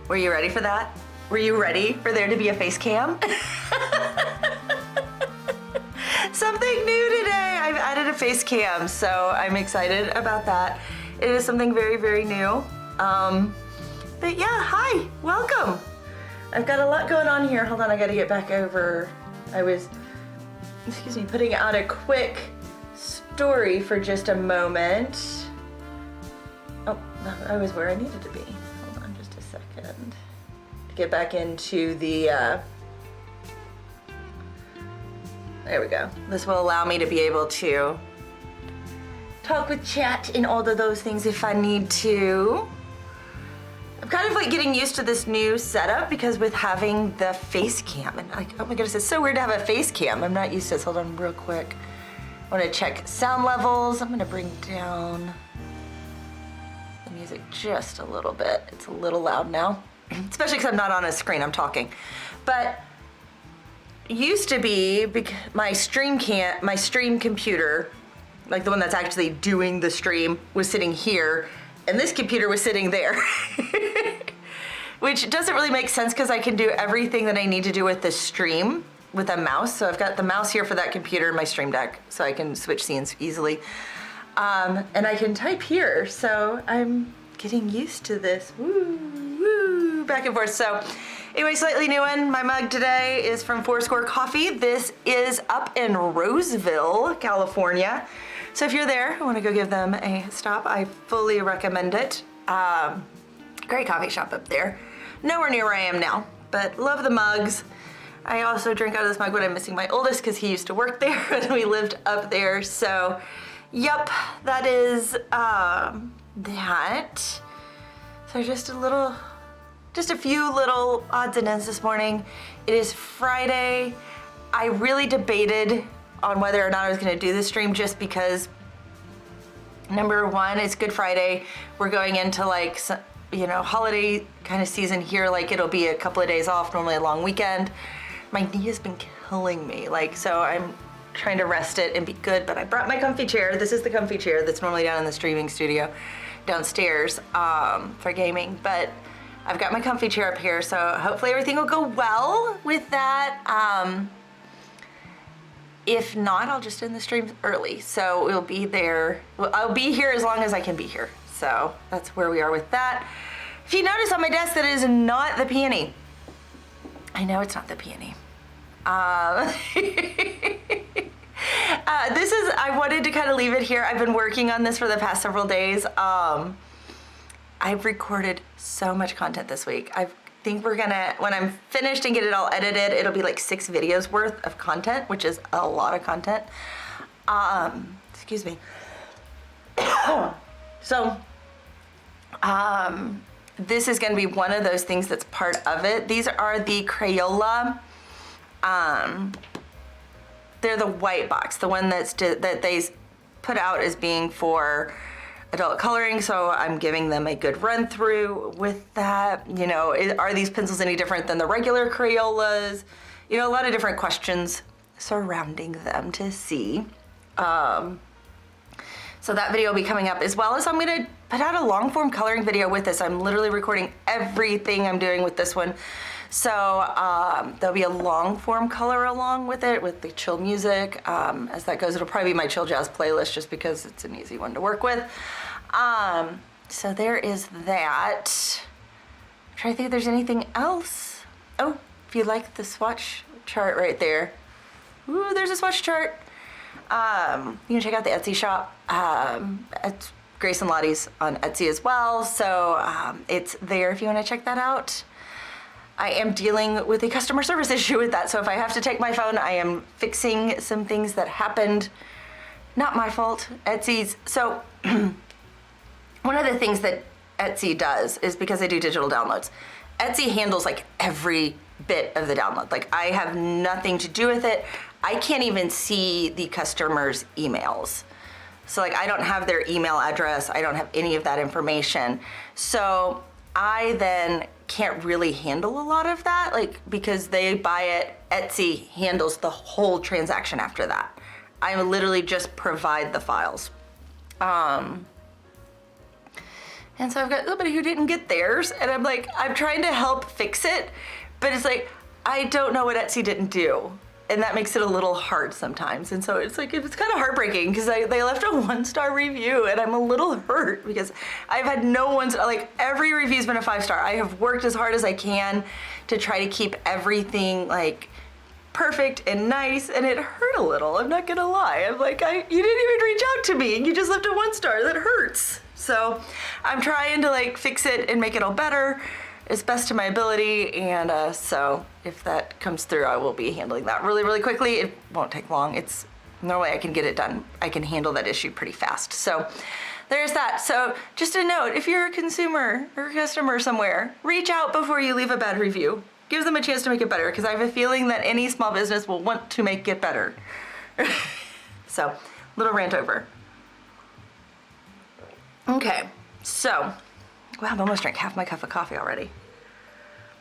Were you ready for that? Were you ready for there to be a face cam? Something new today. I've added a face cam, so I'm excited about that. It is something very, very new. But yeah, hi, welcome. I've got a lot going on here. Hold on, I gotta get back over. I was, putting out a quick story for just a moment. Oh, no, I was where I needed to be. Hold on just a second. To get back into the, there we go. This will allow me to be able to talk with chat and all of those things if I need to. I'm kind of like getting used to this new setup because with having the face cam and like, oh my goodness, it's so weird to have a face cam. I'm not used to this. Hold on real quick. I want to check sound levels. I'm gonna bring down the music just a little bit. It's a little loud now, especially because I'm not on a screen, I'm talking. But used to be my stream computer, like the one that's actually doing the stream, was sitting here, and this computer was sitting there. Which doesn't really make sense because I can do everything that I need to do with the stream with a mouse. So I've got the mouse here for that computer and my stream deck, so I can switch scenes easily. And I can type here, so I'm getting used to this. Woo, woo, back and forth. So anyway, slightly new one. My mug today is from Foursquare Coffee. This is up in Roseville, California. So if you're there, I want to go give them a stop. I fully recommend it. Great coffee shop up there. Nowhere near where I am now, but love the mugs. I also drink out of this mug when I'm missing my oldest because he used to work there when we lived up there. So, yep, that is that. So just a few little odds and ends this morning. It is Friday. I really debated on whether or not I was gonna do this stream just because, number one, it's Good Friday. We're going into like, holiday kind of season here. Like it'll be a couple of days off, normally a long weekend. My knee has been killing me. So I'm trying to rest it and be good, but I brought my comfy chair. This is the comfy chair that's normally down in the streaming studio downstairs for gaming, but I've got my comfy chair up here, so hopefully everything will go well with that. If not, I'll just end the stream early. So we'll be there. I'll be here as long as I can be here. So that's where we are with that. If you notice on my desk, that is not the peony. I know it's not the peony. I wanted to kind of leave it here. I've been working on this for the past several days. I've recorded so much content this week. I think we're gonna, when I'm finished and get it all edited, it'll be like 6 videos worth of content, which is a lot of content. Excuse me. So, this is gonna be one of those things that's part of it. These are the Crayola, they're the white box, the one that they put out as being for adult coloring, so I'm giving them a good run through with that. Are these pencils any different than the regular Crayolas? A lot of different questions surrounding them to see. So that video will be coming up, as well as I'm gonna put out a long form coloring video with this. I'm literally recording everything I'm doing with this one. So there'll be a long form color along with it, with the chill music. As that goes, it'll probably be my chill jazz playlist just because it's an easy one to work with. So there is that. I'm trying to think if there's anything else. Oh, if you like the swatch chart right there. Ooh, there's a swatch chart. You can check out the Etsy shop. It's Grace and Lottie's on Etsy as well. So it's there if you want to check that out. I am dealing with a customer service issue with that. So if I have to take my phone, I am fixing some things that happened. Not my fault, Etsy's. So one of the things that Etsy does is because they do digital downloads, Etsy handles like every bit of the download. Like I have nothing to do with it. I can't even see the customer's emails. So like I don't have their email address. I don't have any of that information. So I then can't really handle a lot of that, like, because they buy it, Etsy handles the whole transaction after that. I literally just provide the files. And so I've got somebody who didn't get theirs, and I'm like, I'm trying to help fix it, but it's like, I don't know what Etsy didn't do. And that makes it a little hard sometimes. And so it's like, it's kind of heartbreaking because they left a 1-star review and I'm a little hurt because I've had no one's, like every review's been a 5-star. I have worked as hard as I can to try to keep everything like perfect and nice, and it hurt a little, I'm not gonna lie. I'm like, you didn't even reach out to me and you just left a 1-star, that hurts. So I'm trying to like fix it and make it all better as best to my ability, and so if that comes through, I will be handling that really, really quickly. It won't take long. It's normally I can get it done. I can handle that issue pretty fast. So there's that. So just a note, if you're a consumer or a customer somewhere, reach out before you leave a bad review. Give them a chance to make it better, because I have a feeling that any small business will want to make it better. So, little rant over. Okay, so, wow, I've almost drank half my cup of coffee already.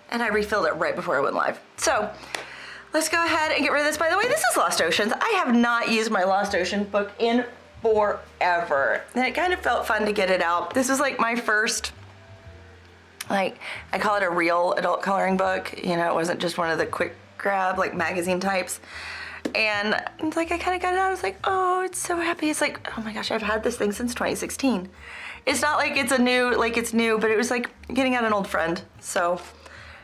And I refilled it right before I went live. So, let's go ahead and get rid of this. By the way, this is Lost Oceans. I have not used my Lost Ocean book in forever. And it kind of felt fun to get it out. This was like my first, like, I call it a real adult coloring book. You know, it wasn't just one of the quick grab, like, magazine types. And it's like, I kind of got it out. I was like, oh, it's so happy. It's like, oh my gosh, I've had this thing since 2016. It's not like it's new, but it was like getting out an old friend. So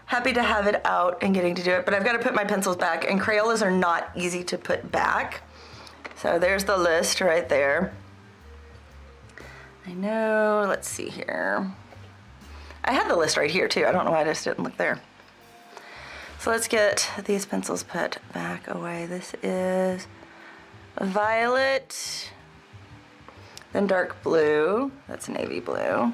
happy to have it out and getting to do it. But I've got to put my pencils back, and Crayolas are not easy to put back. So there's the list right there. I know, let's see here. I had the list right here too. I don't know why I just didn't look there. So let's get these pencils put back away. This is violet, then dark blue. That's navy blue.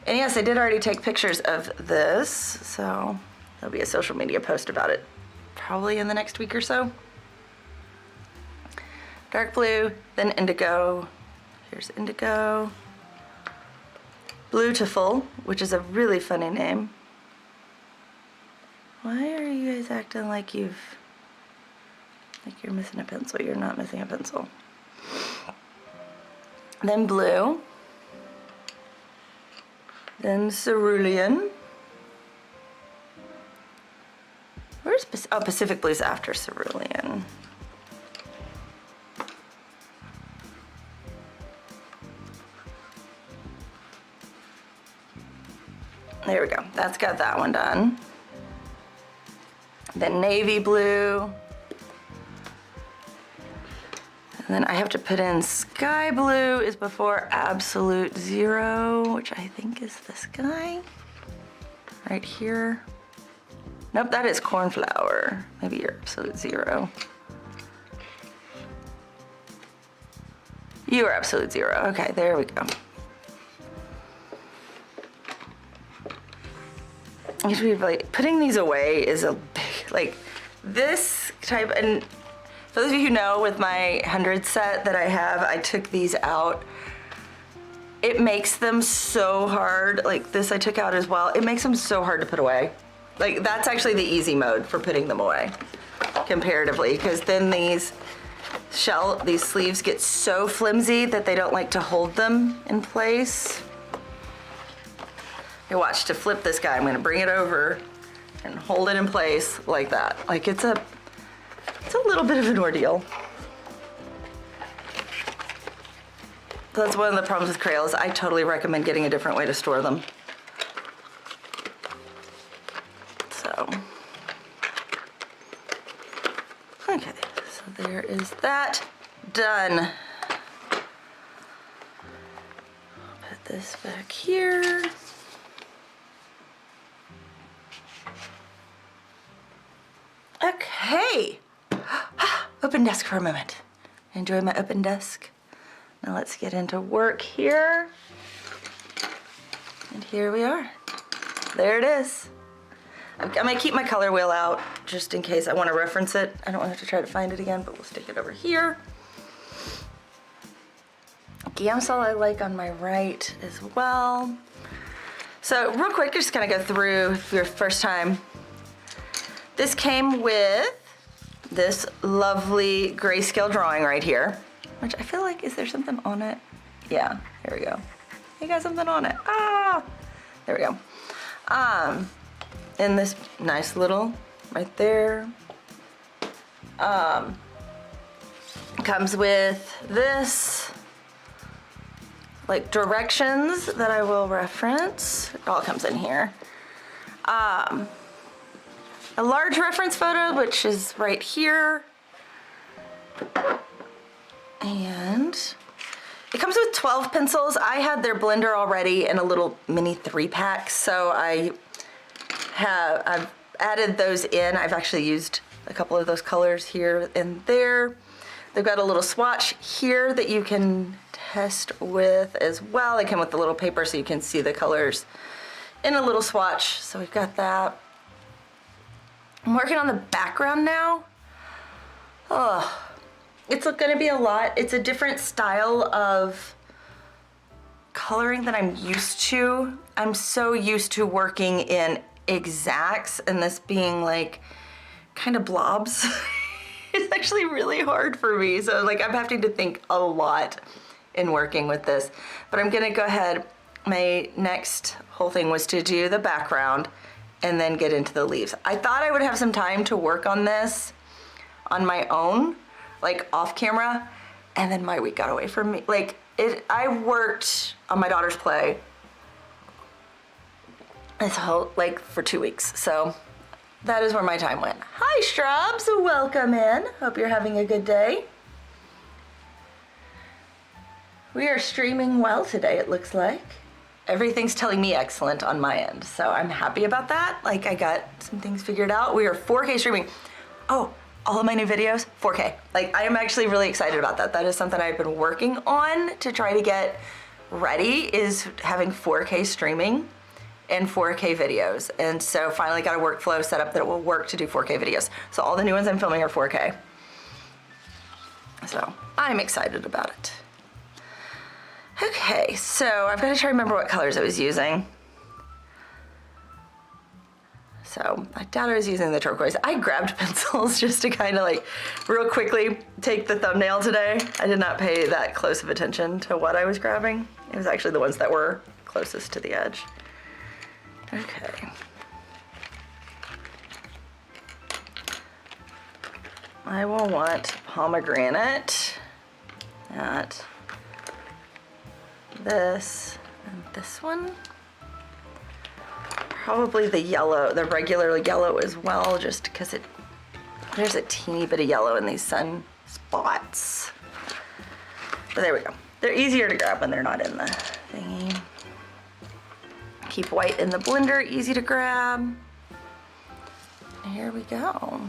And yes, I did already take pictures of this, so there'll be a social media post about it probably in the next week or so. Dark blue, then indigo. Here's indigo. Bluetiful, which is a really funny name. Why are you guys acting like you're missing a pencil? You're not missing a pencil. Then blue. Then cerulean. Where's Pacific Blue's after cerulean? There we go. That's got that one done. Then navy blue. And then I have to put in sky blue is before absolute zero, which I think is this guy. Right here. Nope, that is cornflower. Maybe you're absolute zero. You are absolute zero. Okay, there we go. Really, putting these away is a big, like, this type, and for those of you who know, with my 100 set that I have, I took these out. It makes them so hard, like this I took out as well. It makes them so hard to put away. Like, that's actually the easy mode for putting them away, comparatively, because then these sleeves get so flimsy that they don't like to hold them in place. Here, watch, to flip this guy, I'm gonna bring it over and hold it in place like that. Like, it's a little bit of an ordeal. So that's one of the problems with Crayolas. I totally recommend getting a different way to store them. So, okay, so there is that done. Put this back here. Okay, open desk for a moment. Enjoy my open desk. Now let's get into work here. And here we are. There it is. I'm gonna keep my color wheel out just in case I want to reference it. I don't want to have to try to find it again, but we'll stick it over here. Gamsol I like on my right as well. So real quick, just kind of go through your first time. This came with this lovely grayscale drawing right here, which I feel like, is there something on it? Yeah, here we go. You got something on it. Ah, there we go. And this nice little, right there. Comes with this, like directions that I will reference. It all comes in here. A large reference photo, which is right here. And it comes with 12 pencils. I had their blender already in a little mini 3-pack, so I've added those in. I've actually used a couple of those colors here and there. They've got a little swatch here that you can test with as well. They come with the little paper so you can see the colors in a little swatch. So we've got that. I'm working on the background now. Oh, it's gonna be a lot. It's a different style of coloring than I'm used to. I'm so used to working in exacts, and this being like kind of blobs. It's actually really hard for me. So like I'm having to think a lot in working with this, but I'm gonna go ahead. My next whole thing was to do the background and then get into the leaves. I thought I would have some time to work on this on my own, like off camera, and then my week got away from me. Like I worked on my daughter's play this whole, like for 2 weeks. So that is where my time went. Hi Shrubs, welcome in. Hope you're having a good day. We are streaming well today, it looks like. Everything's telling me excellent on my end, so I'm happy about that. Like I got some things figured out. We are 4K streaming. Oh, all of my new videos, 4K. Like I am actually really excited about that. That is something I've been working on to try to get ready, is having 4K streaming and 4K videos. And so finally got a workflow set up that it will work to do 4K videos. So all the new ones I'm filming are 4K. So I'm excited about it. Okay, so I've got to try to remember what colors I was using. So I doubt I was using the turquoise. I grabbed pencils just to kind of like real quickly take the thumbnail today. I did not pay that close of attention to what I was grabbing. It was actually the ones that were closest to the edge. Okay. I will want pomegranate, that, this, and this one. Probably the yellow, the regular yellow as well, just because there's a teeny bit of yellow in these sun spots. But there we go. They're easier to grab when they're not in the thingy. Keep white in the blender, easy to grab. Here we go.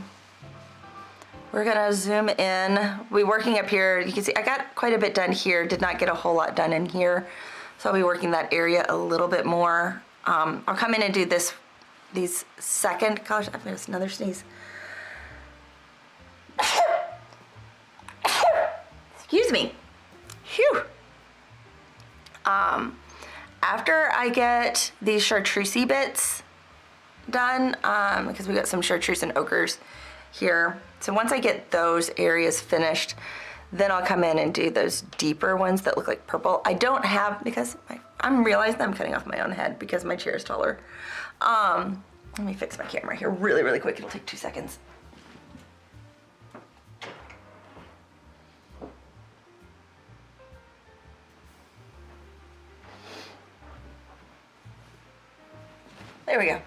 We're gonna zoom in. We're working up here. You can see I got quite a bit done here. Did not get a whole lot done in here. So I'll be working that area a little bit more. I'll come in and do these second, gosh, I've got another sneeze. Excuse me. Phew. After I get these chartreusey bits done, because we got some chartreuse and ochres here. So once I get those areas finished, then I'll come in and do those deeper ones that look like purple. I don't have, because I'm realizing I'm cutting off my own head because my chair is taller. Let me fix my camera here really, really quick. It'll take 2 seconds. There we go.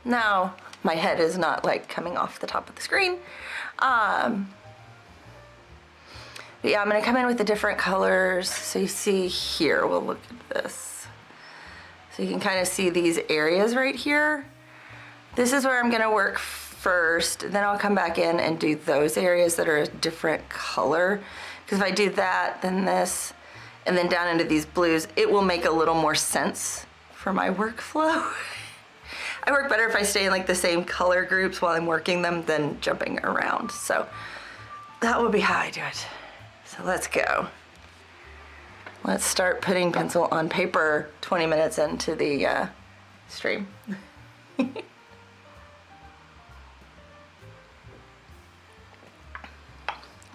Now my head is not like coming off the top of the screen. But yeah, I'm gonna come in with the different colors. So you see here, we'll look at this. So you can kind of see these areas right here. This is where I'm gonna work first. Then I'll come back in and do those areas that are a different color. Because if I do that, then this, and then down into these blues, it will make a little more sense for my workflow. I work better if I stay in like the same color groups while I'm working them than jumping around. So that will be how I do it. So let's go. Let's start putting pencil on paper 20 minutes into the stream.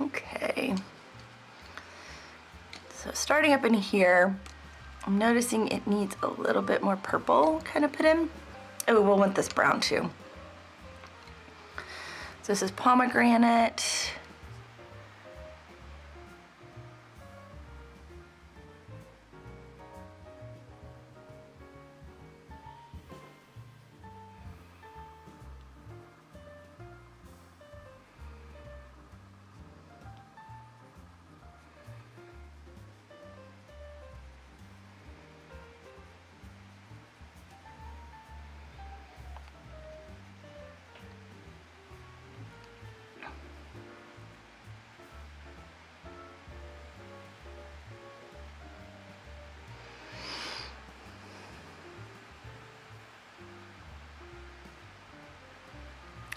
Okay. So starting up in here, I'm noticing it needs a little bit more purple kind of put in. Oh, we'll want this brown too. So this is pomegranate.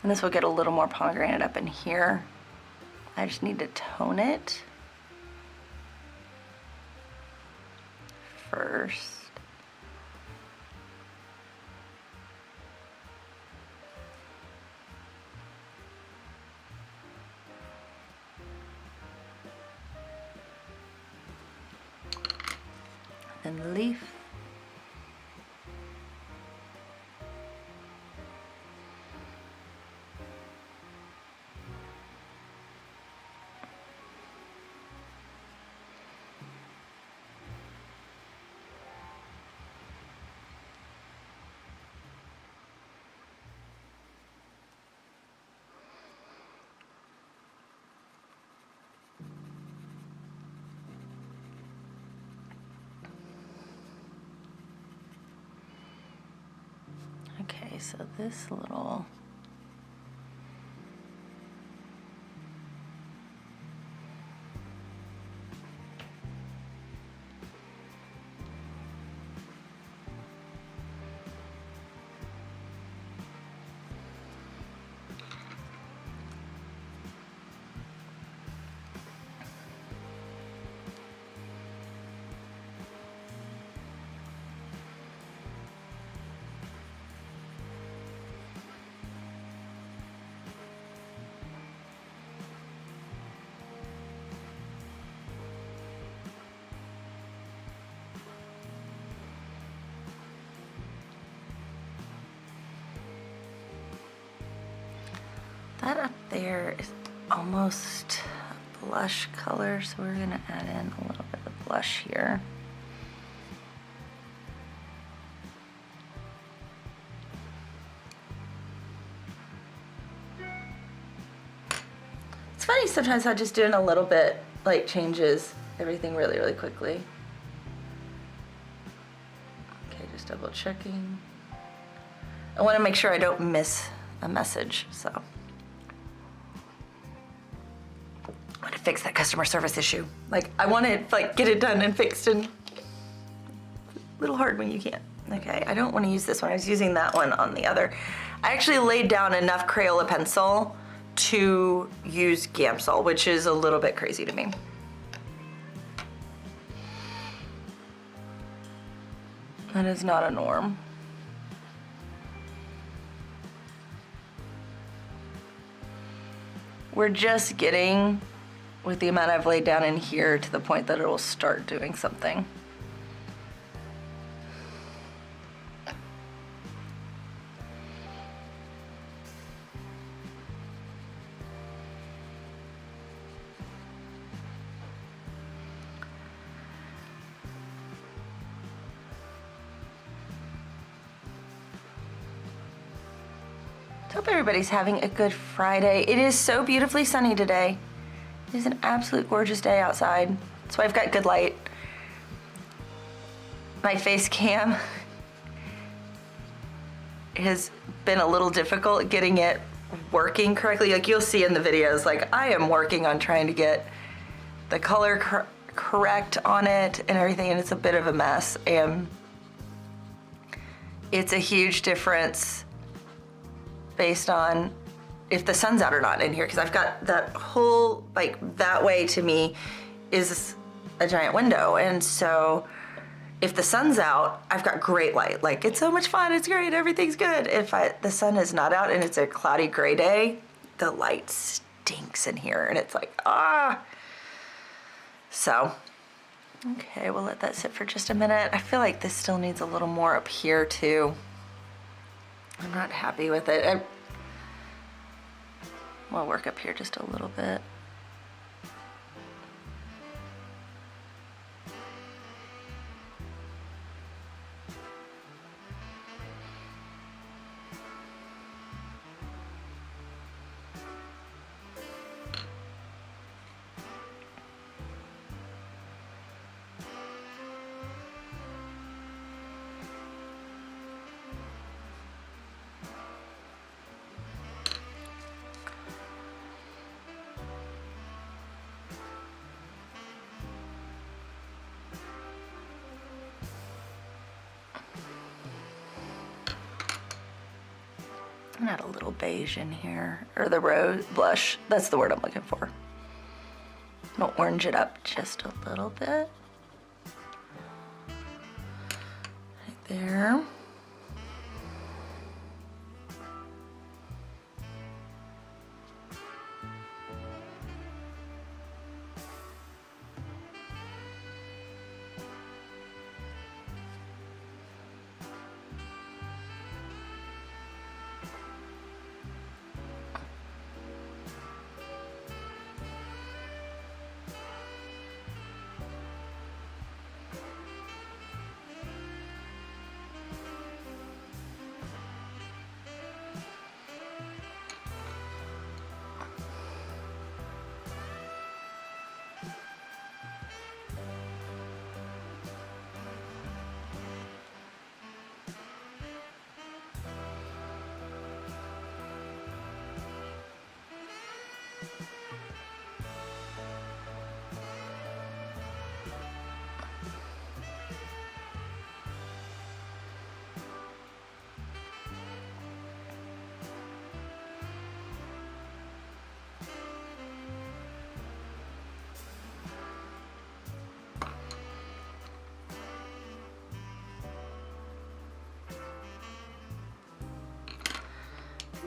And this will get a little more pomegranate up in here. I just need to tone it first. Then the leaf. Okay, so this little that up there is almost a blush color, so we're gonna add in a little bit of blush here. It's funny, sometimes I just doing a little bit like changes everything really, really quickly. Okay, just double checking. I want to make sure I don't miss a message, so. I want to fix that customer service issue. Like, I want to like get it done and fixed, and a little hard when you can't. Okay, I don't want to use this one. I was using that one on the other. I actually laid down enough Crayola pencil to use Gamsol, which is a little bit crazy to me. That is not a norm. We're just getting, with the amount I've laid down in here, to the point that it will start doing something. Hope everybody's having a good Friday. It is so beautifully sunny today. It is an absolute gorgeous day outside. That's why I've got good light. My face cam has been a little difficult getting it working correctly. Like you'll see in the videos, like I am working on trying to get the color correct on it and everything, and it's a bit of a mess. And it's a huge difference based on if the sun's out or not in here, because I've got that whole, like that way to me is a giant window, and so if the sun's out, I've got great light. Like, it's so much fun, it's great, everything's good. If the sun is not out and it's a cloudy gray day, the light stinks in here and it's like, ah. So, okay, we'll let that sit for just a minute. I feel like this still needs a little more up here too. I'm not happy with it. We'll work up here just a little bit. And add a little beige in here, or the rose blush. That's the word I'm looking for. I'll orange it up just a little bit. Right there.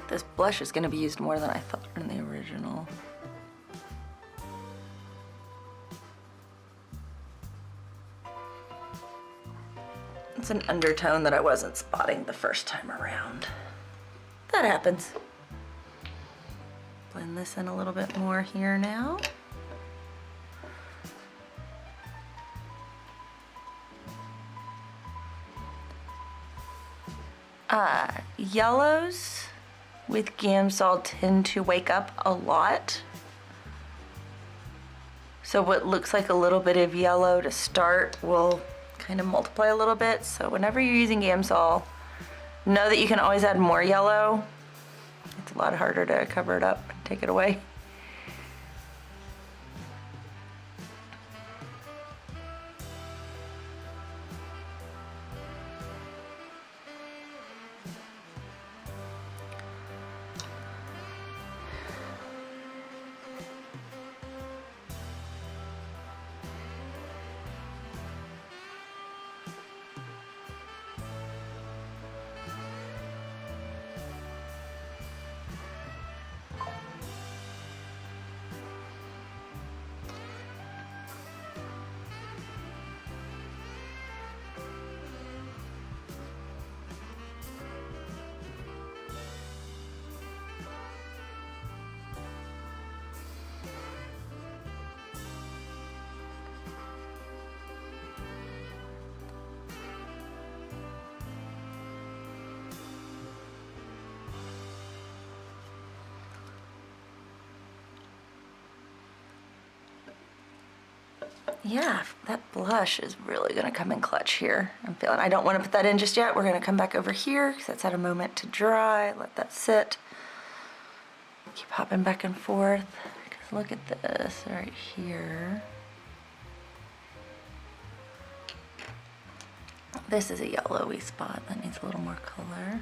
This blush is going to be used more than I thought in the original. It's an undertone that I wasn't spotting the first time around. That happens. Blend this in a little bit more here now. Yellows with Gamsol tend to wake up a lot. So what looks like a little bit of yellow to start will kind of multiply a little bit. So whenever you're using Gamsol, know that you can always add more yellow. It's a lot harder to cover it up and take it away. Yeah, that blush is really gonna come in clutch here. I'm feeling, I don't wanna put that in just yet. We're gonna come back over here because that's had a moment to dry. Let that sit. Keep hopping back and forth. Because look at this right here. This is a yellowy spot that needs a little more color.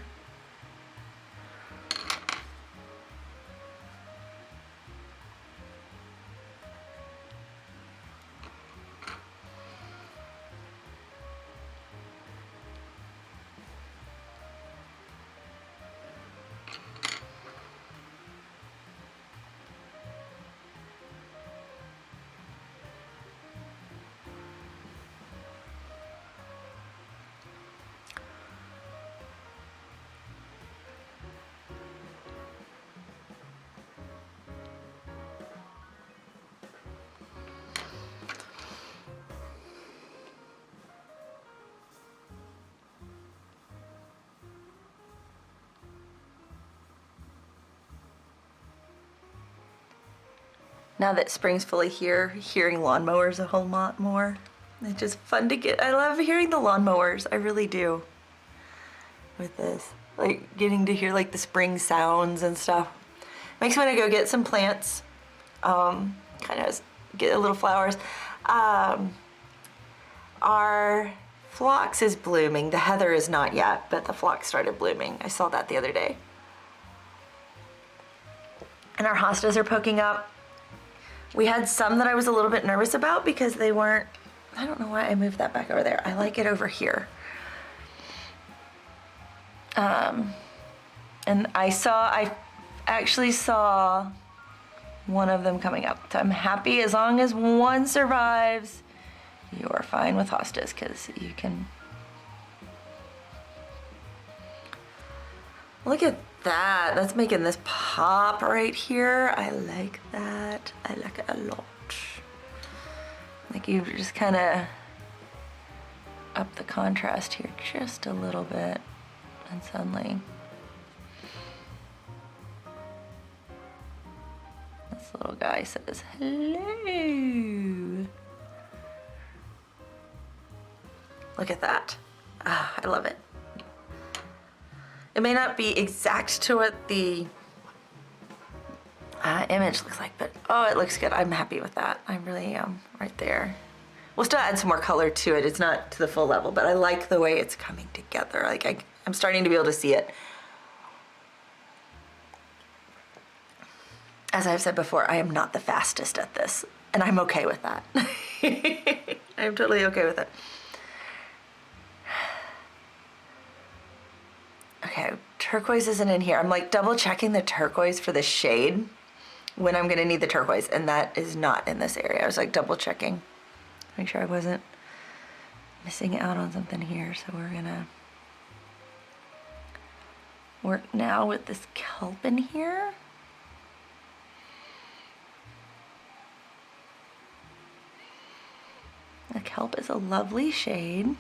Now that spring's fully here, hearing lawnmowers a whole lot more. It's just fun to get. I love hearing the lawnmowers. I really do. With this, like getting to hear like the spring sounds and stuff. Makes me want to go get some plants. Kind of get a little flowers. Our phlox is blooming. The heather is not yet, but the phlox started blooming. I saw that the other day. And our hostas are poking up. We had some that I was a little bit nervous about because they weren't, I don't know why I moved that back over there. I like it over here. And I actually saw one of them coming up. So I'm happy as long as one survives. You are fine with hostas because you can. Look at that. That's making this pop right here. I like that. I like it a lot. Like you just kind of up the contrast here just a little bit and suddenly this little guy says hello. Look at that. Ah, I love it. It may not be exact to what the image looks like, but oh, it looks good. I'm happy with that. I really am right there. We'll still add some more color to it. It's not to the full level, but I like the way it's coming together. Like I'm starting to be able to see it. As I've said before, I am not the fastest at this, and I'm okay with that. I'm totally okay with it. Okay, turquoise isn't in here. I'm like double checking the turquoise for the shade when I'm gonna need the turquoise, and that is not in this area. I was like double checking, make sure I wasn't missing out on something here. So we're gonna work now with this kelp in here. The kelp is a lovely shade.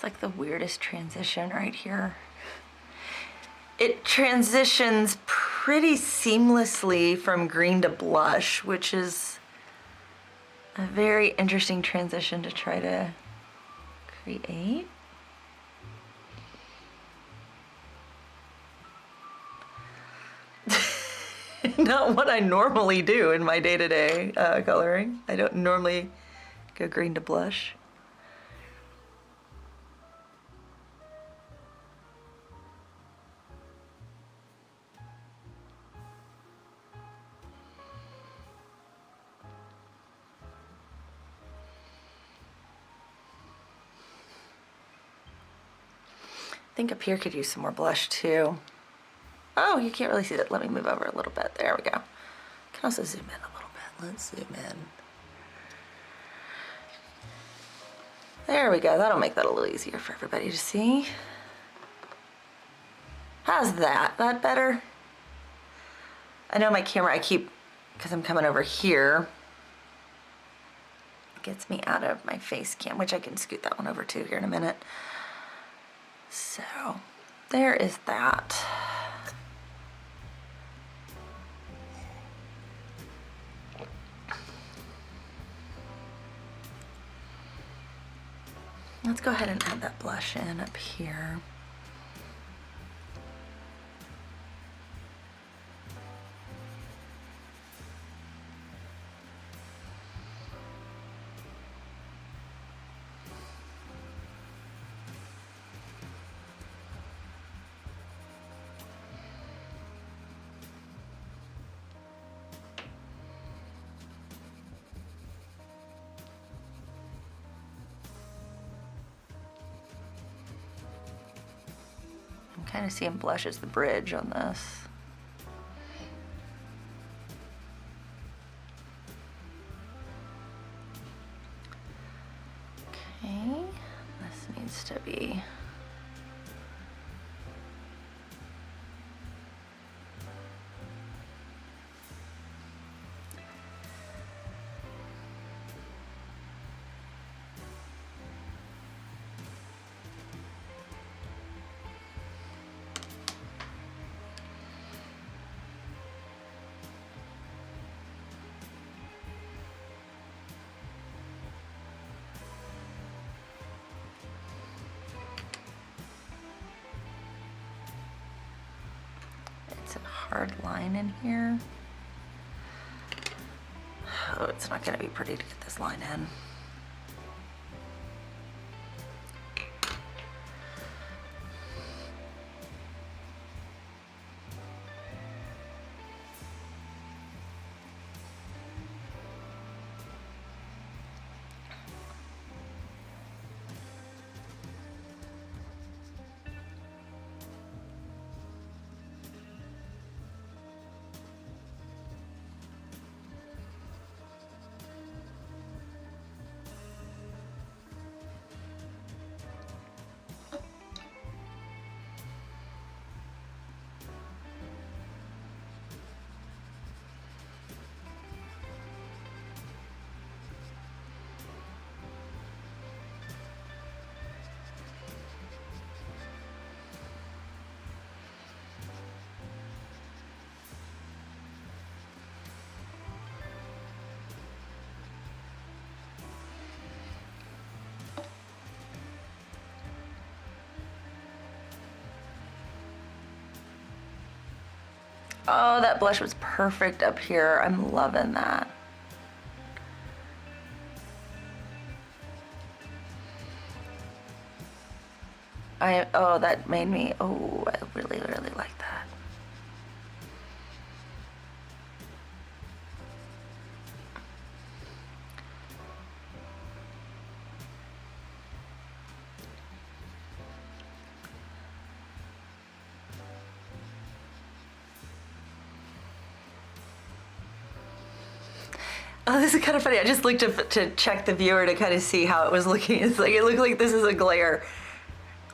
Like the weirdest transition right here. It transitions pretty seamlessly from green to blush, which is a very interesting transition to try to create. Not what I normally do in my day-to-day coloring. I don't normally go green to blush. I think up here could use some more blush too. Oh, you can't really see that. Let me move over a little bit. There we go. Can also zoom in a little bit. Let's zoom in. There we go. That'll make that a little easier for everybody to see. How's that? That better? I know my camera, I keep, because I'm coming over here, gets me out of my face cam, which I can scoot that one over too here in a minute. So there is that. Let's go ahead and add that blush in up here. Kind of seeing blush as the bridge on this. Okay, this needs to be It's a hard line in here. Oh, it's not gonna be pretty to get this line in. Oh, that blush was perfect up here. I'm loving that. Oh, that made me, oh, I really, really like that. Oh, this is kind of funny. I just looked up to check the viewer to kind of see how it was looking. It's like, it looked like this is a glare,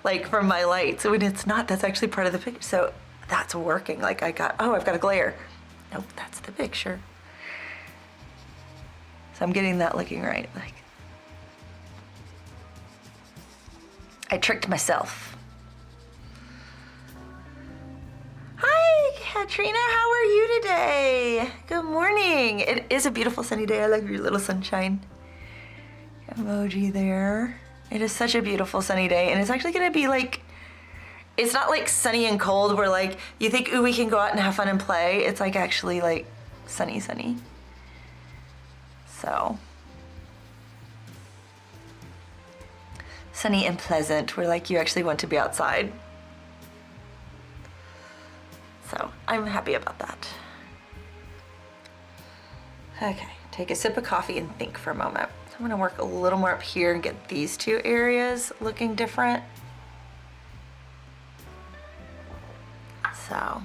like from my light. So when it's not, that's actually part of the picture. So that's working. Like I've got a glare. Nope, that's the picture. So I'm getting that looking right. Like I tricked myself. Hi, Katrina. How are you today? Good morning. It is a beautiful sunny day. I like your little sunshine emoji there. It is such a beautiful sunny day, and it's actually gonna be like, it's not like sunny and cold where like you think, ooh, we can go out and have fun and play. It's like actually like sunny. So sunny and pleasant, where like you actually want to be outside. So I'm happy about that. Okay, take a sip of coffee and think for a moment. I'm gonna work a little more up here and get these two areas looking different. So,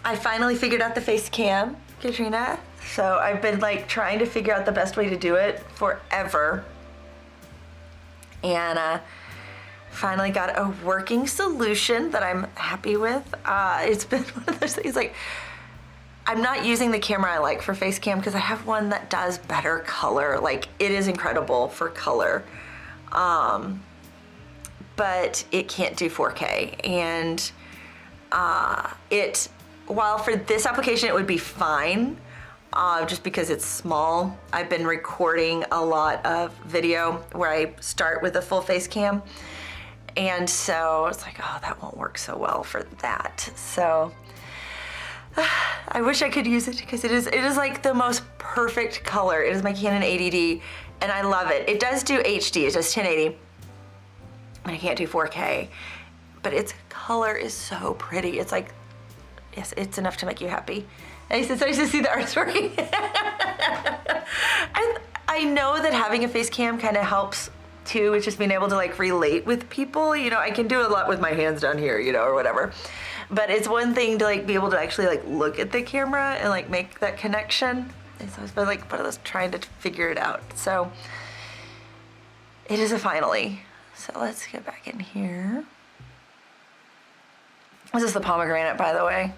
I finally figured out the face cam, Katrina. So I've been like trying to figure out the best way to do it forever. And finally got a working solution that I'm happy with. It's been one of those things like, I'm not using the camera I like for face cam because I have one that does better color. Like it is incredible for color. But it can't do 4K. And while for this application it would be fine, just because it's small, I've been recording a lot of video where I start with a full face cam. And so it's like, oh, that won't work so well for that. So I wish I could use it because it is like the most perfect color. It is my Canon 80D and I love it. It does do HD, it does 1080. And I can't do 4K, but its color is so pretty. It's like, yes, it's enough to make you happy. It's nice to see the artist working. I know that having a face cam kind of helps too, with just being able to like relate with people. You know, I can do a lot with my hands down here, you know, or whatever. But it's one thing to like be able to actually like look at the camera and like make that connection. And so it's been like one of those trying to figure it out. So it is a finally. So let's get back in here. This is the pomegranate, by the way.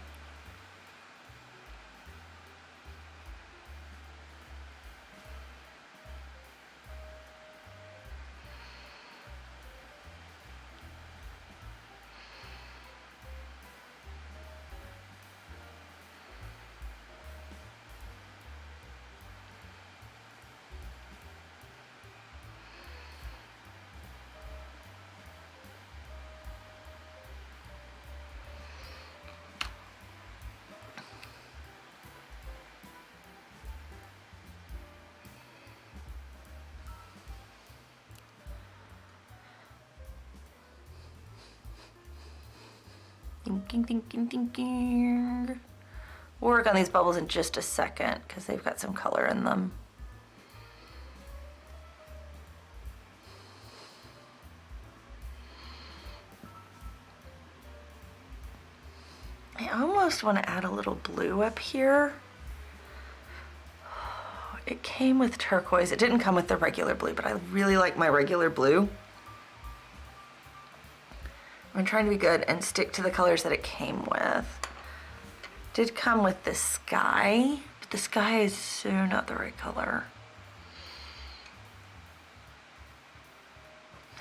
Thinking, thinking, thinking. We'll work on these bubbles in just a second because they've got some color in them. I almost want to add a little blue up here. It came with turquoise. It didn't come with the regular blue, but I really like my regular blue. I'm trying to be good and stick to the colors that it came with. Did come with the sky, but the sky is so not the right color.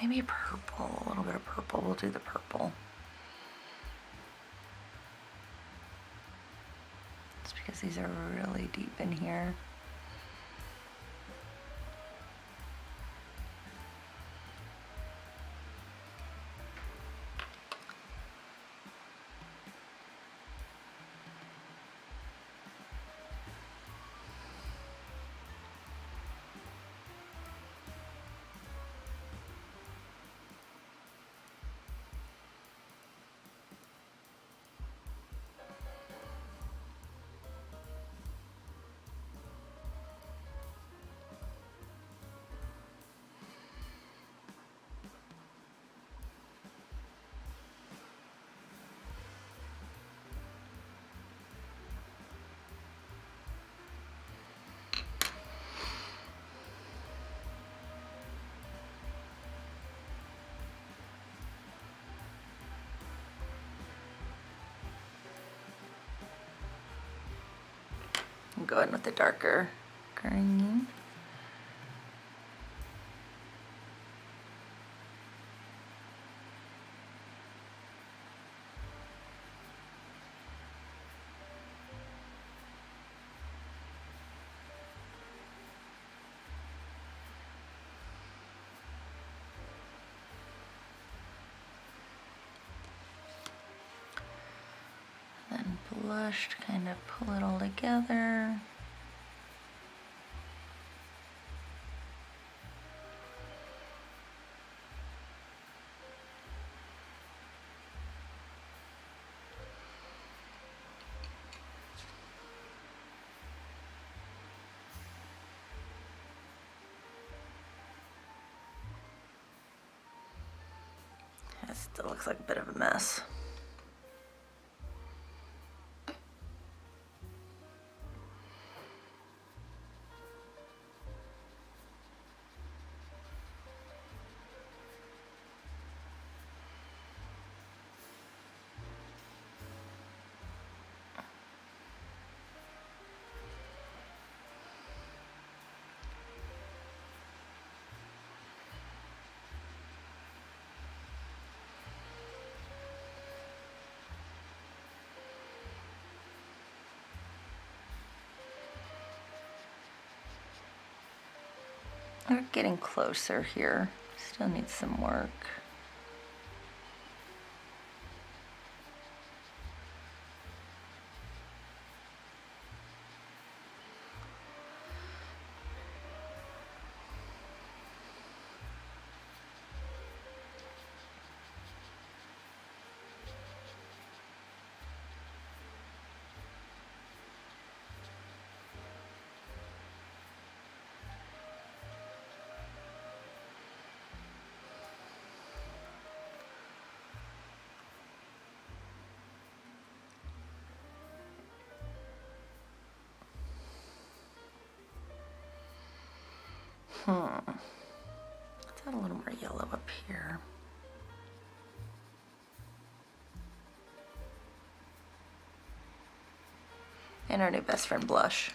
Maybe purple, a little bit of purple. We'll do the purple. It's because these are really deep in here. I'm going with the darker green. Then blush to kind of pull it all together. It still looks like a bit of a mess. We're getting closer here. Still needs some work. Let's add a little more yellow up here. And our new best friend blush.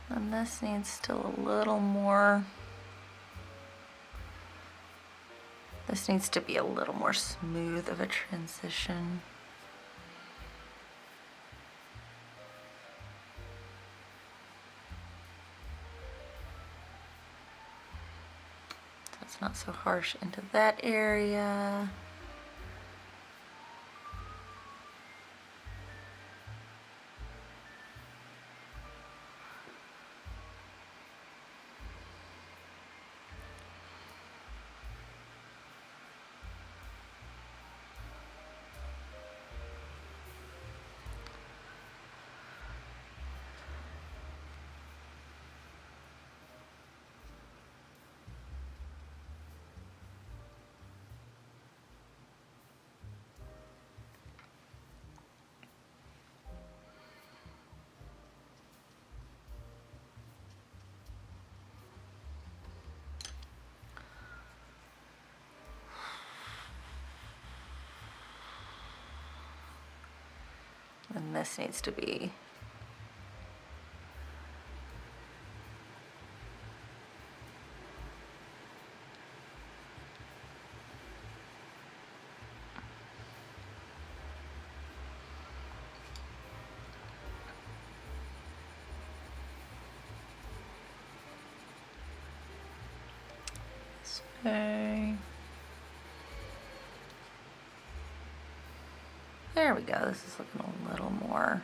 And this needs still a little more. This needs to be a little more smooth of a transition. So it's not so harsh into that area. And this needs to be this way. There we go. This is looking a little more.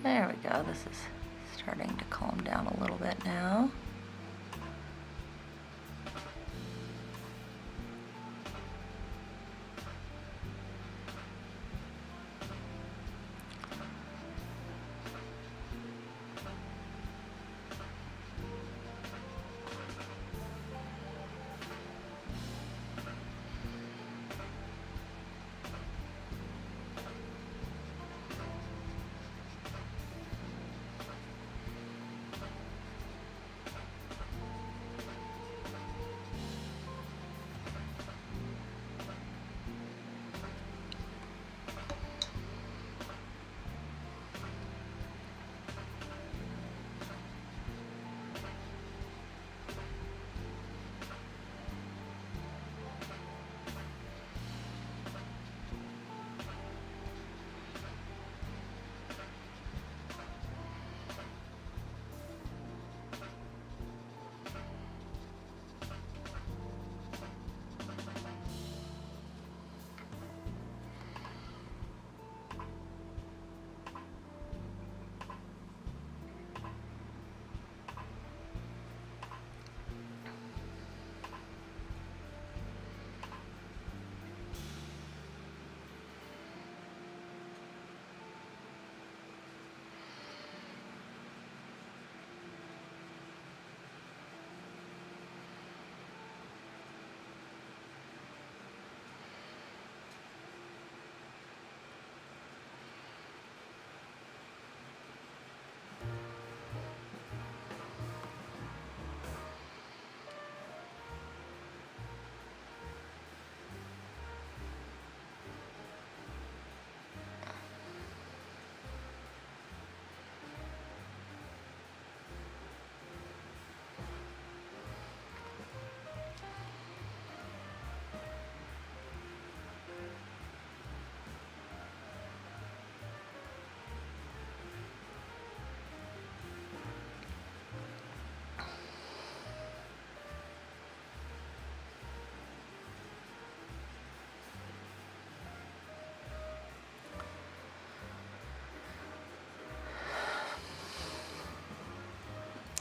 There we go. This is starting to calm down a little bit now.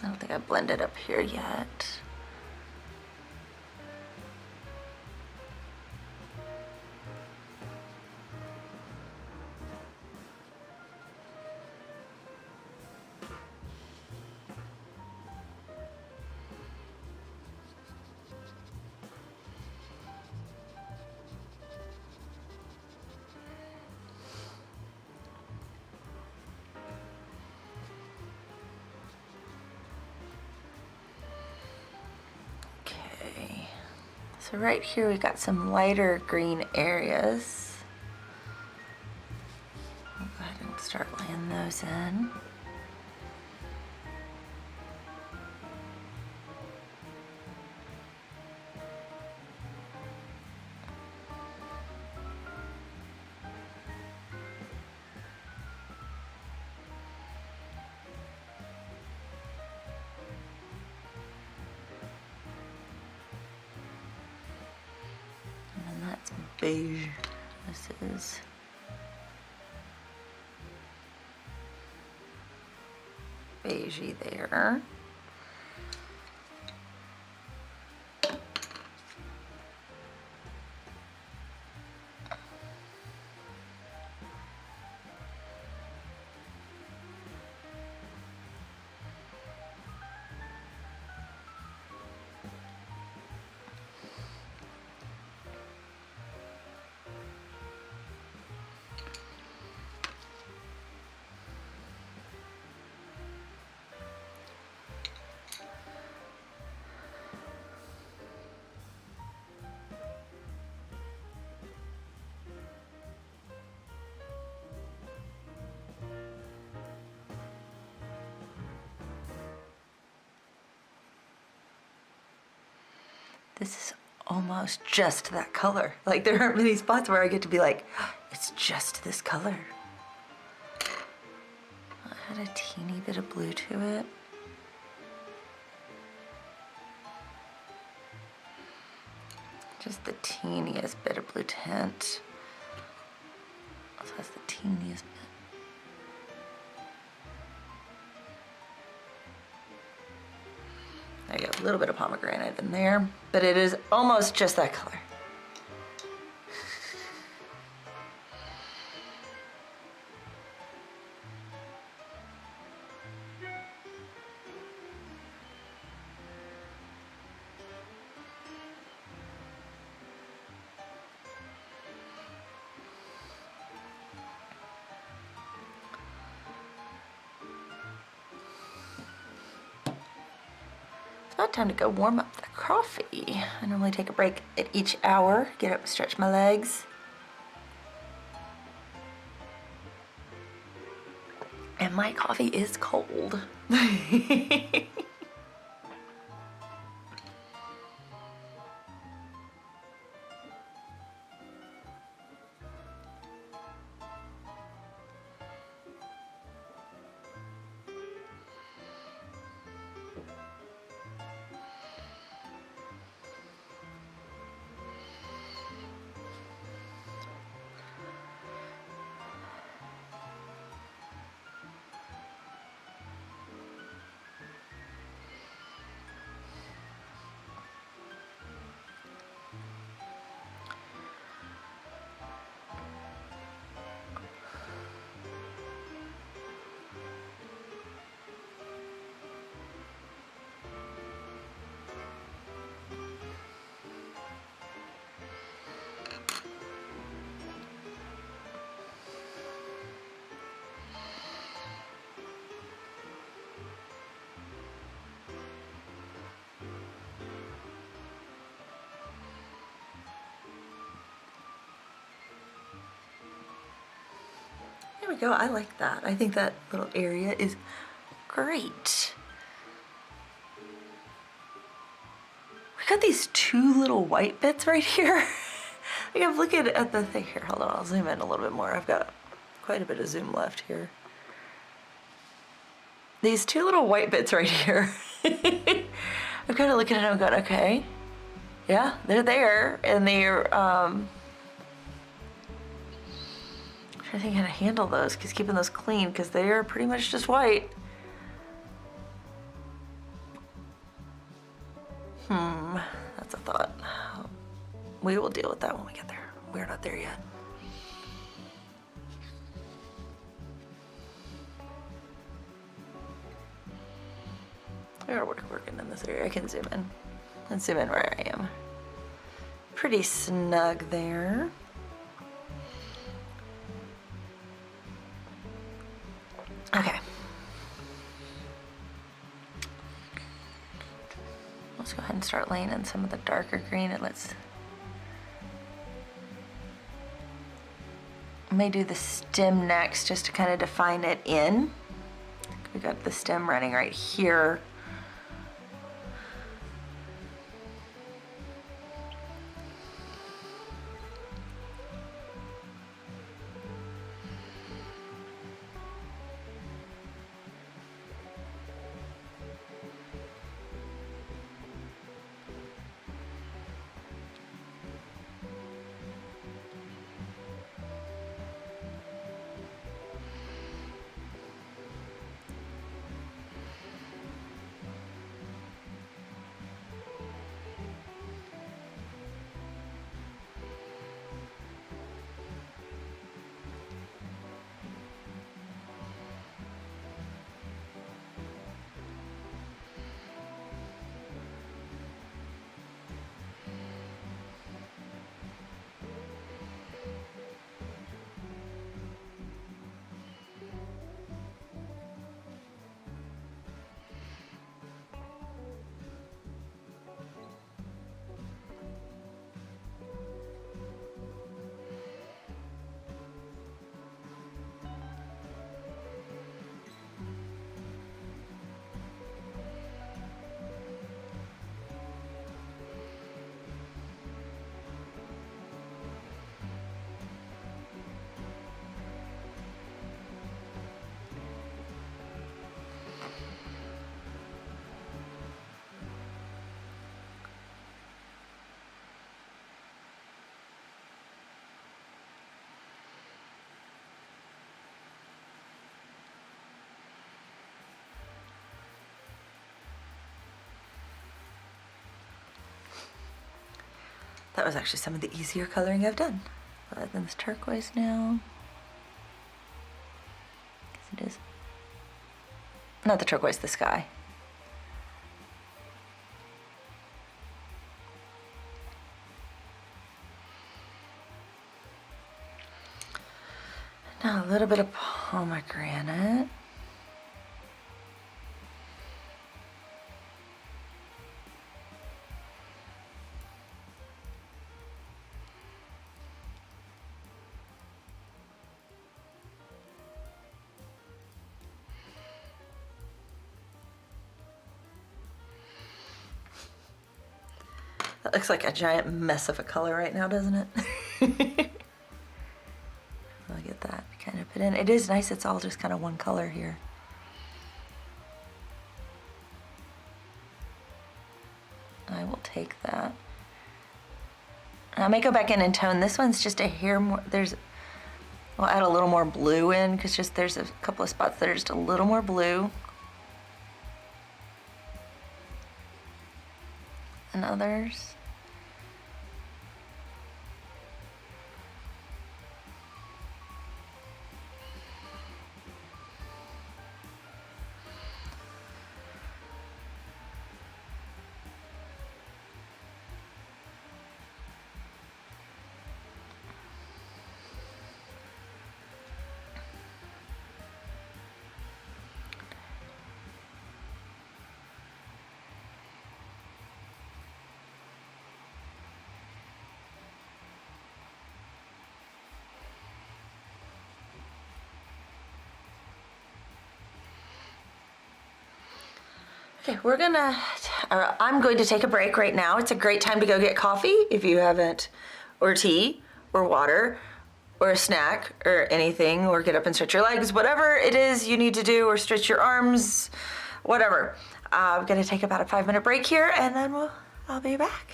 I don't think I blended up here yet. So right here we've got some lighter green areas. I'll go ahead and start laying those in. beige. This is beigey there. This is almost just that color. Like there aren't many spots where I get to be like, it's just this color. Add a teeny bit of blue to it. Just the teeniest bit of blue tint. Also has the teeniest bit. There you go, a little bit of pomegranate in there, but it is almost just that color. About time to go warm up the coffee. I normally take a break at each hour, get up, stretch my legs. And my coffee is cold. There we go, I like that. I think that little area is great. We got these two little white bits right here. Like I'm looking at the thing here. Hold on, I'll zoom in a little bit more. I've got quite a bit of zoom left here. These two little white bits right here. I'm kind of looking at them and going, okay, yeah, they're there, and they're, I think how to handle those, because keeping those clean, because they are pretty much just white. That's a thought. We will deal with that when we get there. We're not there yet. We are working in this area. I can zoom in. Let's zoom in where I am. Pretty snug there. Okay. Let's go ahead and start laying in some of the darker green, and I may do the stem next just to kind of define it in. We got the stem running right here. That was actually some of the easier coloring I've done. Other than this turquoise now. Guess it is. Not the turquoise, the sky. Now a little bit of pomegranate. That looks like a giant mess of a color right now, doesn't it? I'll get that kind of put in. It is nice, it's all just kind of one color here. I will take that. I may go back in and tone. This one's just a hair more, we'll add a little more blue in because just there's a couple of spots that are just a little more blue. And others. Okay, I'm going to take a break right now. It's a great time to go get coffee if you haven't, or tea, or water, or a snack, or anything, or get up and stretch your legs, whatever it is you need to do, or stretch your arms, whatever. I'm gonna take about a 5-minute break here, and then I'll be back.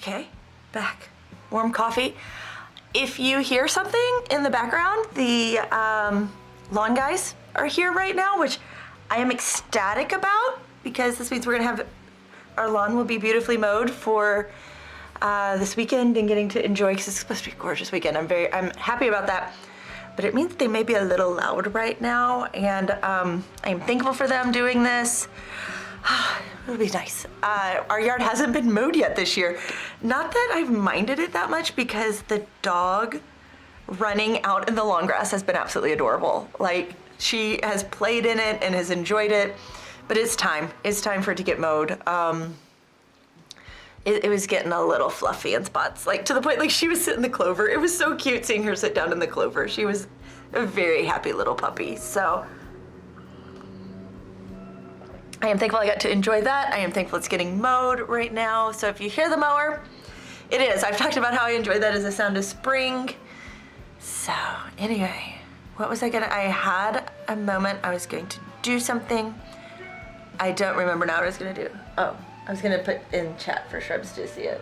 Okay, back. Warm coffee. If you hear something in the background, the lawn guys are here right now, which I am ecstatic about because this means we're gonna have, our lawn will be beautifully mowed for this weekend and getting to enjoy, because it's supposed to be a gorgeous weekend. I'm happy about that. But it means they may be a little loud right now, and I'm thankful for them doing this. It'll be nice. Our yard hasn't been mowed yet this year. Not that I've minded it that much, because the dog running out in the lawn grass has been absolutely adorable. Like, she has played in it and has enjoyed it, but it's time. It's time for it to get mowed. It was getting a little fluffy in spots, like to the point like she was sitting in the clover. It was so cute seeing her sit down in the clover. She was a very happy little puppy. So I am thankful I got to enjoy that. I am thankful it's getting mowed right now. So if you hear the mower, it is. I've talked about how I enjoy that as a sound of spring. So anyway, what was I had a moment I was going to do something. I don't remember now what I was gonna do. Oh, I was gonna put in chat for Shrubs to see it.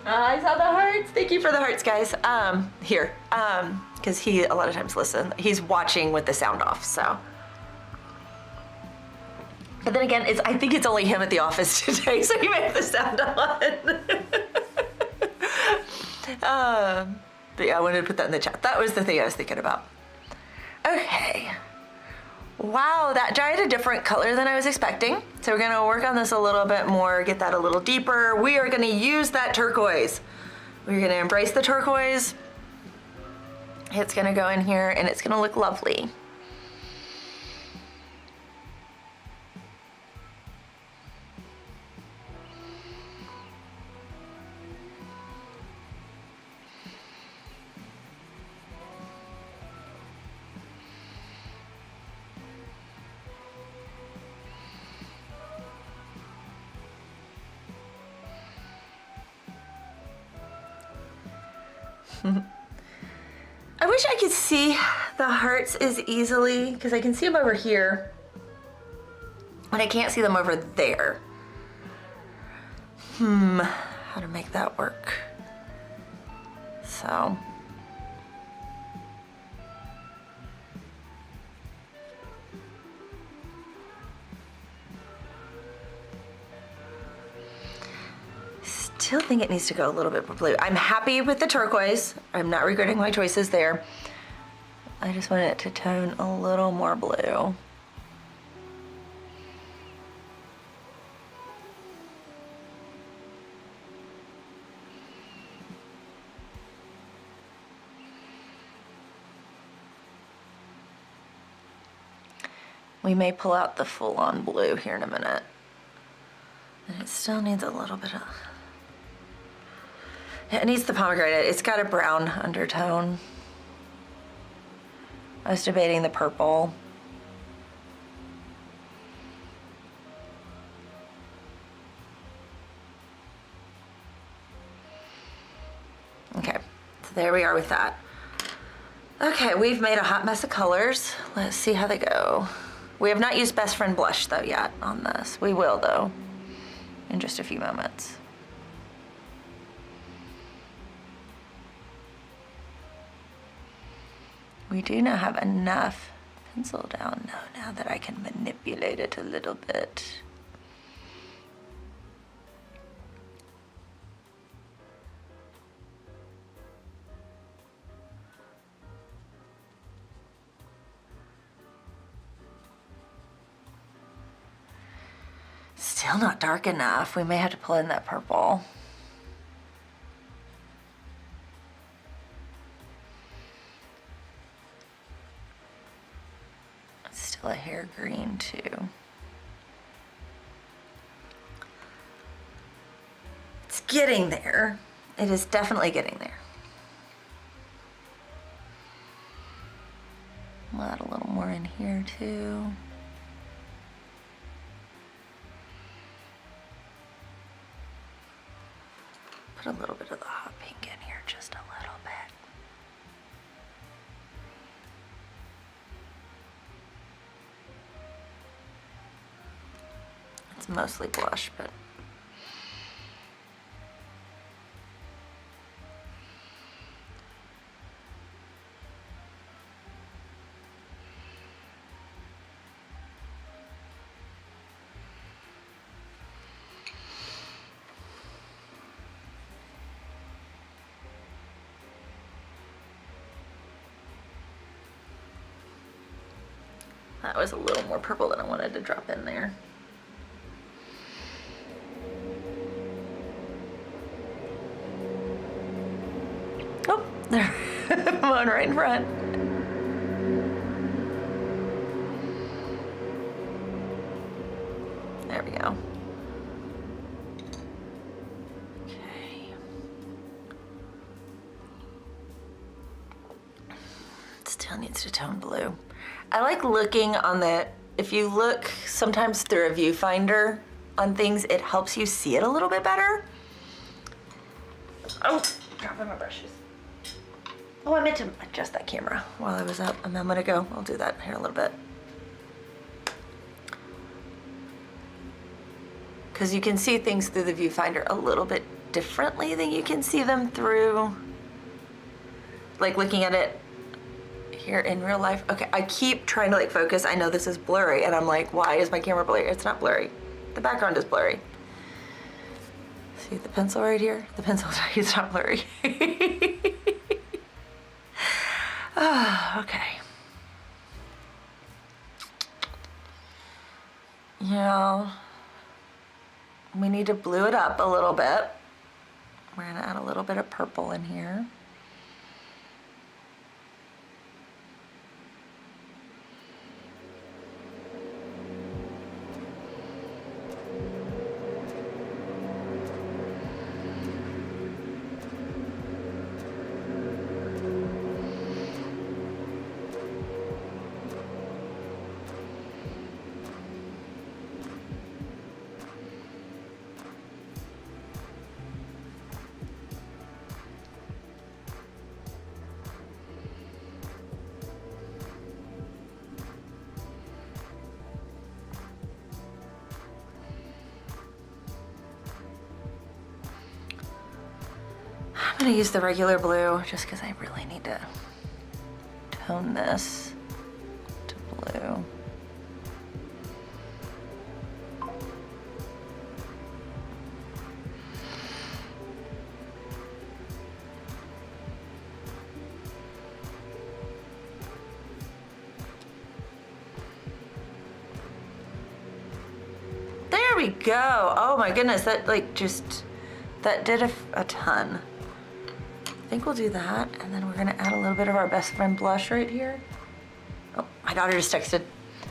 I saw the hearts. Thank you for the hearts, guys. Here, because he a lot of times he's watching with the sound off, so. But then again, I think it's only him at the office today, so he may have the sound on. But yeah, I wanted to put that in the chat. That was the thing I was thinking about. Okay. Wow, that dyed a different color than I was expecting. So we're gonna work on this a little bit more, get that a little deeper. We are gonna use that turquoise. We're gonna embrace the turquoise. It's gonna go in here and it's gonna look lovely. I wish I could see the hearts as easily, because I can see them over here, but I can't see them over there. How to make that work? So. Still think it needs to go a little bit more blue. I'm happy with the turquoise. I'm not regretting my choices there. I just want it to tone a little more blue. We may pull out the full-on blue here in a minute. And it still needs a little bit of... It needs the pomegranate. It's got a brown undertone. I was debating the purple. Okay, so there we are with that. Okay, we've made a hot mess of colors. Let's see how they go. We have not used Best Friend Blush though yet on this. We will though, in just a few moments. We do not have enough pencil down now that I can manipulate it a little bit. Still not dark enough. We may have to pull in that purple. A hair green too. It's getting there. It is definitely getting there. We'll add a little more in here too. Put a little bit of the hot pink in here, just a little bit. It's mostly blush, but. That was a little more purple than I wanted to drop in there. Oh, there, one right in front. There we go. Okay. Still needs to tone blue. I like looking on the, if you look sometimes through a viewfinder on things, it helps you see it a little bit better. Oh, dropping my brushes. Oh, I meant to adjust that camera while I was up a moment ago. I'll do that here in a little bit. Because you can see things through the viewfinder a little bit differently than you can see them through, like looking at it here in real life. Okay, I keep trying to like focus. I know this is blurry and I'm like, why is my camera blurry? It's not blurry. The background is blurry. See the pencil right here? The pencil, it's not blurry. Oh, okay. Yeah. We need to blue it up a little bit. We're gonna add a little bit of purple in here. I'm gonna use the regular blue just because I really need to tone this to blue. There we go. Oh my goodness, that like just, that did a ton. I think we'll do that, and then we're gonna add a little bit of our best friend blush right here. Oh, my daughter just texted.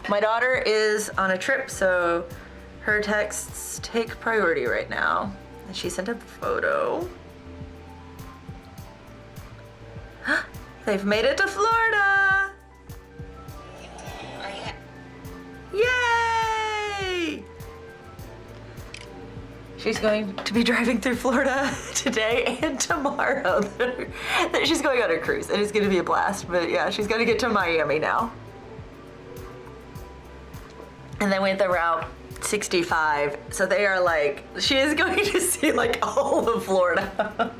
My daughter is on a trip, so her texts take priority right now. And she sent a photo. They've made it to Florida! Yay! She's going to be driving through Florida today and tomorrow. She's going on a cruise and it's gonna be a blast, but yeah, she's gonna get to Miami now. And then we have the Route 65, so they are like, she is going to see like all of Florida.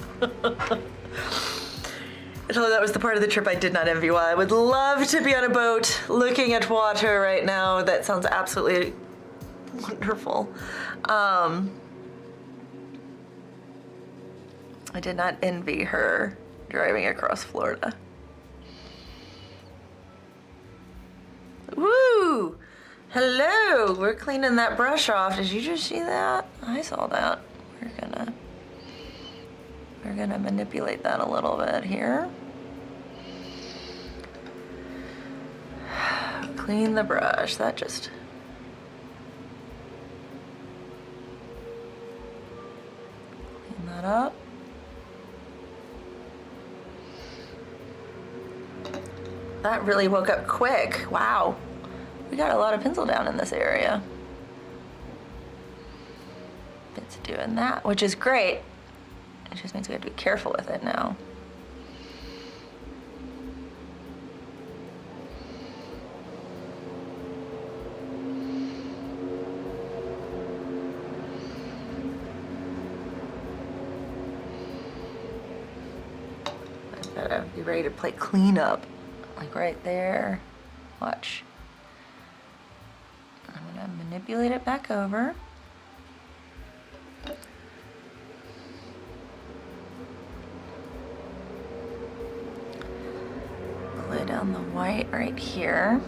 So that was the part of the trip I did not envy. While I would love to be on a boat looking at water right now, that sounds absolutely wonderful. I did not envy her driving across Florida. Woo! Hello! We're cleaning that brush off. Did you just see that? I saw that. We're gonna manipulate that a little bit here. Clean the brush. That just... clean that up. That really woke up quick. Wow. We got a lot of pencil down in this area. It's doing that, which is great. It just means we have to be careful with it now. I'm gonna be ready to play cleanup. Like right there. Watch. I'm gonna manipulate it back over. Lay down the white right here.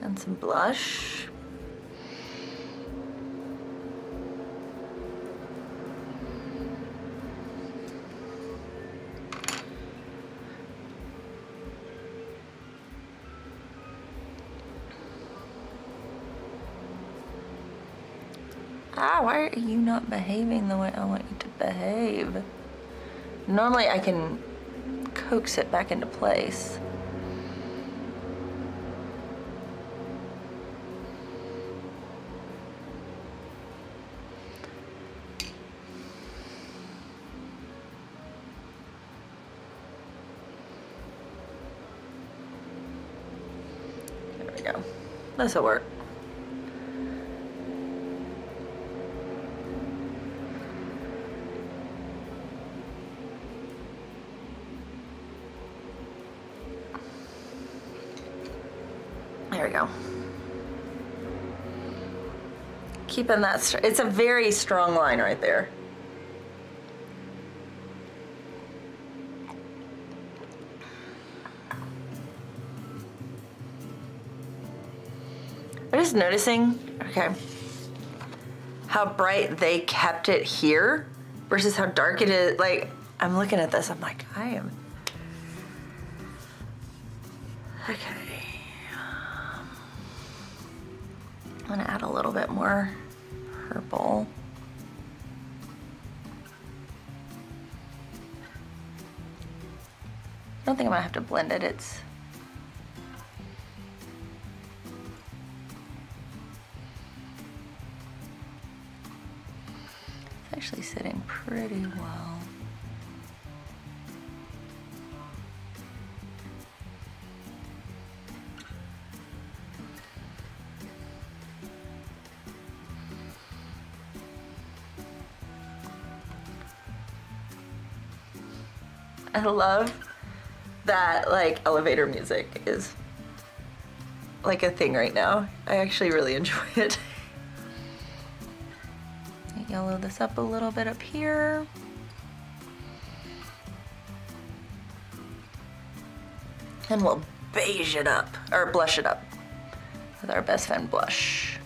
And some blush. Ah, why are you not behaving the way I want you to behave? Normally I can coax it back into place. There we go. This'll work. There we go. Keeping that, it's a very strong line right there. I'm just noticing, okay, how bright they kept it here versus how dark it is. Like, I'm looking at this, I'm like, I am, okay. I'm gonna add a little bit more purple. I don't think I'm gonna have to blend it, it's actually sitting pretty well. I love that like elevator music is like a thing right now. I actually really enjoy it. Yellow this up a little bit up here. And we'll beige it up, or blush it up with our Best Friend blush.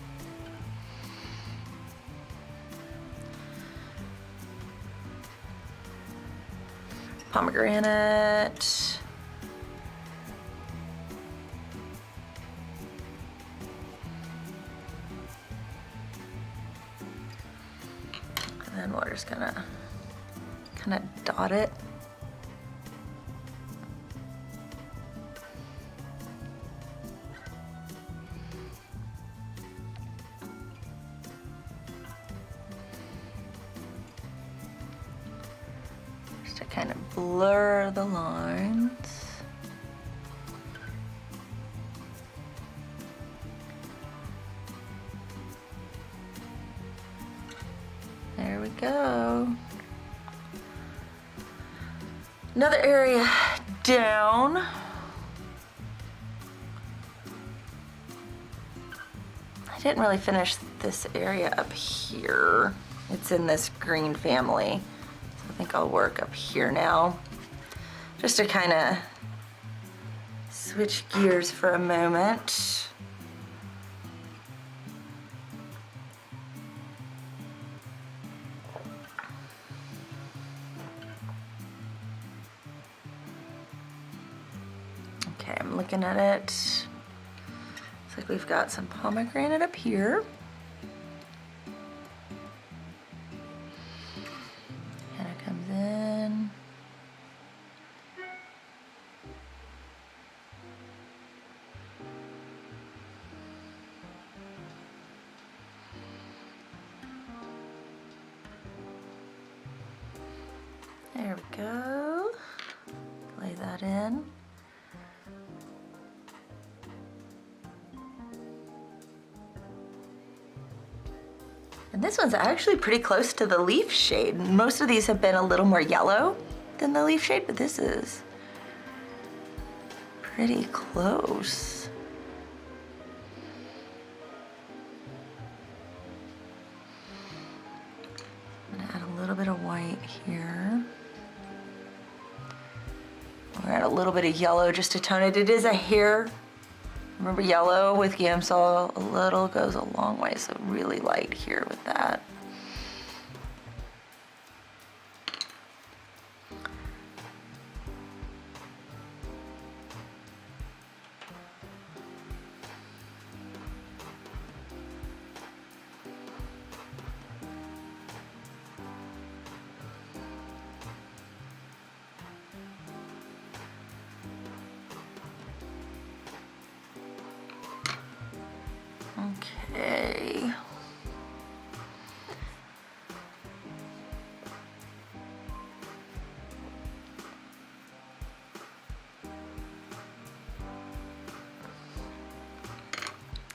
Pomegranate. And then we're just gonna kind of dot it. Just to kind of blur the lines. There we go. Another area down. I didn't really finish this area up here. It's in this green family. So I think I'll work up here now. Just to kind of switch gears for a moment. Okay, I'm looking at it. Looks like we've got some pomegranate up here. Kind of comes in. There we go. Lay that in. And this one's actually pretty close to the leaf shade. Most of these have been a little more yellow than the leaf shade, but this is pretty close. I'm gonna add a little bit of white here. We're add a little bit of yellow just to tone it. It is a hair. Remember, yellow with Gamsol a little goes a long way, so really light here with that. Okay.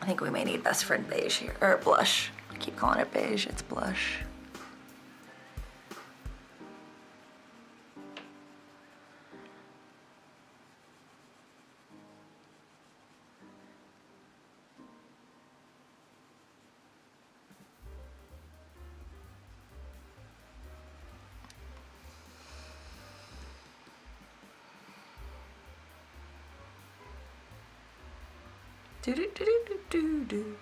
I think we may need best friend beige here, or blush. I keep calling it beige, it's blush. Do do do do do do.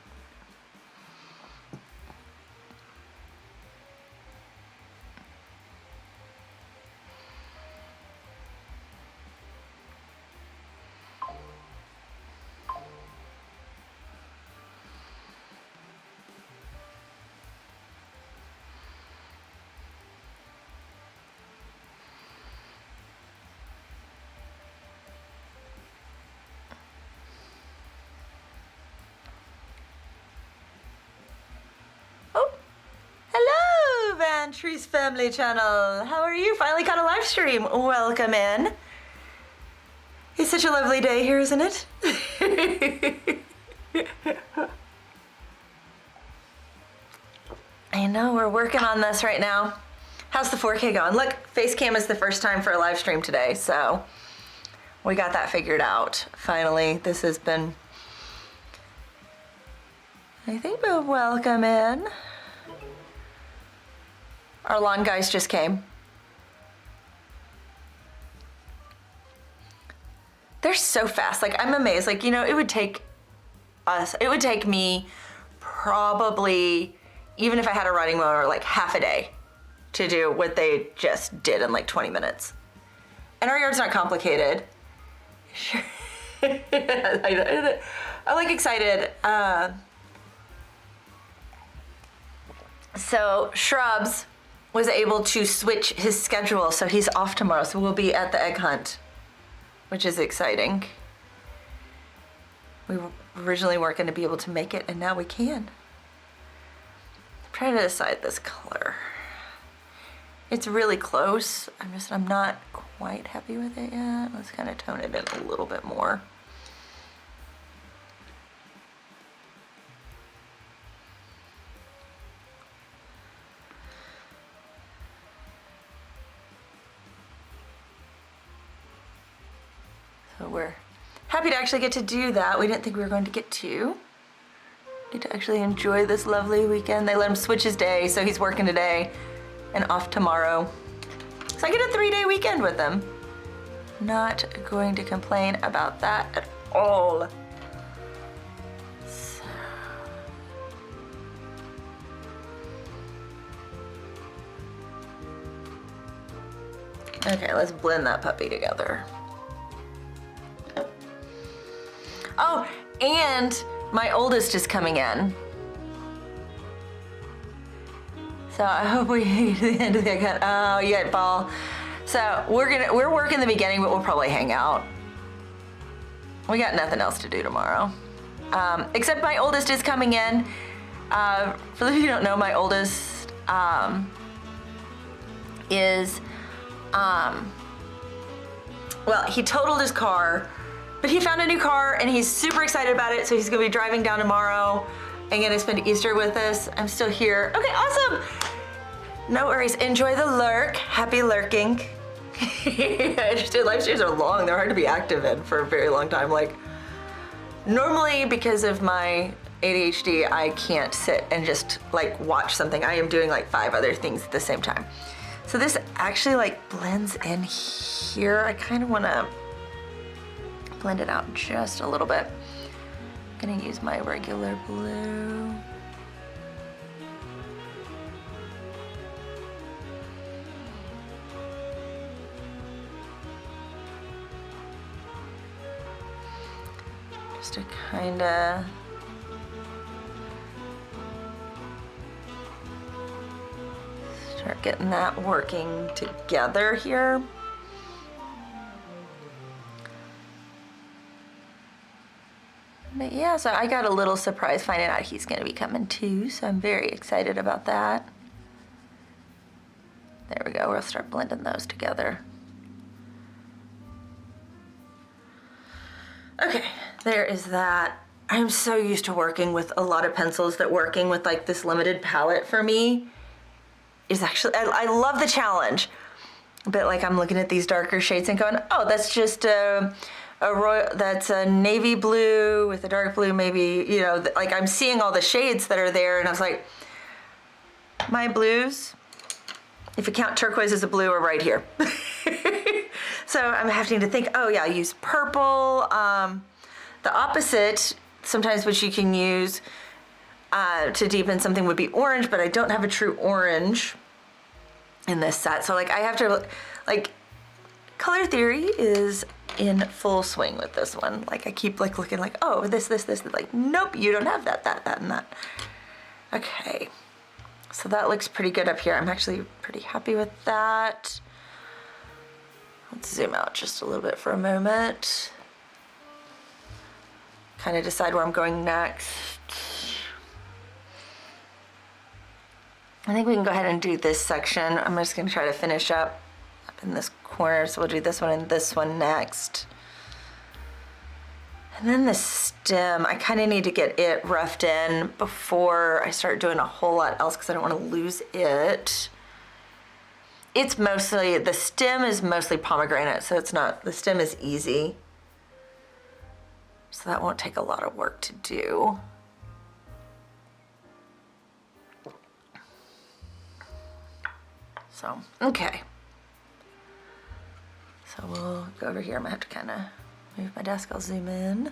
Trees Family Channel. How are you? Finally caught a live stream. Welcome in. It's such a lovely day here, isn't it? I know, we're working on this right now. How's the 4K going? Look, face cam is the first time for a live stream today, so we got that figured out. Finally, this has been, I think we'll welcome in. Our lawn guys just came. They're so fast. Like, I'm amazed. Like, you know, it would take me probably, even if I had a riding mower, like half a day to do what they just did in like 20 minutes. And our yard's not complicated. Sure. I'm like excited. So Shrubs was able to switch his schedule, so he's off tomorrow, so we'll be at the egg hunt, which is exciting. We originally weren't going to be able to make it, and now we can. I'm trying to decide this color. It's really close. I'm not quite happy with it yet. Let's kind of tone it in a little bit more. So we're happy to actually get to do that. We didn't think we were going to get to actually enjoy this lovely weekend. They let him switch his day, so he's working today and off tomorrow. So I get a 3-day weekend with them. Not going to complain about that at all. So. Okay, let's blend that puppy together. Oh, and my oldest is coming in. So I hope we hate the end of the account. Oh, you got ball. So we're working the beginning, but we'll probably hang out. We got nothing else to do tomorrow. Except my oldest is coming in. For those of you who don't know, my oldest is, well, he totaled his car, but he found a new car and he's super excited about it, so he's gonna be driving down tomorrow. and gonna spend Easter with us. I'm still here. Okay, awesome. No worries. Enjoy the lurk. Happy lurking. I understand live streams are long. They're hard to be active in for a very long time. Like, normally because of my ADHD, I can't sit and just like watch something. I am doing like 5 other things at the same time. So this actually like blends in here. I kind of want to blend it out just a little bit. I'm gonna use my regular blue. Just to kind of start getting that working together here. But yeah, so I got a little surprise finding out he's going to be coming too, so I'm very excited about that. There we go, we'll start blending those together. Okay, there is that. I'm so used to working with a lot of pencils that working with like this limited palette for me is actually, I love the challenge. But like I'm looking at these darker shades and going, oh, that's just that's a navy blue with a dark blue, maybe, you know, like I'm seeing all the shades that are there, and I was like, my blues, if you count turquoise as a blue, are right here. So I'm having to think, oh yeah, I use purple. The opposite, sometimes which you can use to deepen something would be orange, but I don't have a true orange in this set. So like I have to, like, color theory is in full swing with this one. Like I keep like looking like, oh, this, like, nope, you don't have that, and that. Okay, so that looks pretty good up here. I'm actually pretty happy with that. Let's zoom out just a little bit for a moment. Kind of decide where I'm going next. I think we can go ahead and do this section. I'm just gonna try to finish up in this corner, so we'll do this one and this one next. And then the stem, I kind of need to get it roughed in before I start doing a whole lot else because I don't want to lose it. It's mostly, the stem is mostly pomegranate, so it's not, the stem is easy. So that won't take a lot of work to do. So, okay. So we'll go over here. I'm gonna have to kind of move my desk. I'll zoom in.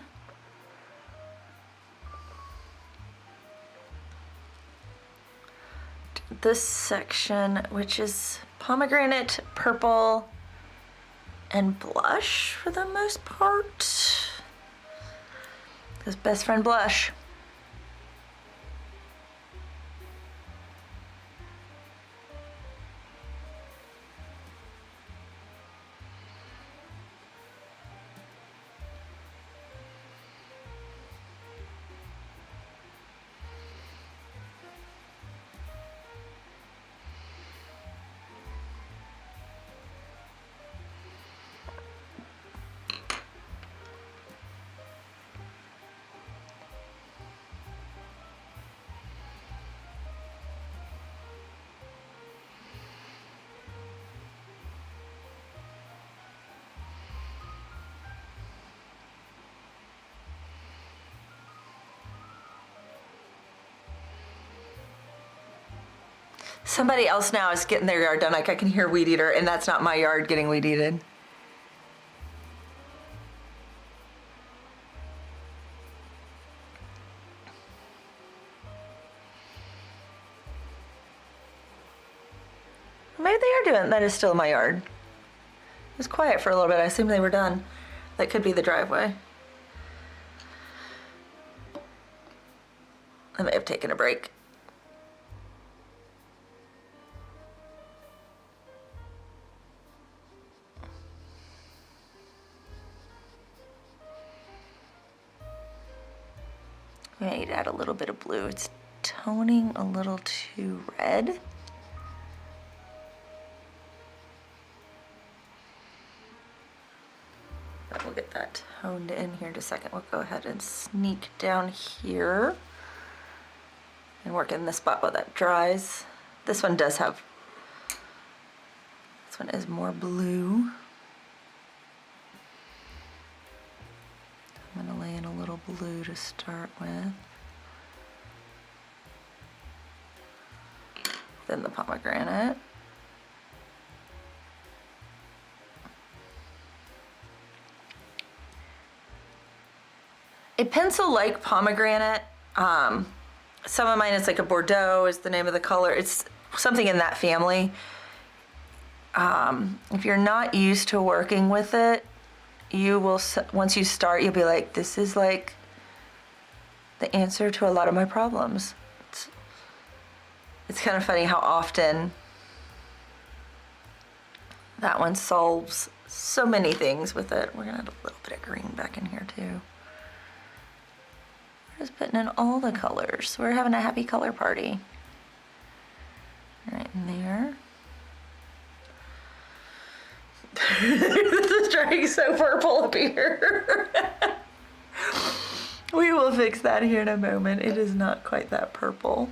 This section, which is pomegranate, purple, and blush for the most part. This best friend blush. Somebody else now is getting their yard done. Like I can hear weed eater, and that's not my yard getting weed eaten. Maybe they are doing, that is still my yard. It was quiet for a little bit. I assume they were done. That could be the driveway. I may have taken a break. I need to add a little bit of blue. It's toning a little too red. But we'll get that toned in here in a second. We'll go ahead and sneak down here. and work in this spot while that dries. This one does have, this one is more blue. I'm gonna lay in a little blue to start with. Then the pomegranate. A pencil like pomegranate, some of mine is like a Bordeaux is the name of the color. It's something in that family. If you're not used to working with it, you will, once you start, you'll be like, this is like the answer to a lot of my problems. It's kind of funny how often that one solves so many things with it. We're gonna add a little bit of green back in here too. Just putting in all the colors. We're having a happy color party. Right in there. This is turning so purple up here. We will fix that here in a moment. It is not quite that purple.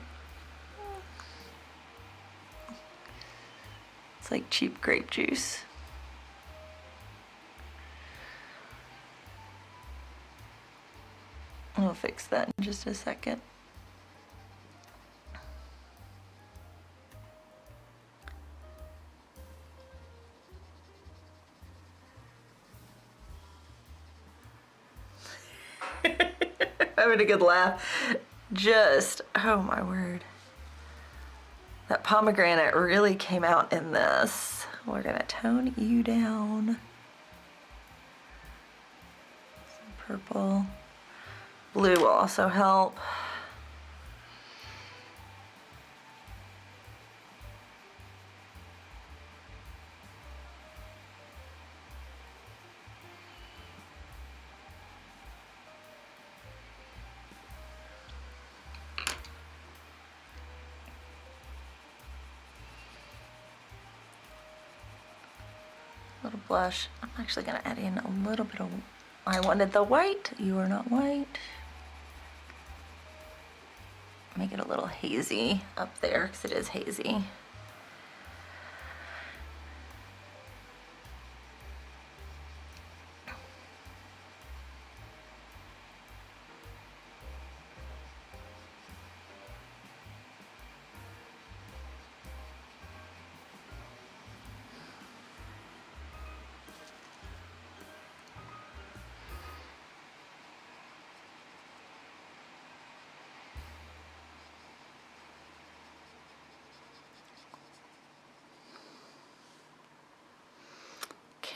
It's like cheap grape juice. We'll fix that in just a second. Having a good laugh. Just, oh my word. That pomegranate really came out in this. We're gonna tone you down. Some purple. Blue will also help. Little blush. I'm actually gonna add in a little bit of, I wanted the white, you are not white. Make it a little hazy up there because it is hazy.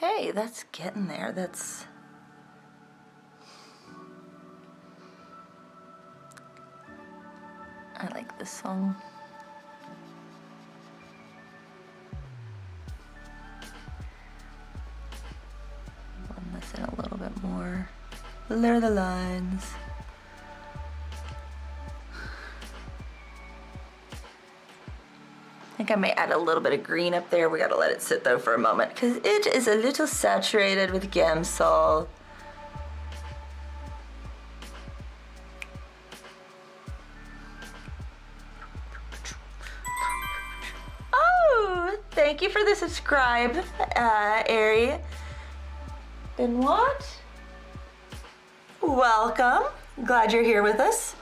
Okay, that's getting there. That's I like this song. Blend this in a little bit more. Blur the lines. I think I may add a little bit of green up there. We gotta let it sit though for a moment because it is a little saturated with Gamsol. Oh, thank you for the subscribe, Ari. Benoit. Welcome. Glad you're here with us.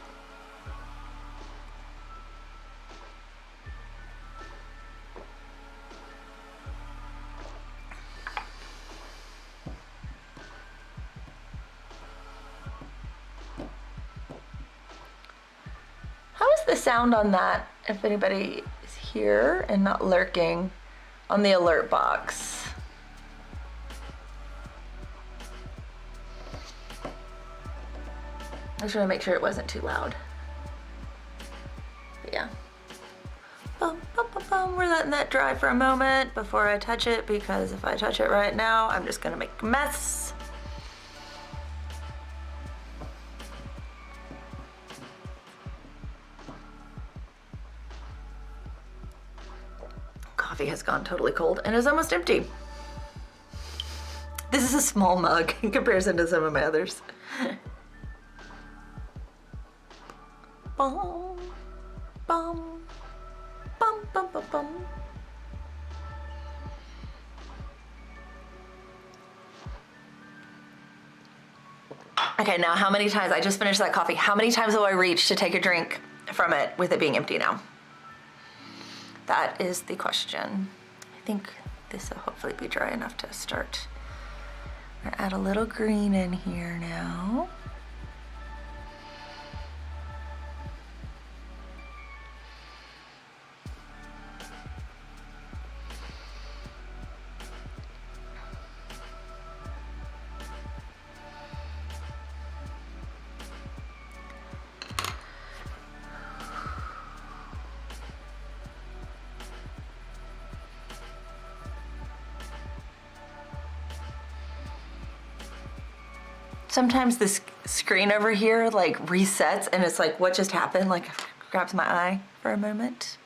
The sound on that, if anybody is here and not lurking on the alert box. I just want to make sure it wasn't too loud. But yeah. Bum, bum, bum, bum. We're letting that dry for a moment before I touch it because if I touch it right now, I'm just gonna make a mess. Coffee has gone totally cold and is almost empty. This is a small mug in comparison to some of my others. Bum, bum, bum, bum, bum. Okay, now how many times, I just finished that coffee, how many times will I reach to take a drink from it with it being empty now? That is the question. I think this will hopefully be dry enough to start. We're gonna add a little green in here now. Sometimes this screen over here like resets and it's like, what just happened? Like grabs my eye for a moment.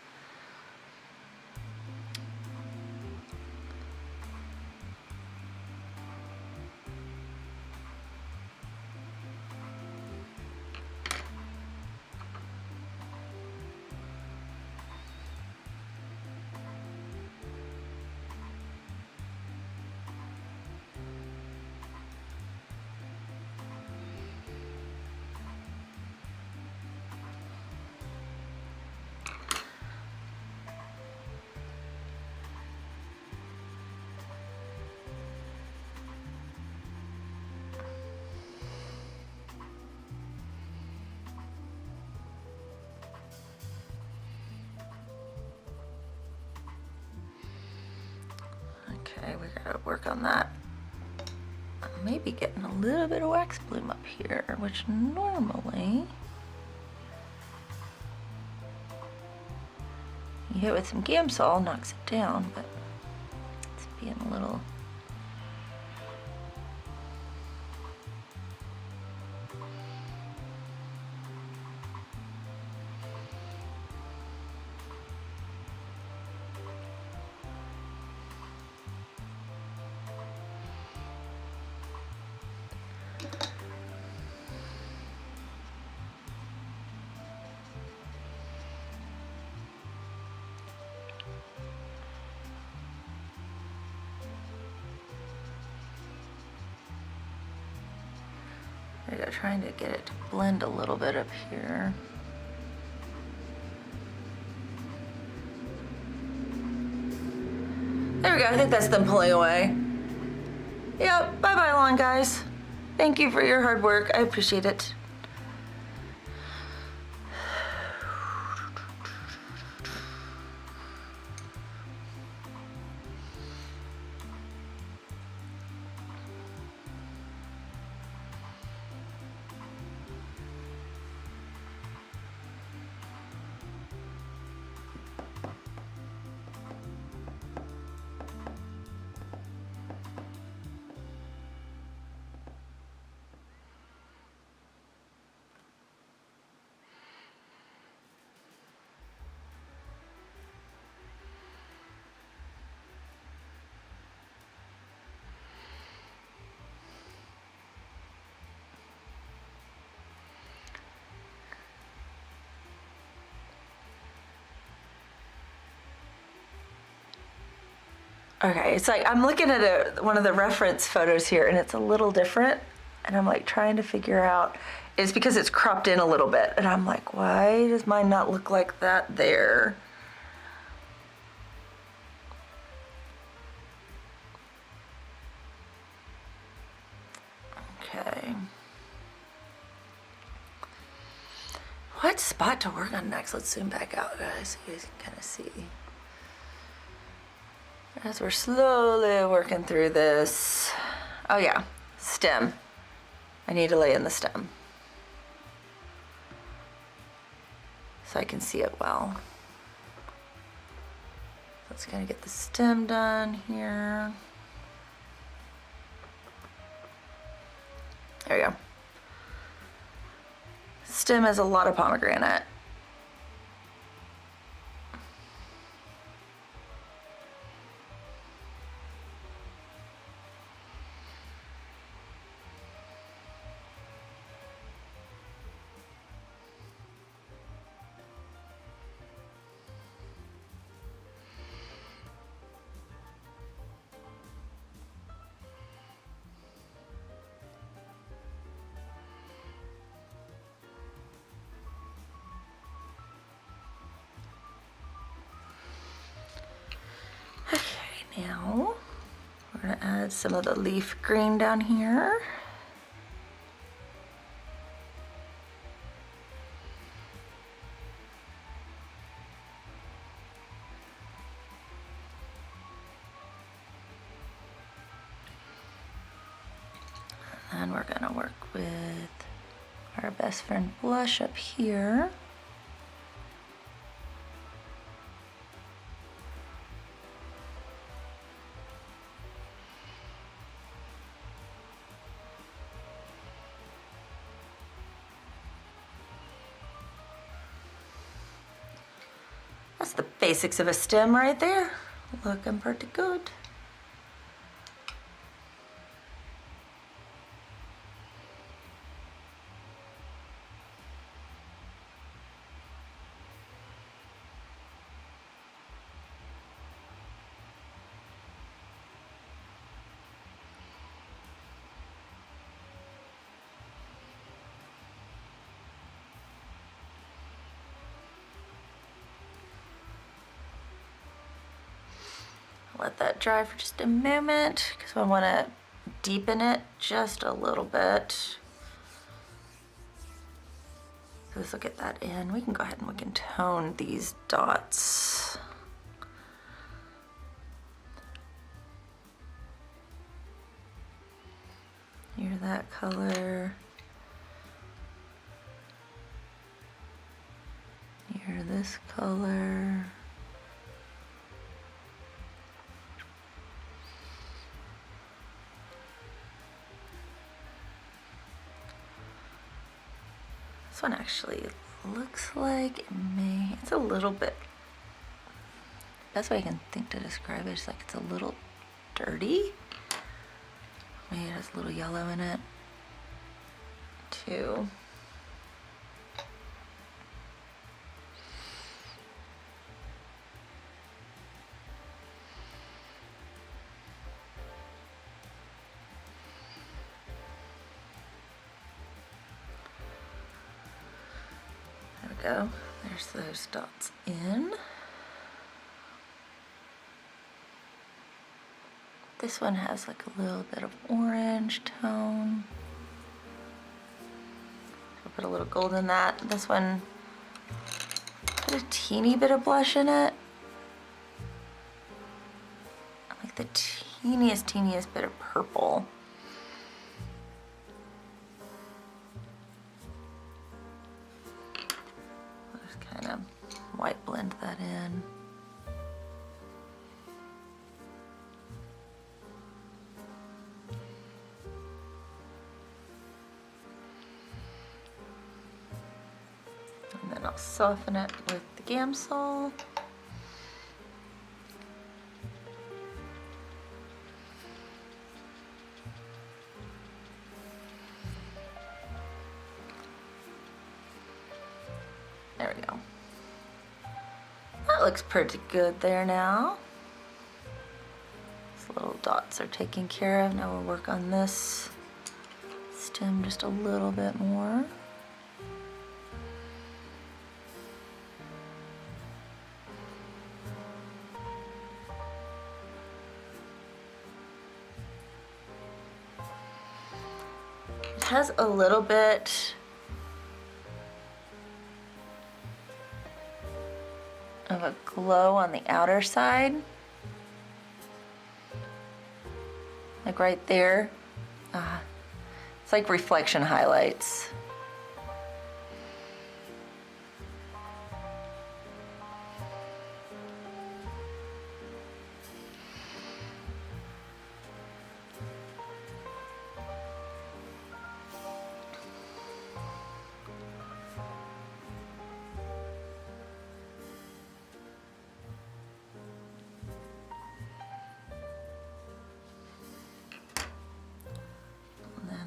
Okay, we gotta work on that. I'm maybe getting a little bit of wax bloom up here, which normally you hit with some Gamsol, knocks it down, but it's being a little. I'm trying to get it to blend a little bit up here. There we go, I think that's them pulling away. Yep, bye-bye lawn guys. Thank you for your hard work, I appreciate it. Okay, it's like I'm looking at one of the reference photos here and it's a little different and I'm like trying to figure out, it's because it's cropped in a little bit and I'm like, why does mine not look like that there? Okay. What spot to work on next? Let's zoom back out, guys, so you guys can kind of see. As we're slowly working through this. Oh yeah, stem. I need to lay in the stem so I can see it well. Let's kind of get the stem done here. There we go. Stem has a lot of pomegranate. add some of the leaf green down here. And we're gonna work with our best friend blush up here. That's the basics of a stem right there. Looking pretty good. Let that dry for just a moment because I want to deepen it just a little bit. Let's look at that in. We can go ahead and we can tone these dots. Here, that color. Here, this color. This one actually looks like it may, it's a little bit, best way I can think to describe it is like it's a little dirty. Maybe it has a little yellow in it too. Go. There's those dots in. This one has like a little bit of orange tone. I'll put a little gold in that. This one, put a teeny bit of blush in it. Like the teeniest bit of purple. White blend that in. And then I'll soften it with the Gamsol. There we go. That looks pretty good there now. These little dots are taken care of. Now we'll work on this stem just a little bit more. It has a little bit of a glow on the outer side, like right there. It's like reflection highlights.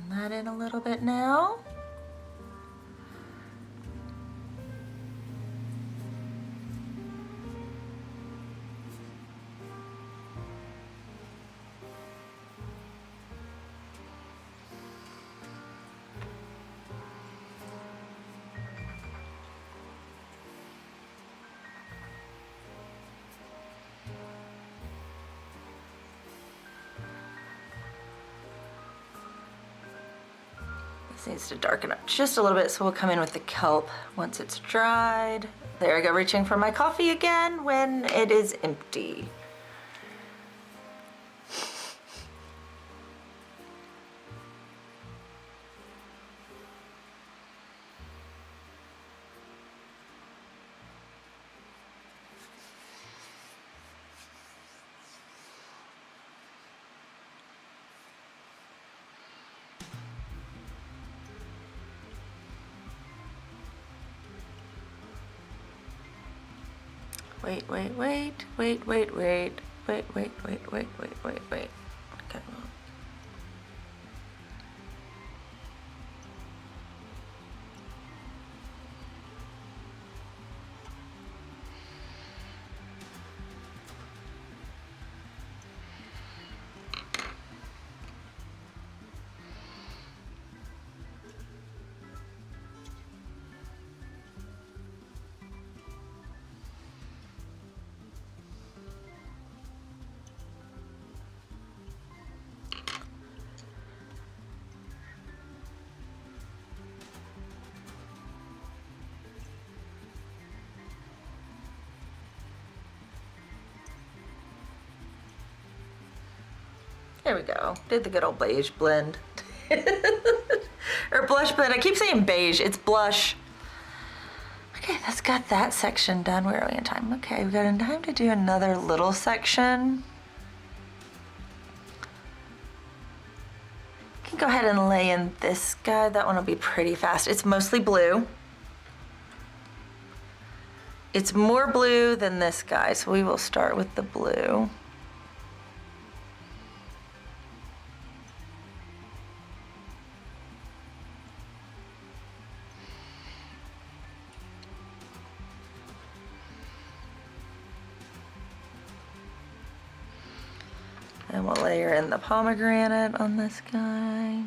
That in a little bit now. This needs to darken up just a little bit, so we'll come in with the kelp once it's dried. There I go, reaching for my coffee again when it is empty. Wait. Okay. There we go. Did the good old beige blend. Or blush blend. I keep saying beige. It's blush. Okay, that's got that section done. Where are we in time? Okay, we've got in time to do another little section. Can go ahead and lay in this guy. That one will be pretty fast. It's mostly blue. It's more blue than this guy, so we will start with the blue. And we'll layer in the pomegranate on this guy.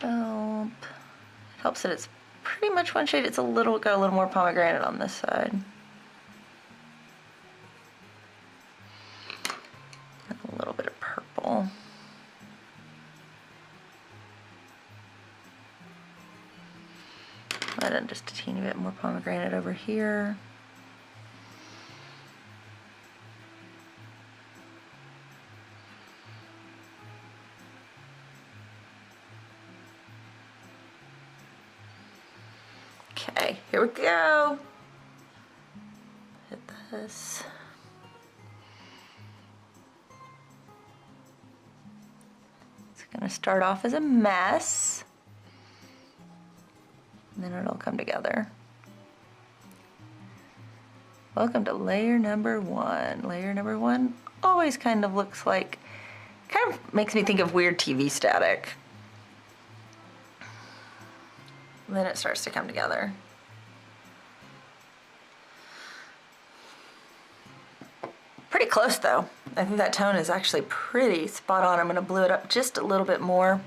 Kelp. It helps that it's pretty much one shade. It's got a little more pomegranate on this side. And a little bit of purple. Add in just a teeny bit more pomegranate over here. Okay, here we go. Hit this. It's gonna start off as a mess. And then it'll come together. Welcome to layer number one. Layer number one always kind of looks like, kind of makes me think of weird TV static. And then it starts to come together. Pretty close though. I think that tone is actually pretty spot on. I'm gonna blue it up just a little bit more.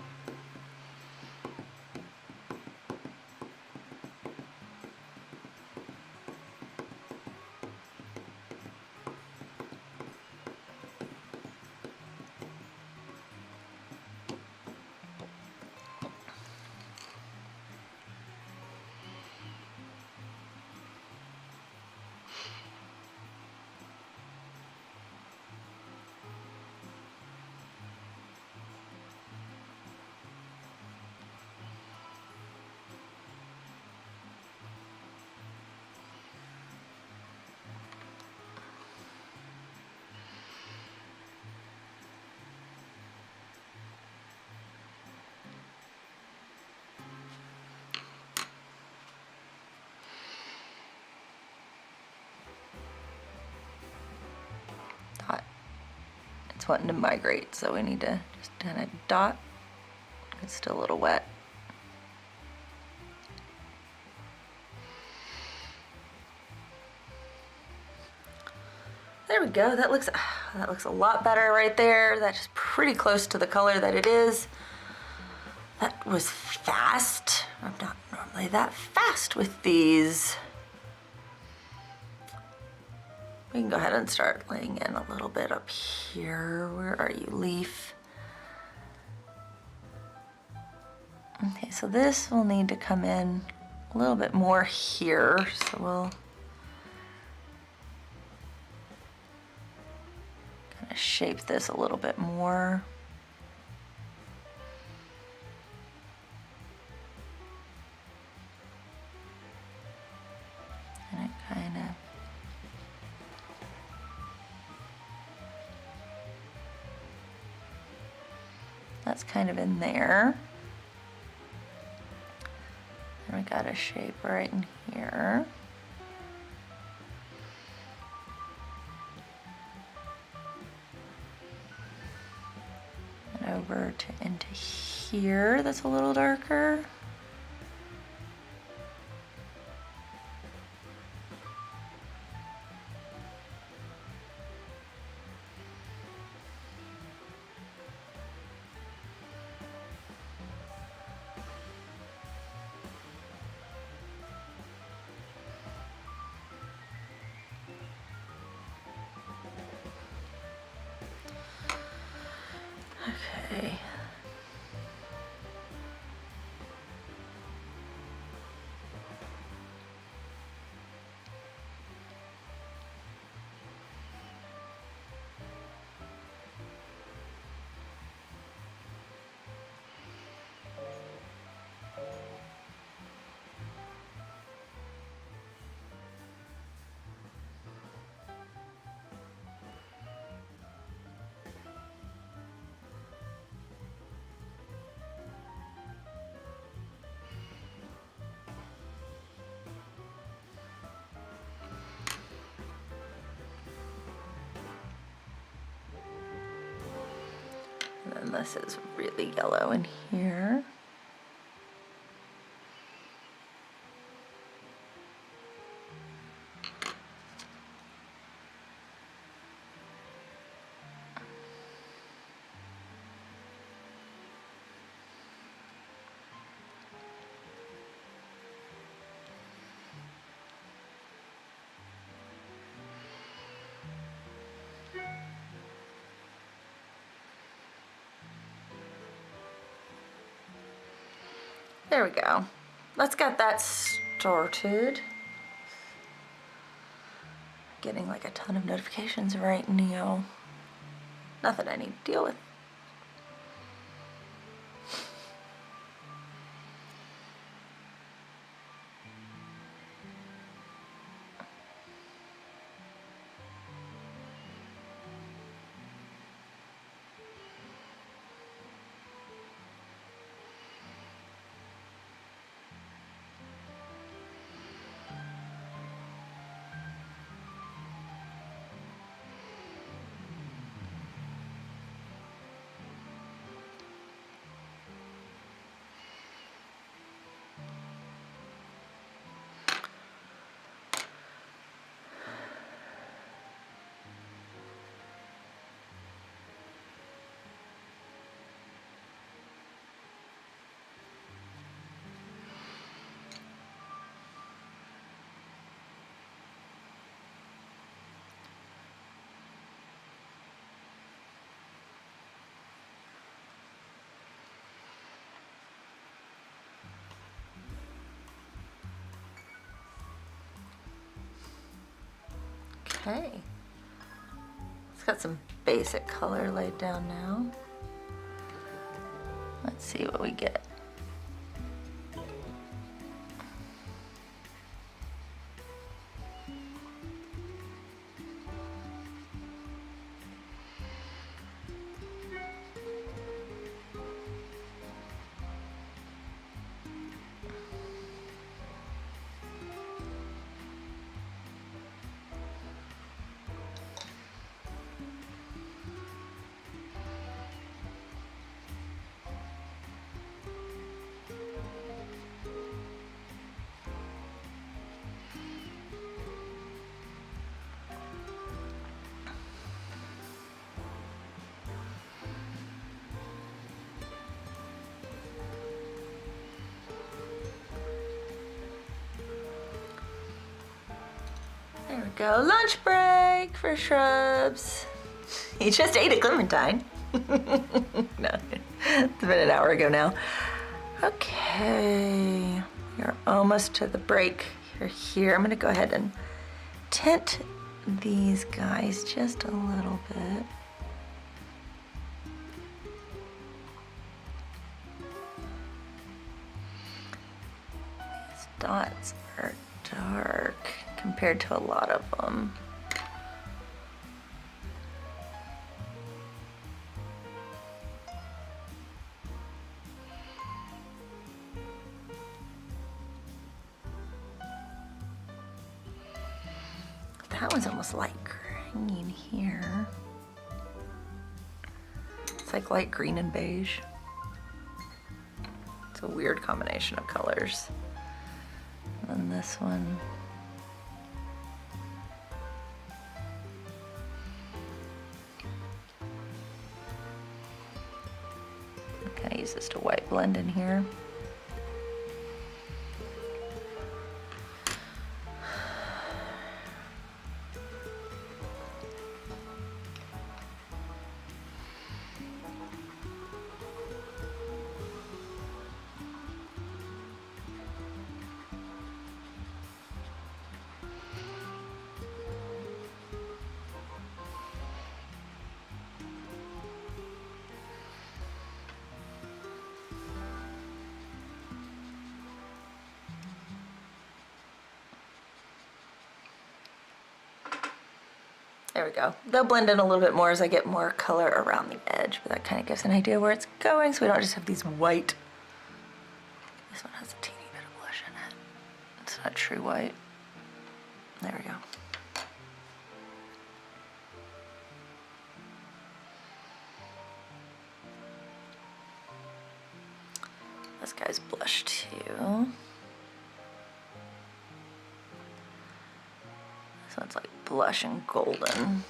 It's wanting to migrate, so we need to just kind of dot. It's still a little wet. There we go. That looks a lot better right there. That's just pretty close to the color that it is. That was fast. I'm not normally that fast with these. We can go ahead and start laying in a little bit up here. Where are you, leaf? Okay, so this will need to come in a little bit more here. So we'll kind of shape this a little bit more. And it kind of that's kind of in there. And we got a shape right in here. And over to into here, that's a little darker. Okay. And then this is really yellow in here. There we go. Let's get that started. Getting like a ton of notifications right now. Nothing I need to deal with. Okay, it's got some basic color laid down now. Let's see what we get. Go lunch break for shrubs. He just ate a clementine. No, it's been an hour ago now. Okay, you're almost to the break. You're here. I'm gonna go ahead and tint these guys just a little bit. These dots are dark compared to a lot of them. That one's almost light green here. It's like light green and beige. It's a weird combination of colors. And then this one. I'm gonna use this to white blend in here. There we go. They'll blend in a little bit more as I get more color around the edge, but that kind of gives an idea where it's going, so we don't just have these white. This one has a teeny bit of blush in it. It's not true white. There we go. This guy's blush too. This one's like blush and golden.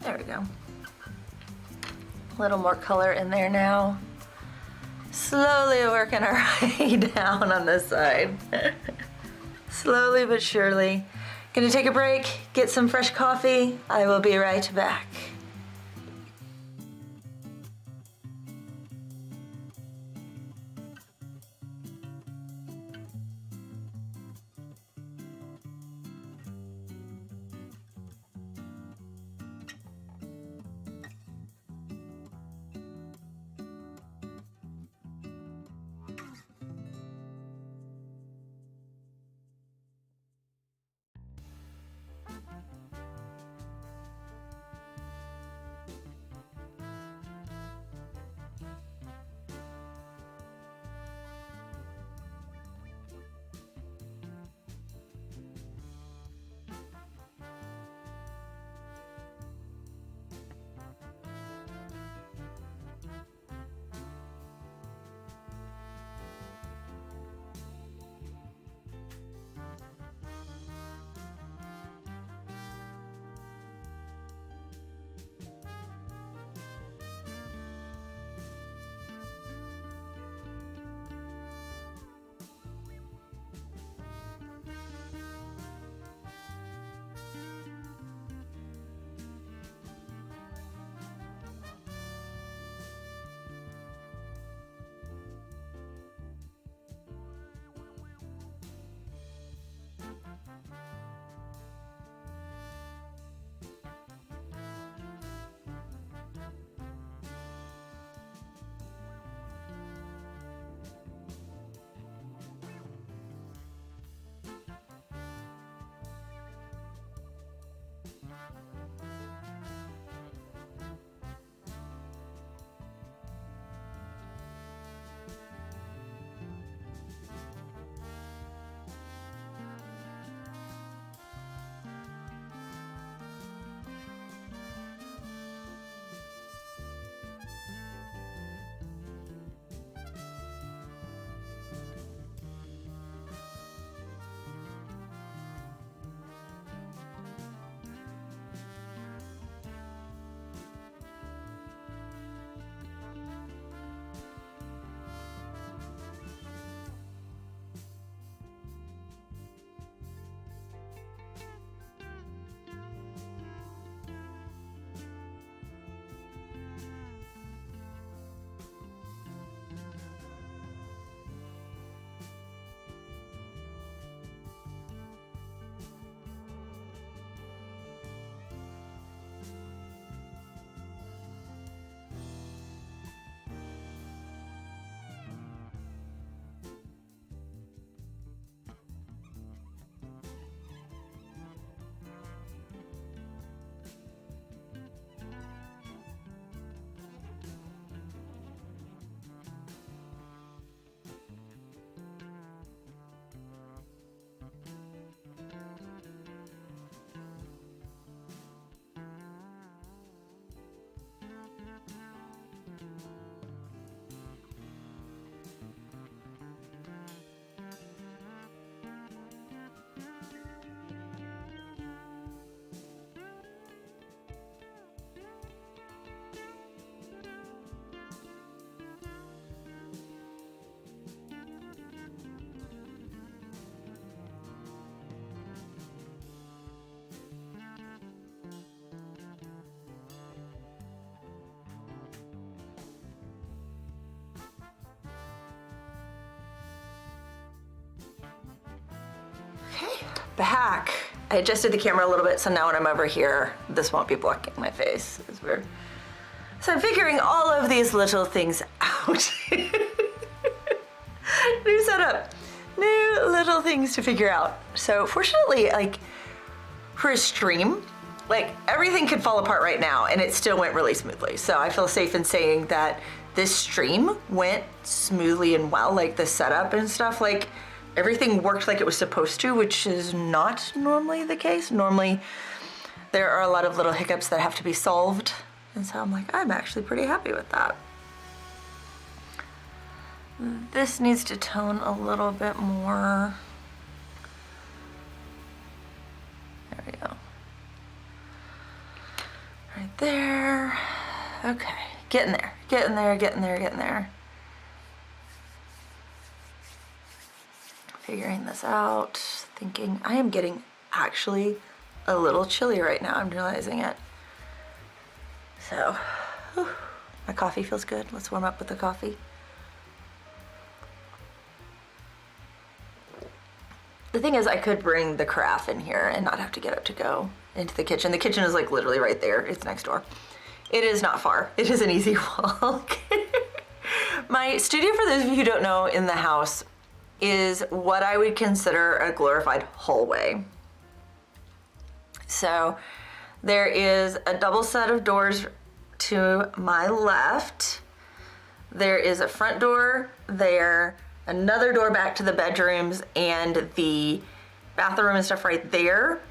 There we go. A little more color in there now. Slowly working our way down on this side. Slowly but surely. Gonna take a break, get some fresh coffee. I will be right back. Back. I adjusted the camera a little bit, so now when I'm over here, this won't be blocking my face. It's weird. So I'm figuring all of these little things out. New setup, new little things to figure out. So fortunately, like for a stream, like everything could fall apart right now and it still went really smoothly. So I feel safe in saying that this stream went smoothly and well, like the setup and stuff, like everything worked like it was supposed to, which is not normally the case. Normally, there are a lot of little hiccups that have to be solved. And so I'm like, I'm actually pretty happy with that. This needs to tone a little bit more. There we go. Right there. Okay, getting there, getting there, getting there, getting there. Figuring this out, thinking I am getting actually a little chilly right now. I'm realizing it. So, whew, my coffee feels good. Let's warm up with the coffee. The thing is, I could bring the carafe in here and not have to get up to go into the kitchen. The kitchen is like literally right there. It's next door. It is not far. It is an easy walk. My studio, for those of you who don't know, in the house is what I would consider a glorified hallway. So there is a double set of doors to my left. There is a front door there, another door back to the bedrooms and the bathroom and stuff right there.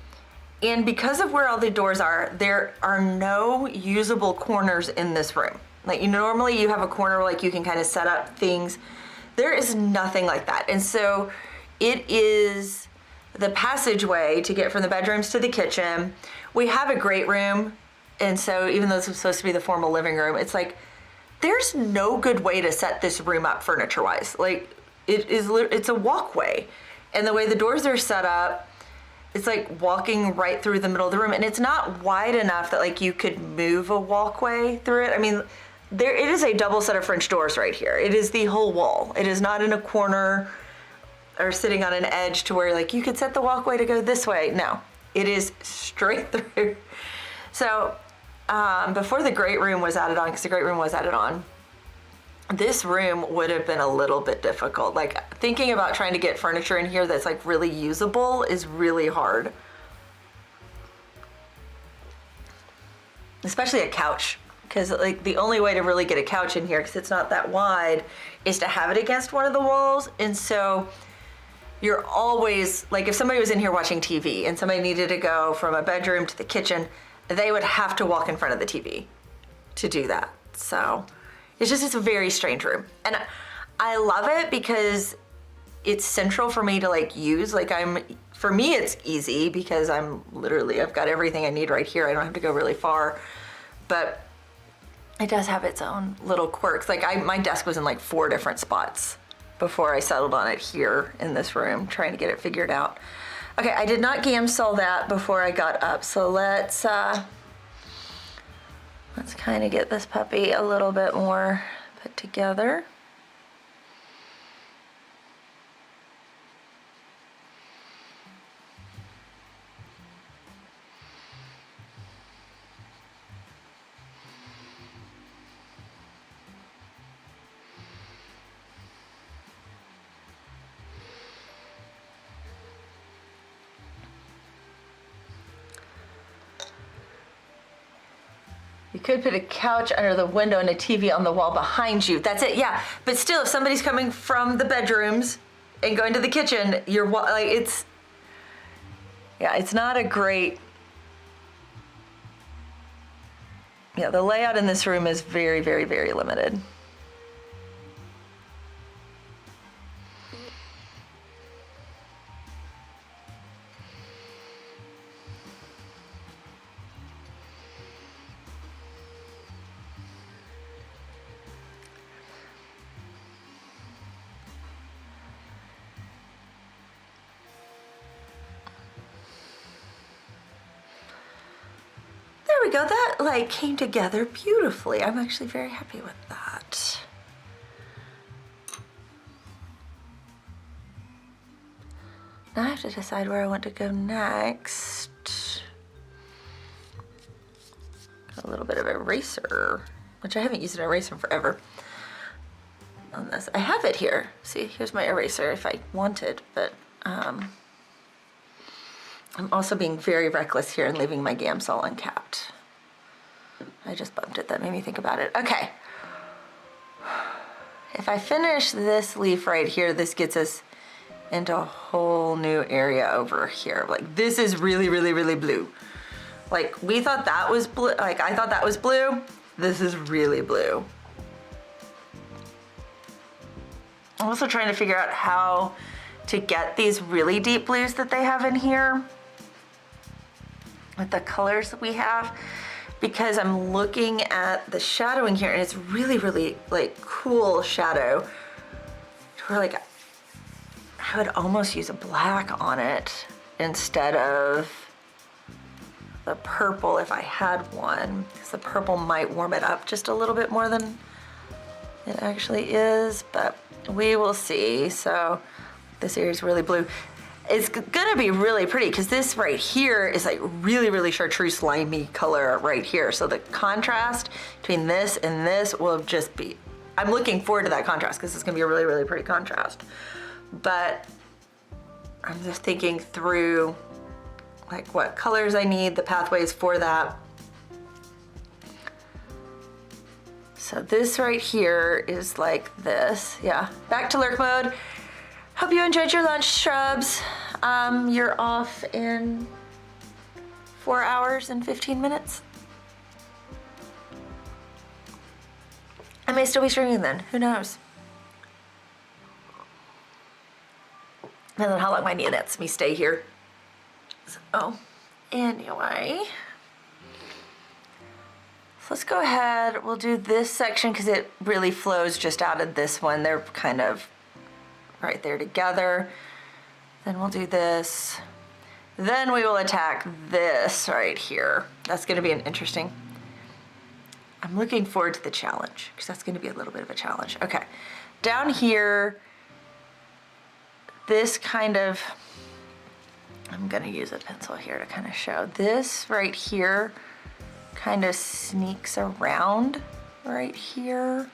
And because of where all the doors are, there are no usable corners in this room. Like normally you have a corner where like you can kind of set up things. There is nothing like that. And so it is the passageway to get from the bedrooms to the kitchen. We have a great room. And so even though this was supposed to be the formal living room, it's like, there's no good way to set this room up furniture wise. Like it's a walkway. And the way the doors are set up, it's like walking right through the middle of the room. And it's not wide enough that like you could move a walkway through it. I mean, it is a double set of French doors right here. It is the whole wall. It is not in a corner or sitting on an edge to where like you could set the walkway to go this way. No, it is straight through. So before the great room was added on, because the great room was added on, this room would have been a little bit difficult. Like thinking about trying to get furniture in here that's like really usable is really hard. Especially a couch. Because like the only way to really get a couch in here, because it's not that wide, is to have it against one of the walls. And so you're always, like if somebody was in here watching TV and somebody needed to go from a bedroom to the kitchen, they would have to walk in front of the TV to do that. So it's a very strange room. And I love it because it's central for me to like use. Like for me it's easy because I've got everything I need right here. I don't have to go really far. But it does have its own little quirks. Like my desk was in like 4 different spots before I settled on it here in this room, trying to get it figured out. Okay, I did not gamsol that before I got up, so let's kind of get this puppy a little bit more put together. You could put a couch under the window and a TV on the wall behind you. That's it, yeah. But still, if somebody's coming from the bedrooms and going to the kitchen, it's not a great, the layout in this room is very, very, very limited. There we go, that like came together beautifully. I'm actually very happy with that. Now I have to decide where I want to go next. Got a little bit of eraser, which I haven't used an eraser in forever. On this, I have it here. See, here's my eraser if I wanted, but I'm also being very reckless here and leaving my Gamsol uncapped. I just bumped it, that made me think about it. Okay. If I finish this leaf right here, this gets us into a whole new area over here. Like this is really, really, really blue. Like we thought that was blue, like I thought that was blue. This is really blue. I'm also trying to figure out how to get these really deep blues that they have in here with the colors that we have, because I'm looking at the shadowing here and it's really, really like cool shadow. Where like, I would almost use a black on it instead of the purple if I had one, because the purple might warm it up just a little bit more than it actually is, but we will see. So this area is really blue. It's gonna be really pretty because this right here is like really, really chartreuse slimy color right here. So the contrast between this and this will just be, I'm looking forward to that contrast because it's gonna be a really, really pretty contrast. But I'm just thinking through like what colors I need, the pathways for that. So this right here is like this, yeah. Back to lurk mode. Hope you enjoyed your lunch, shrubs. You're off in 4 hours and 15 minutes. I may still be streaming then, who knows? And then how long my knee lets me stay here. So, anyway. So let's go ahead, we'll do this section because it really flows just out of this one. They're kind of right there together. Then we'll do this. Then we will attack this right here. That's gonna be an interesting, I'm looking forward to the challenge because that's gonna be a little bit of a challenge. Okay, down here, this kind of, I'm gonna use a pencil here to kind of show. This right here kind of sneaks around right here.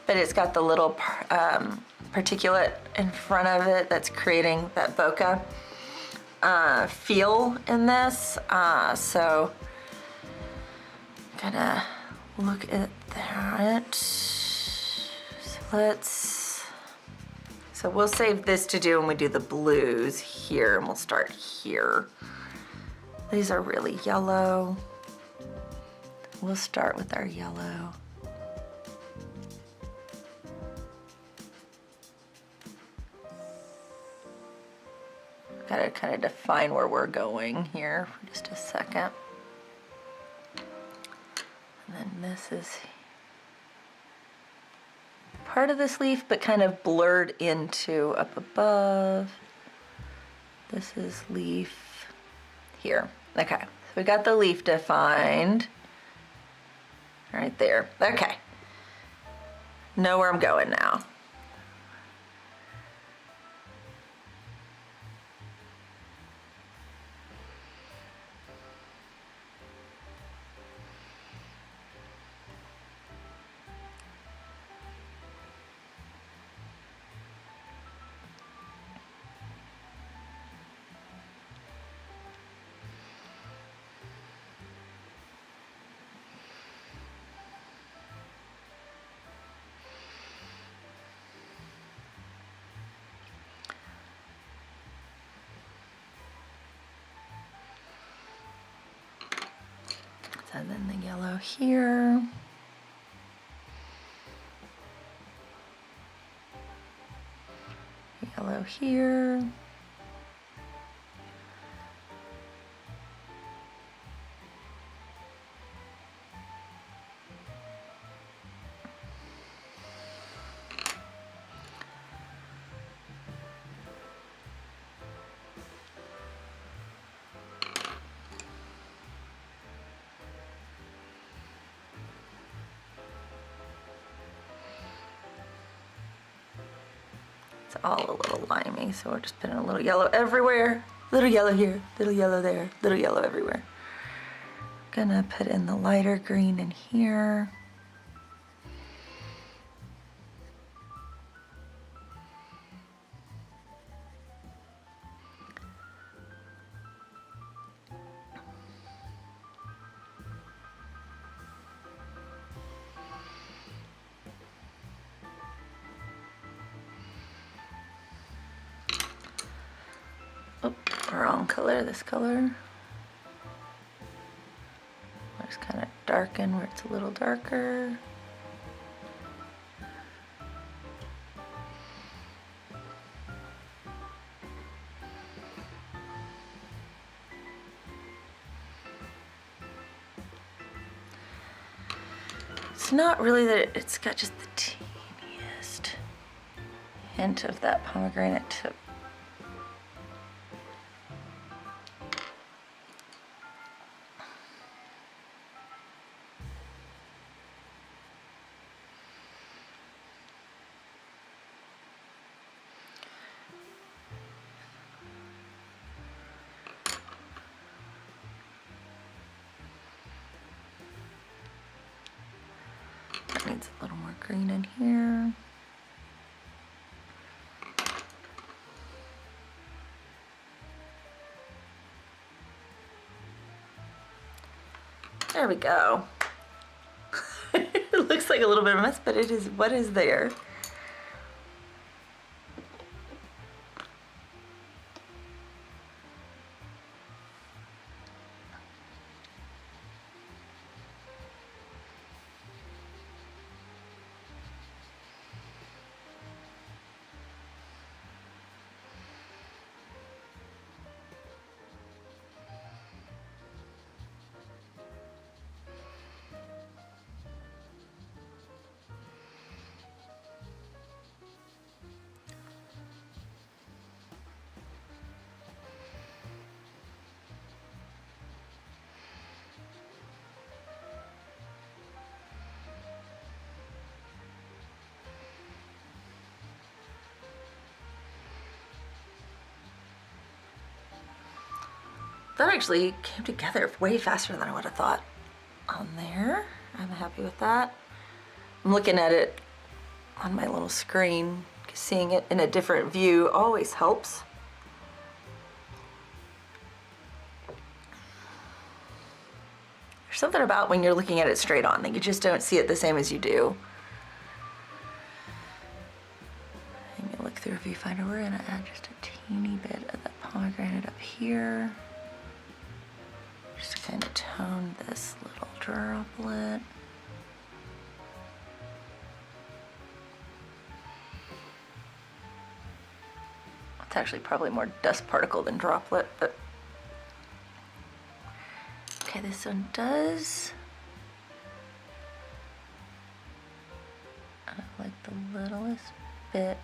But it's got the little particulate in front of it that's creating that bokeh feel in this. So gonna look at that. So we'll save this to do when we do the blues here, and we'll start here. These are really yellow. We'll start with our yellow. Gotta kind of define where we're going here for just a second. And then this is part of this leaf, but kind of blurred into up above. This is leaf here. Okay, so we got the leaf defined right there. Okay, know where I'm going now. And then the yellow here. Yellow here. All a little limey, so we're just putting a little yellow everywhere. Little yellow here, little yellow there, little yellow everywhere. Gonna put in the lighter green in here. Wrong color, this color. Let's kind of darken where it's a little darker. It's not really that, it's got just the teeniest hint of that pomegranate tip. Needs a little more green in here. There we go. It looks like a little bit of a mess, but it is what is there. That actually came together way faster than I would have thought on there. I'm happy with that. I'm looking at it on my little screen. Seeing it in a different view always helps. There's something about when you're looking at it straight on that you just don't see it the same as you do. Let me look through a viewfinder. We're gonna add just a teeny bit of that pomegranate up here. Just to kind of tone this little droplet. It's actually probably more dust particle than droplet, but okay, this one does. I like the littlest bit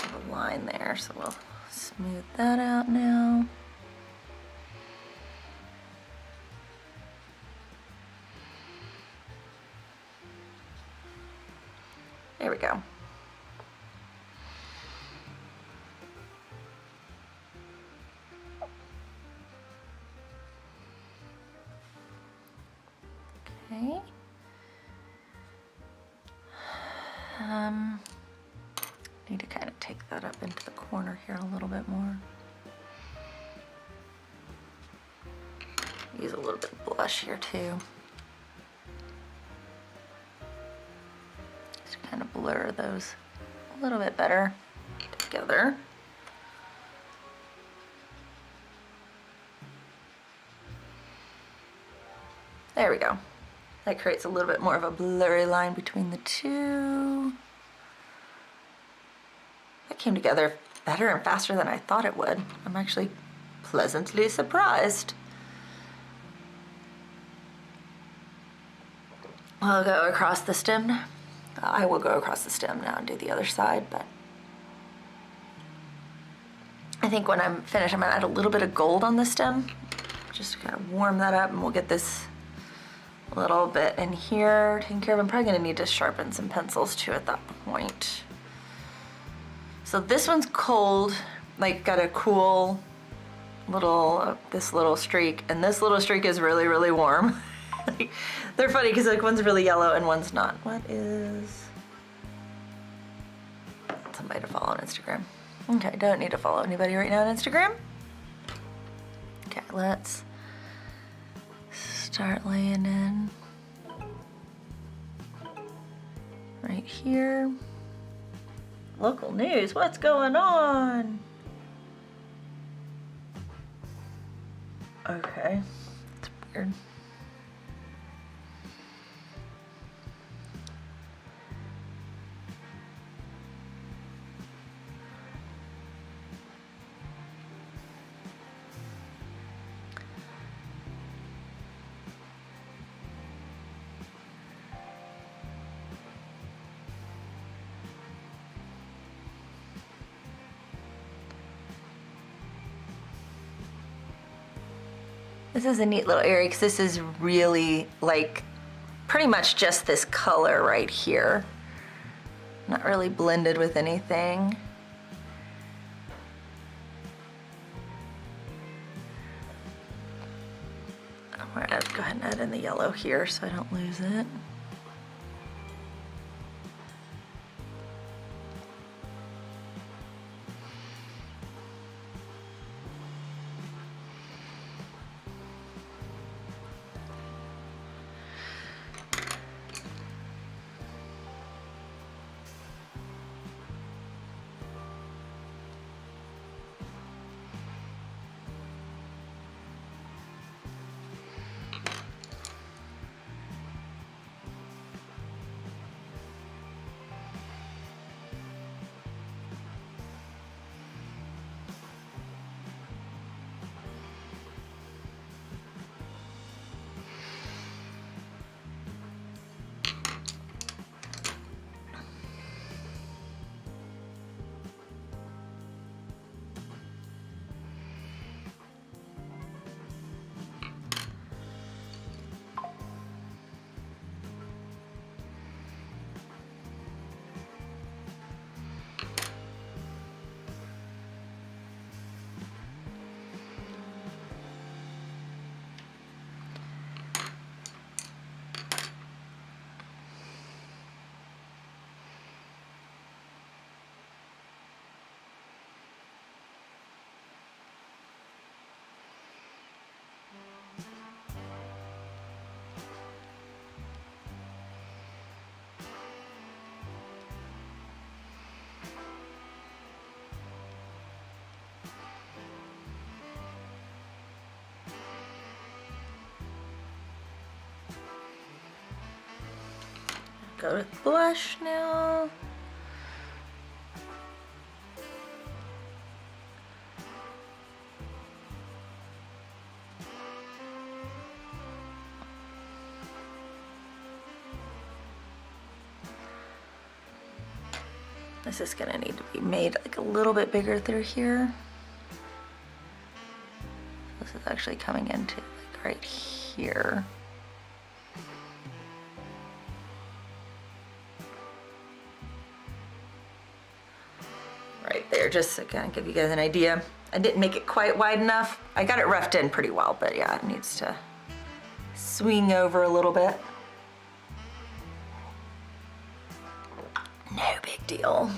of a line there, so we'll smooth that out now. There we go. Okay. Need to kind of take that up into the corner here a little bit more. Use a little bit of blush here too. Just kind of blur those a little bit better together. There we go. That creates a little bit more of a blurry line between the two. That came together better and faster than I thought it would. I'm actually pleasantly surprised. I'll go across the stem now. I will go across the stem now and do the other side, but I think when I'm finished, I'm gonna add a little bit of gold on the stem, just to kind of warm that up, and we'll get this little bit in here taken care of. I'm probably gonna need to sharpen some pencils too at that point. So this one's cold, like got a cool little, this little streak, and this little streak is really, really warm. They're funny because like one's really yellow and one's not. What is, somebody to follow on Instagram. Okay, don't need to follow anybody right now on Instagram. Okay, let's start laying in right here. Local news, what's going on? Okay, it's weird. This is a neat little area because this is really like pretty much just this color right here. Not really blended with anything. I'm gonna go ahead and add in the yellow here so I don't lose it. Go with blush now. This is gonna need to be made like a little bit bigger through here. This is actually coming into like right here. Right there, just to kind of give you guys an idea. I didn't make it quite wide enough. I got it roughed in pretty well, but yeah, it needs to swing over a little bit. No big deal.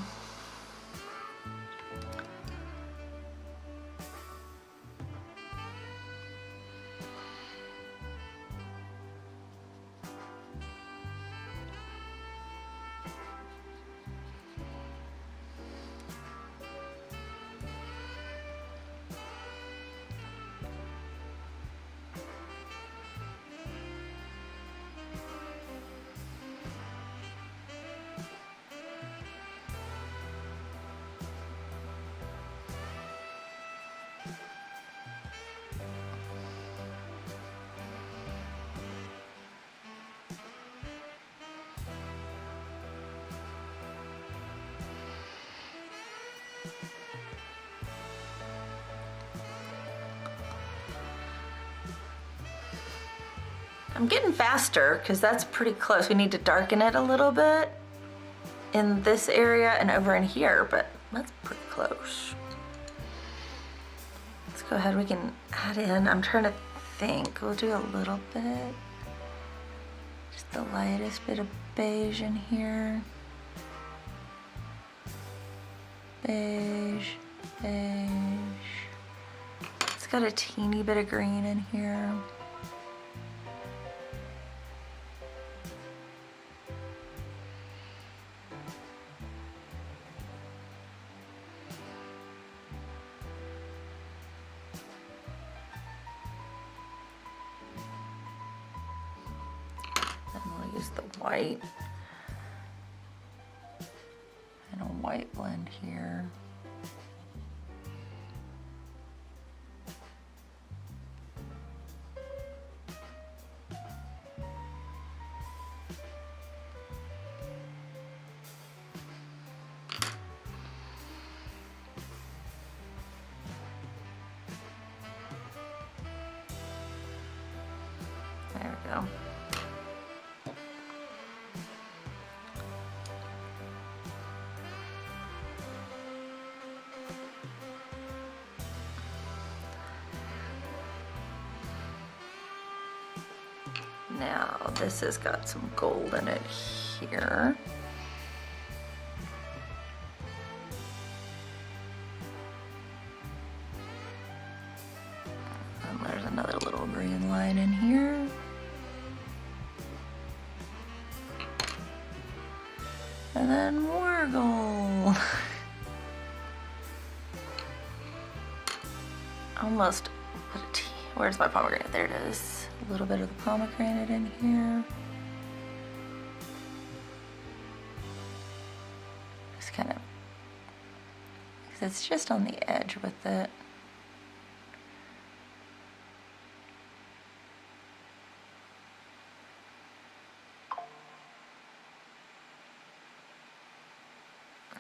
I'm getting faster because that's pretty close. We need to darken it a little bit in this area and over in here, but that's pretty close. Let's go ahead, we can add in, I'm trying to think, we'll do a little bit. Just the lightest bit of beige in here. Beige, beige. It's got a teeny bit of green in here. The white and a white blend here. Now this has got some gold in it here. And there's another little green line in here. And then more gold. Almost put a T. Where's my pomegranate? There it is. A little bit of the pomegranate in here. Just kind of, because it's just on the edge with it.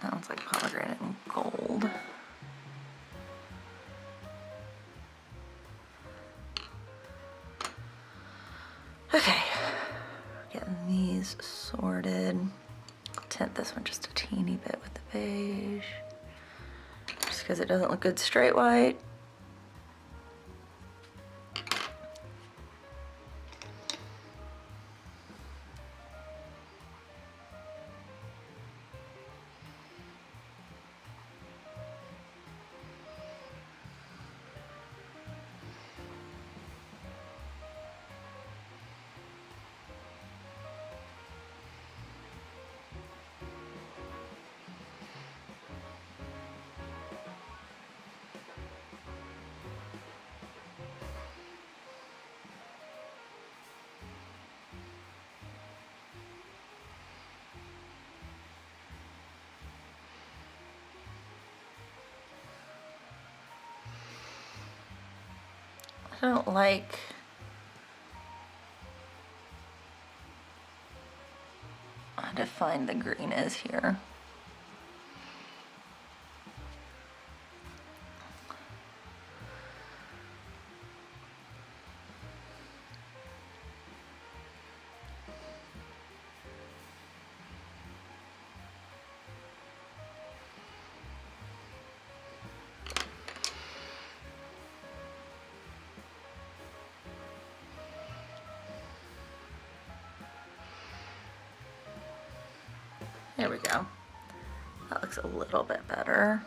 That one's like pomegranate and gold. Okay, getting these sorted. Tint this one just a teeny bit with the beige, just because it doesn't look good straight white. I don't like how defined the green is here. There we go. That looks a little bit better.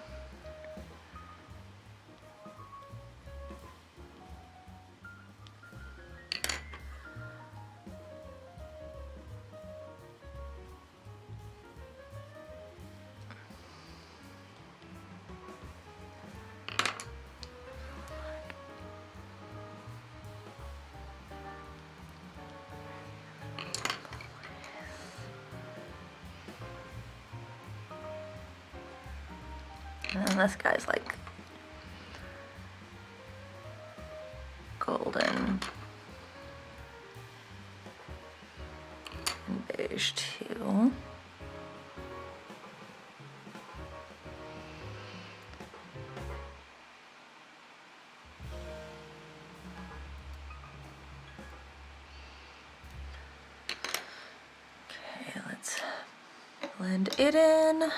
And then this guy's like golden and beige too. Okay, let's blend it in.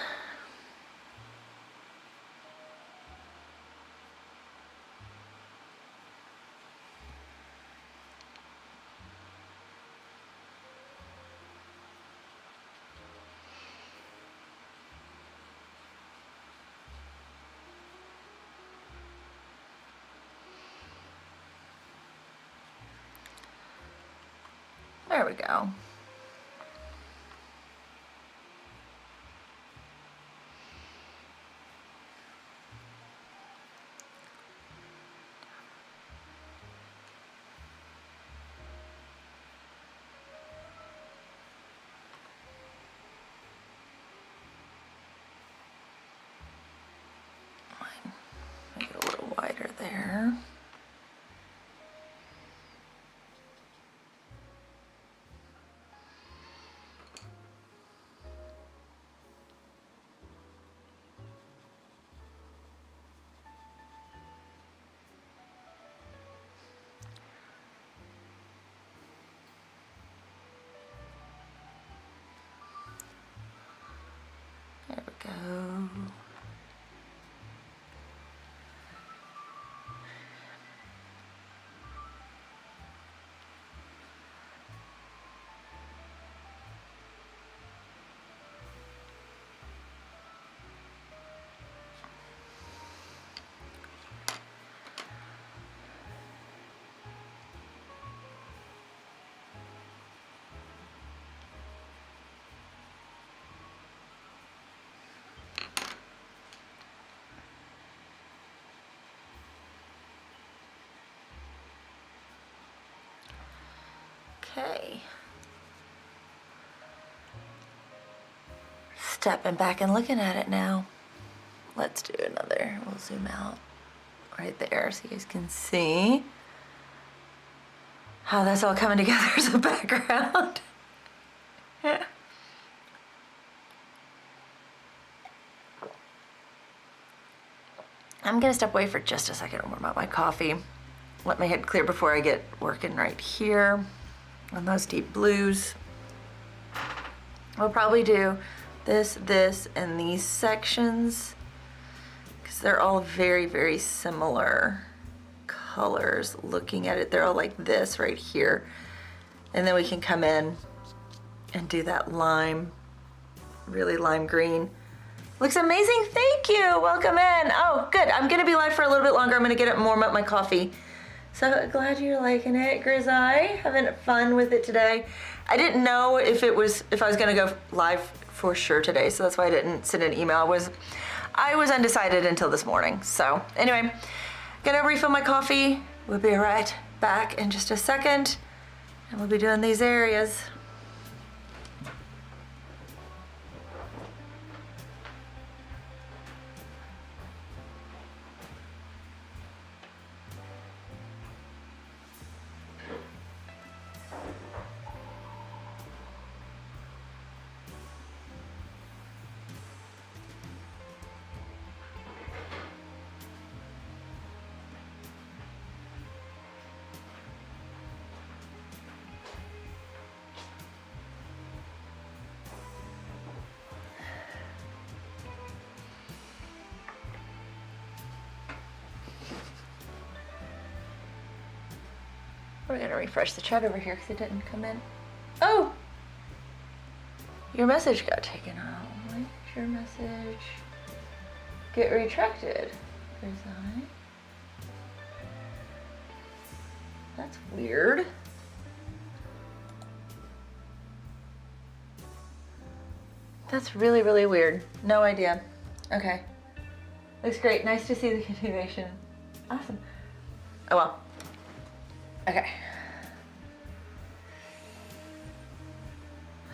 There we go. Make it a little wider there. Okay. Stepping back and looking at it now. Let's do another. We'll zoom out right there so you guys can see how that's all coming together as a background. I'm gonna step away for just a second and warm up my coffee. Let my head clear before I get working right here on those deep blues. We'll probably do this, and these sections because they're all very, very similar colors. Looking at it, they're all like this right here. And then we can come in and do that lime, really lime green. Looks amazing, thank you, welcome in. Oh, good, I'm gonna be live for a little bit longer. I'm gonna get it and warm up my coffee. So glad you're liking it, Grizaye. Having fun with it today. I didn't know if I was gonna go live for sure today, so that's why I didn't send an email. I was undecided until this morning. So anyway, gonna refill my coffee. We'll be right back in just a second, and we'll be doing these areas. We're gonna refresh the chat over here because it didn't come in. Oh! Your message got taken out. Why did your message get retracted? Grizaye? That's weird. That's really, really weird. No idea. Okay. Looks great. Nice to see the continuation. Awesome. Oh well. Okay.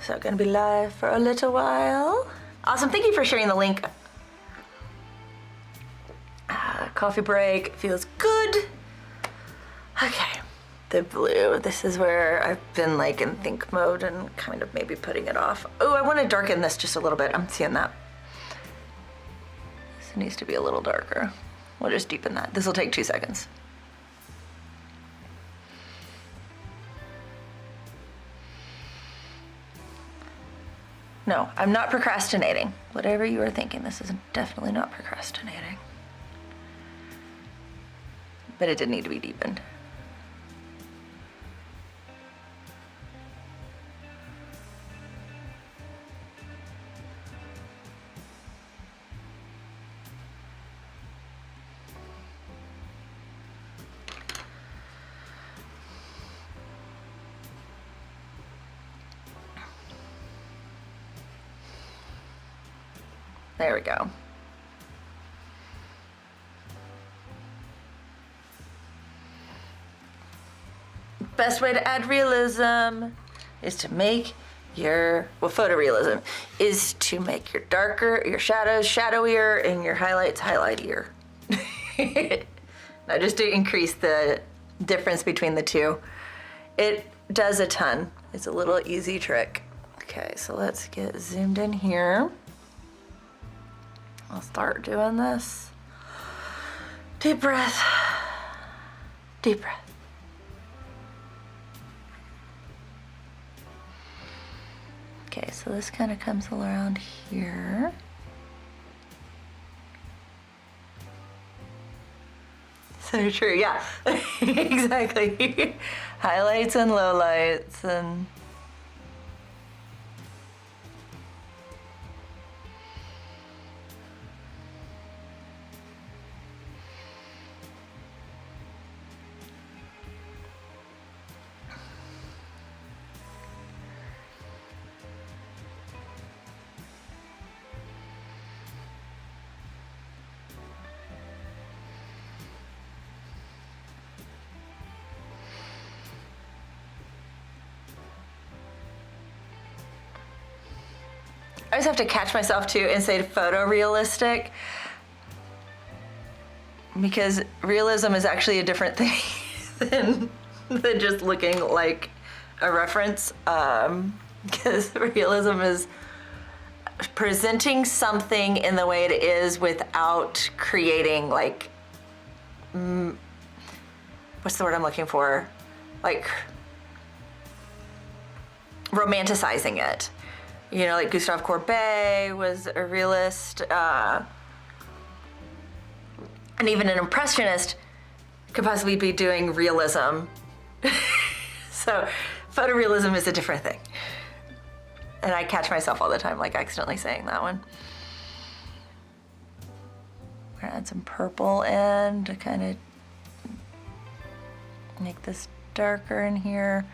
So gonna be live for a little while. Awesome, thank you for sharing the link. Coffee break, feels good. Okay, the blue. This is where I've been like in think mode and kind of maybe putting it off. Oh, I wanna darken this just a little bit. I'm seeing that. This needs to be a little darker. We'll just deepen that. This will take 2 seconds. No, I'm not procrastinating. Whatever you are thinking, this is definitely not procrastinating. But it did need to be deepened. There we go. Best way to add realism is to make your, well, photorealism is to make your your shadows shadowier and your highlights highlightier. Now just to increase the difference between the two. It does a ton. It's a little easy trick. Okay, so let's get zoomed in here. I'll start doing this. Deep breath. Deep breath. Okay, so this kind of comes around here. So true, yeah. Exactly. Highlights and lowlights and always have to catch myself too and say photorealistic, because realism is actually a different thing than just looking like a reference. Because realism is presenting something in the way it is without creating like, what's the word I'm looking for? Like romanticizing it. You know, like Gustave Courbet was a realist, and even an impressionist could possibly be doing realism. So photorealism is a different thing. And I catch myself all the time, like accidentally saying that one. We're gonna add some purple in to kind of make this darker in here.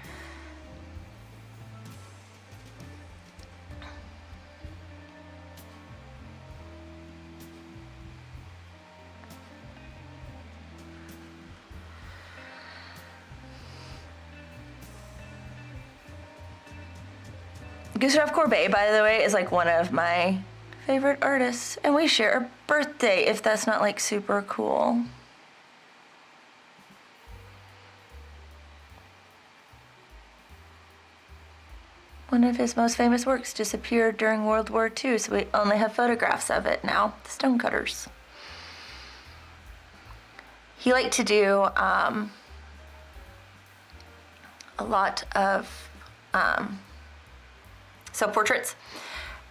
Gustave Courbet, by the way, is like one of my favorite artists, and we share a birthday, if that's not like super cool. One of his most famous works disappeared during World War II, so we only have photographs of it now, the Stonecutters. He liked to do a lot of self-portraits,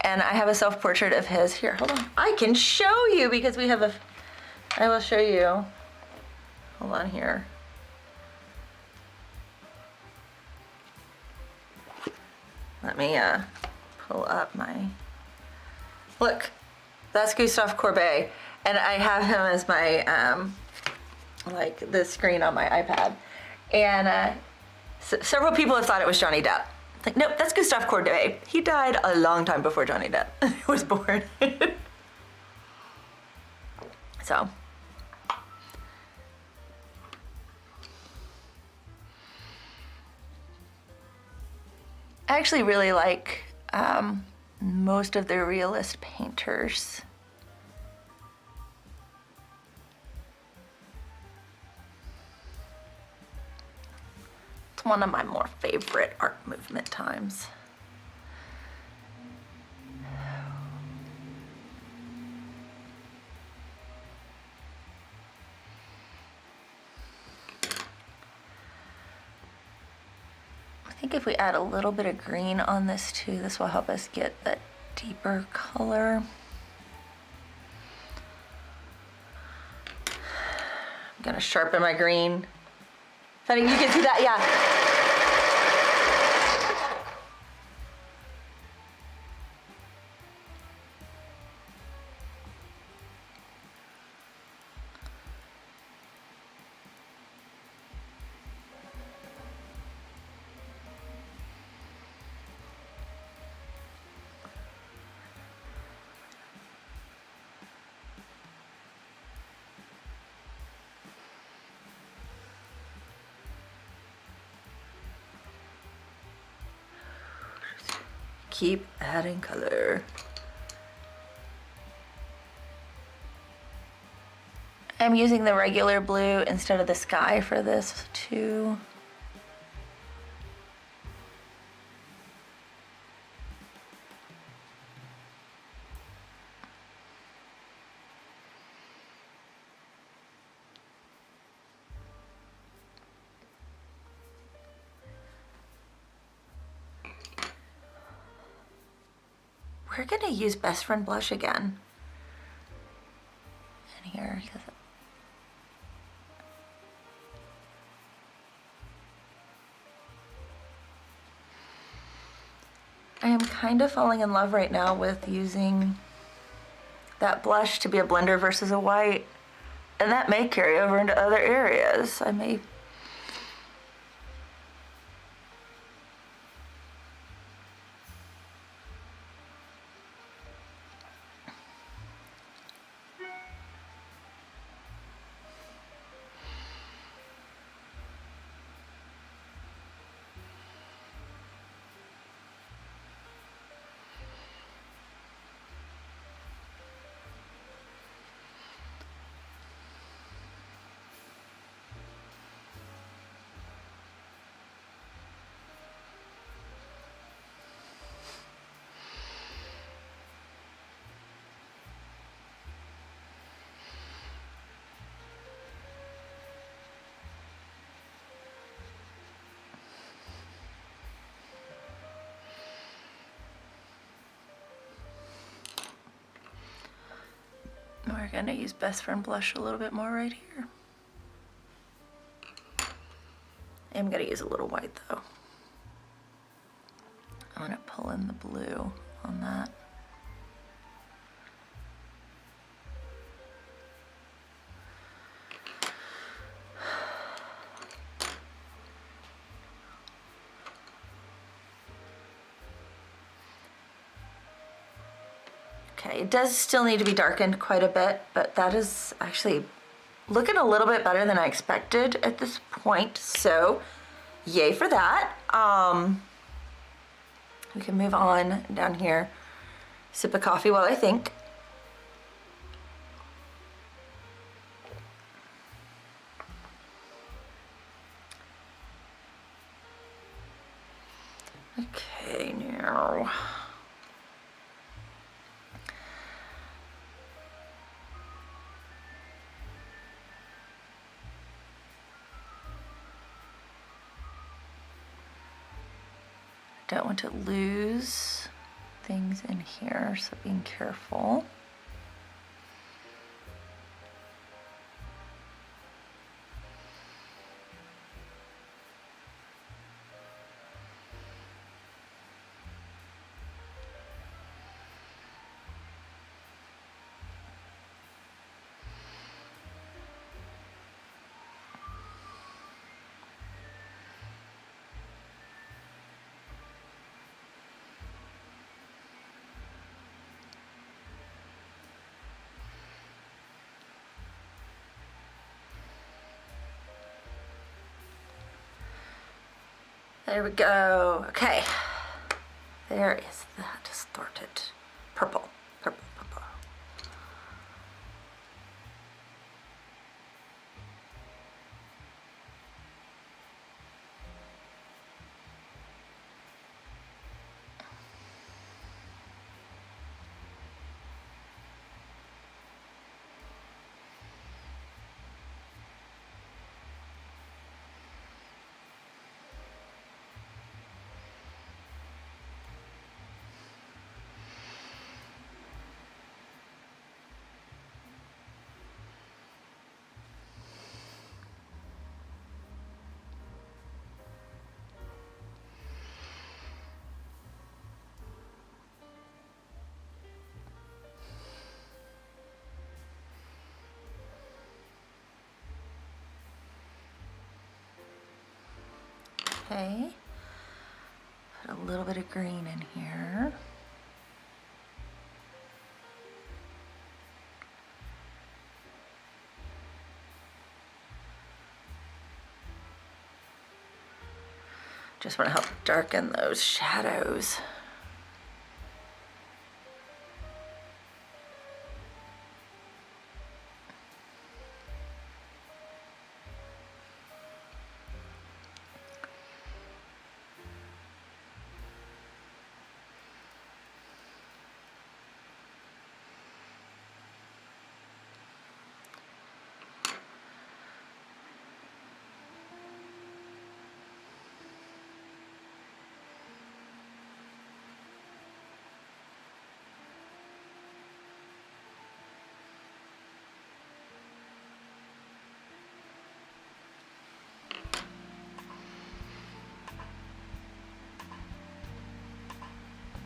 and I have a self-portrait of his. Here, hold on. I can show you because we have I will show you. Hold on here. Let me pull up my, look, that's Gustave Courbet, and I have him as my, like the screen on my iPad. And several people have thought it was Johnny Depp. Like, nope, that's Gustave Courbet. He died a long time before Johnny Depp was born. So. I actually really like most of the realist painters. It's one of my more favorite art movement times. I think if we add a little bit of green on this too, this will help us get that deeper color. I'm gonna sharpen my green. Funny, you can see that, yeah. Keep adding color. I'm using the regular blue instead of the sky for this too. We're gonna use Best Friend blush again. In here. I am kind of falling in love right now with using that blush to be a blender versus a white. And that may carry over into other areas. I may. we're gonna use Best Friend blush a little bit more right here. I'm gonna use a little white though. I'm gonna pull in the blue on that. Okay, it does still need to be darkened quite a bit, but that is actually looking a little bit better than I expected at this point, so yay for that. We can move on down here, sip a coffee while I think. Okay, now. Don't want to lose things in here, so being careful. There we go. Okay. There is the distorted purple. Purple, purple. Okay, put a little bit of green in here. Just want to help darken those shadows.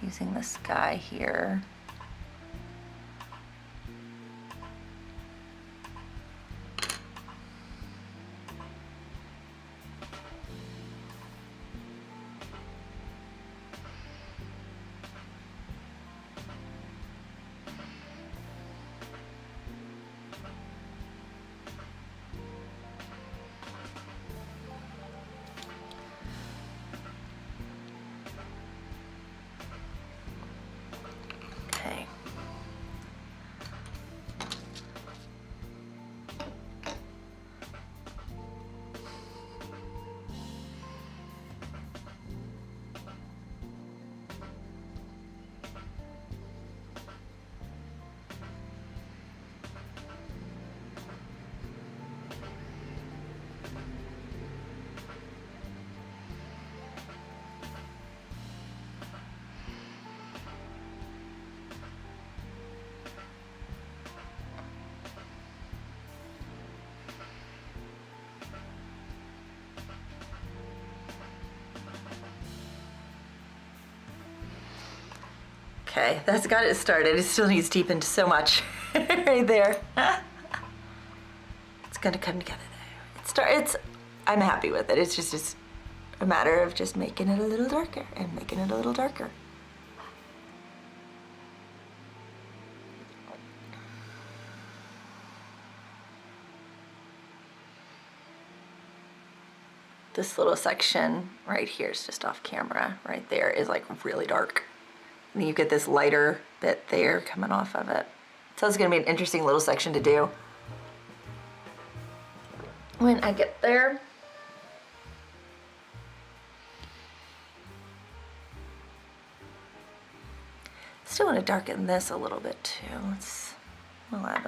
Using the sky here. Okay, that's got it started. It still needs deepened so much right there. It's gonna come together there. I'm happy with it. It's just a matter of just making it a little darker and making it a little darker. This little section right here is just off camera. Right there is like really dark. And you get this lighter bit there coming off of it. So it's gonna be an interesting little section to do when I get there. Still want to darken this a little bit too. We'll add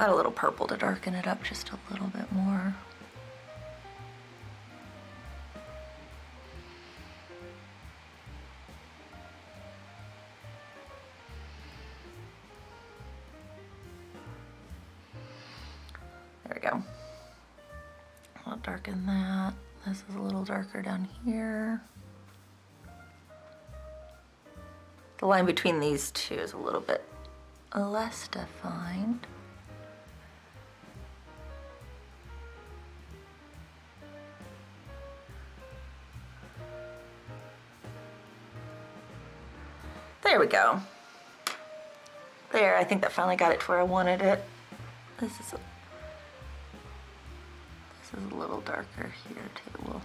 a little purple to darken it up just a little bit more. There we go. I'll darken that. This is a little darker down here. The line between these two is a little bit less defined. There we go. There, I think that finally got it to where I wanted it. This is a little darker here too. We'll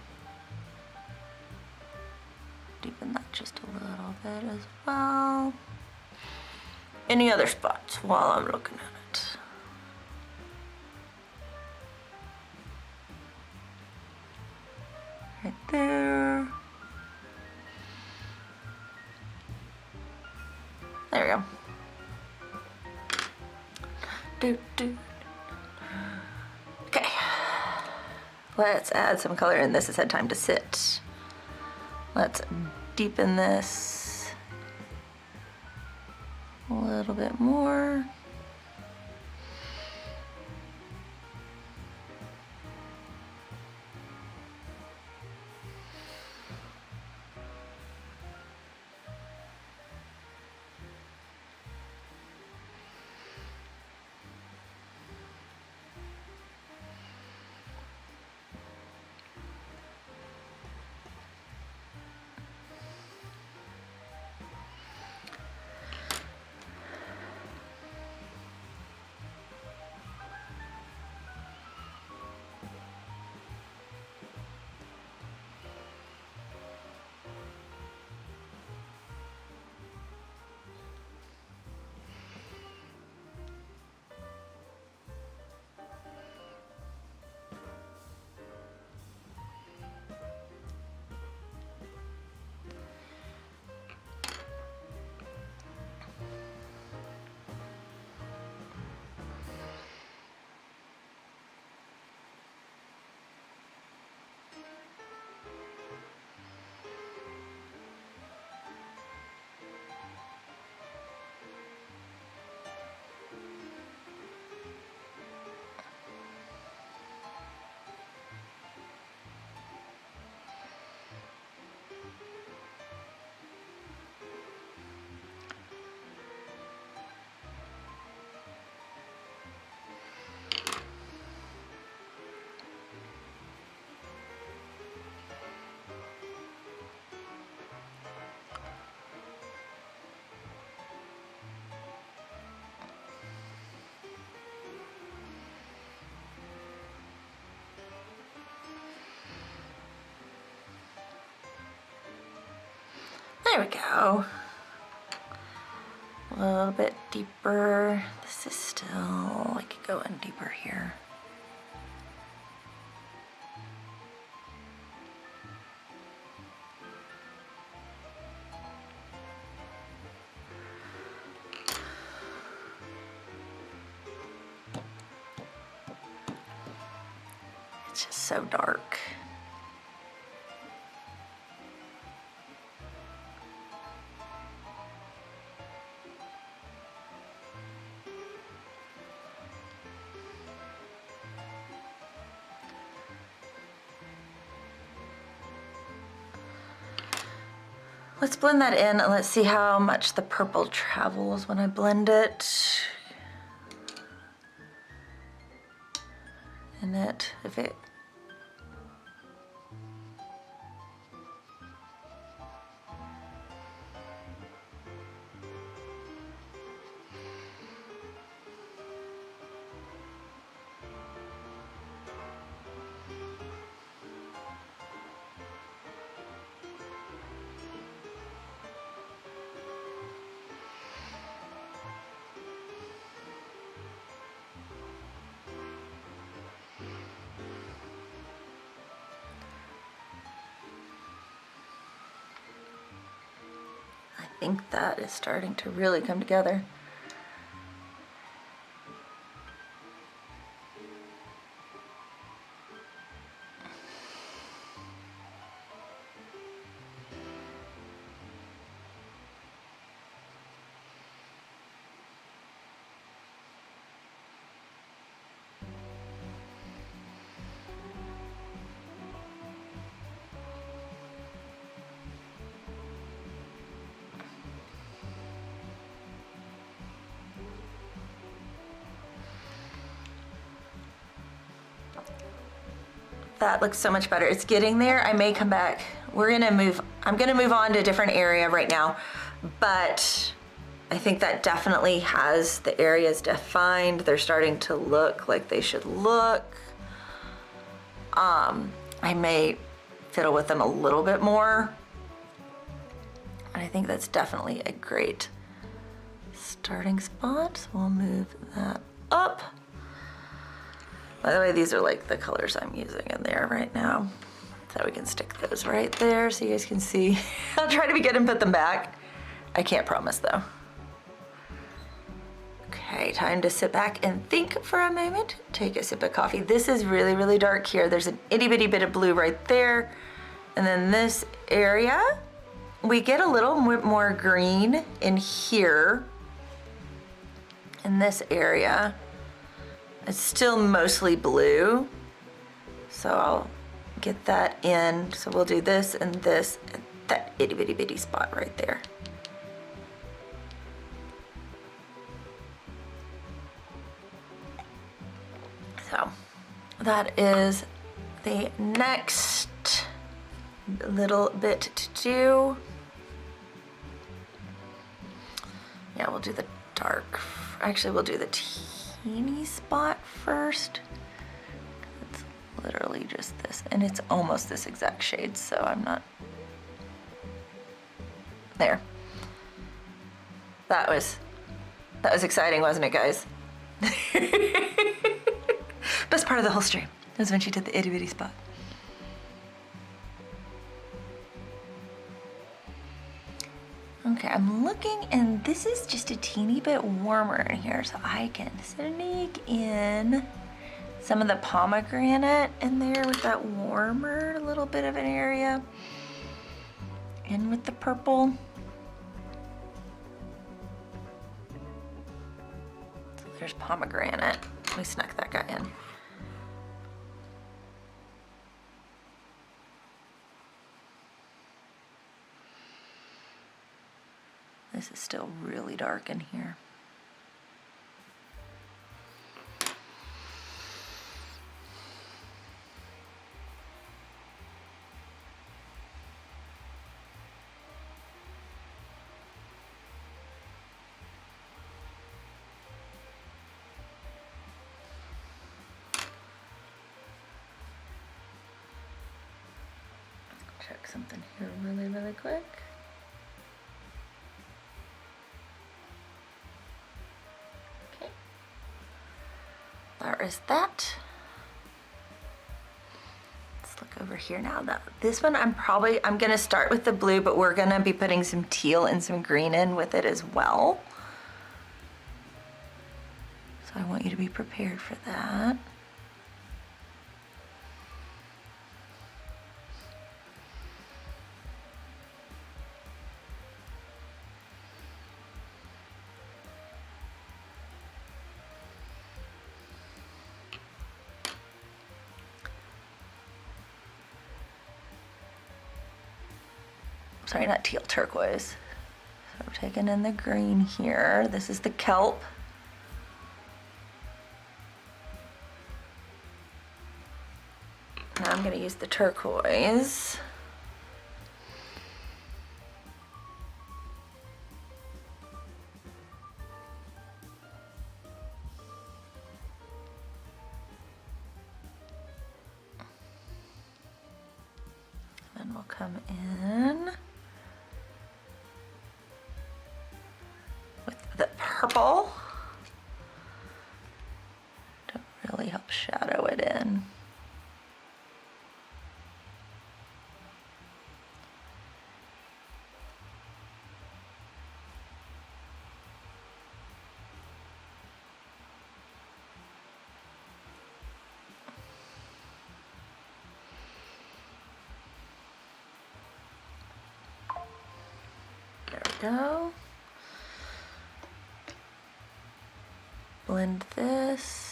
deepen that just a little bit as well. Any other spots while I'm looking at it? Right there. There we go. Okay. Let's add some color in this. It's had time to sit. Let's deepen this a little bit more. There we go. A little bit deeper. This is still, I could go in deeper here. It's just so dark. Let's blend that in and let's see how much the purple travels when I blend it. And if it I think that is starting to really come together. That looks so much better. It's getting there. I may come back. I'm gonna move on to a different area right now, but I think that definitely has the areas defined. They're starting to look like they should look. I may fiddle with them a little bit more. And I think that's definitely a great starting spot. So we'll move that up. By the way, these are like the colors I'm using in there right now. So we can stick those right there so you guys can see. I'll try to be good and put them back. I can't promise though. Okay, time to sit back and think for a moment. Take a sip of coffee. This is really, really dark here. There's an itty bitty bit of blue right there. And then this area, we get a little more green in here. In this area. It's still mostly blue, so I'll get that in. So we'll do this and that itty bitty bitty spot right there. So that is the next little bit to do. Yeah, we'll do the dark. Actually, we'll do the teeny spot first. It's literally just this, and it's almost this exact shade, so I'm not there. That was exciting, wasn't it, guys? Best part of the whole stream was when she did the itty bitty spot. Okay, I'm looking, and this is just a teeny bit warmer in here, so I can sneak in some of the pomegranate in there with that warmer little bit of an area. In with the purple. So there's pomegranate. We snuck that guy in. This is still really dark in here. Check something here really, really quick. There is that. Let's look over here now. This one I'm gonna start with the blue, but we're gonna be putting some teal and some green in with it as well. So I want you to be prepared for that. sorry, not teal, turquoise. So we're taking in the green here. This is the kelp. Now I'm gonna use the turquoise. Then we'll come in with the purple. Don't really help shadow it in. There we go. Blend this.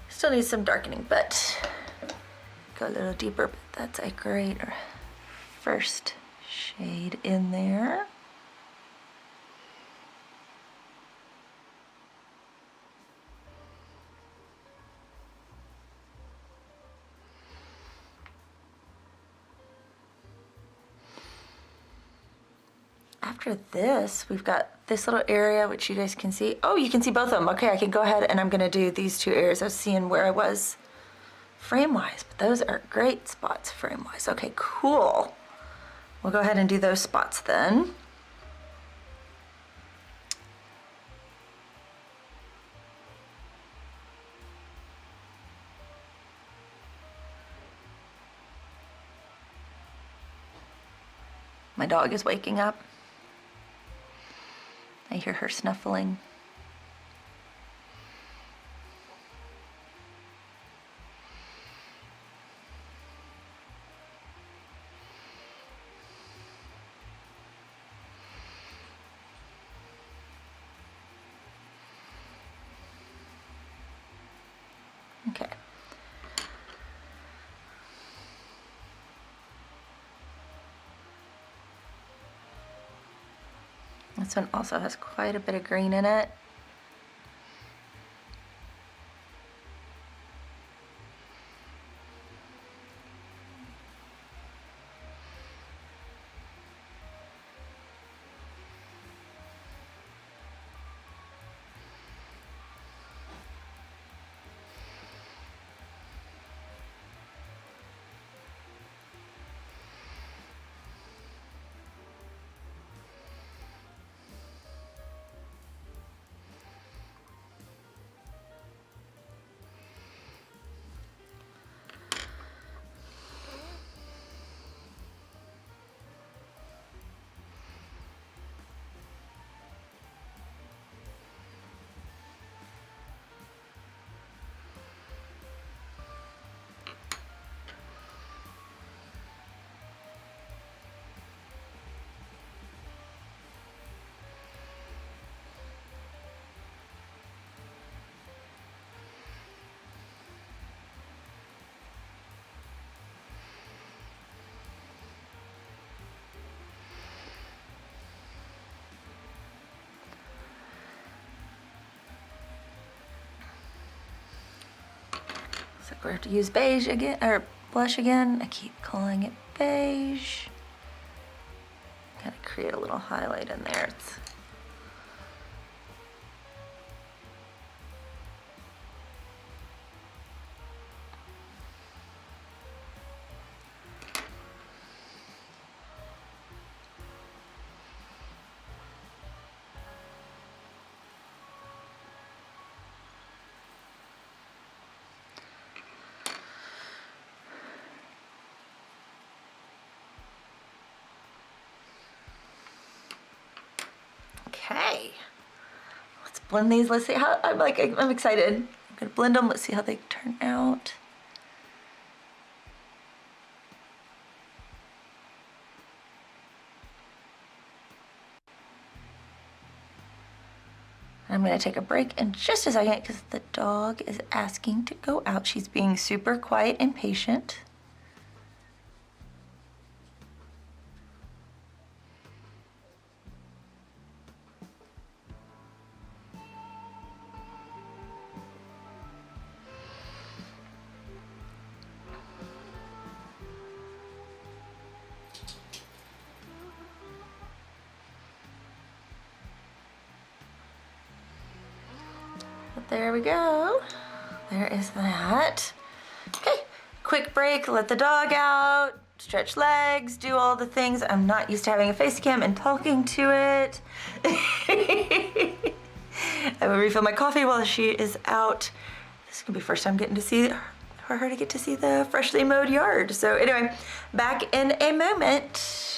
Still needs some darkening, but go a little deeper, but that's a great first shade in there. After this, we've got this little area, which you guys can see. Oh, you can see both of them. Okay, I can go ahead and I'm gonna do these two areas. I was seeing where I was frame-wise, but those are great spots frame-wise. Okay, cool. We'll go ahead and do those spots then. My dog is waking up. I hear her snuffling. Okay. This one also has quite a bit of green in it. So we have to use beige again, or blush again. I keep calling it beige. Kind of create a little highlight in there. Okay. Let's blend these. Let's see how, I'm excited. I'm gonna blend them. Let's see how they turn out. I'm gonna take a break in just a second because the dog is asking to go out. She's being super quiet and patient. But there we go. There is that. Okay, quick break, let the dog out, stretch legs, do all the things. I'm not used to having a face cam and talking to it. I will refill my coffee while she is out. This is gonna be the first time getting to see for her to get to see the freshly mowed yard. So anyway, back in a moment.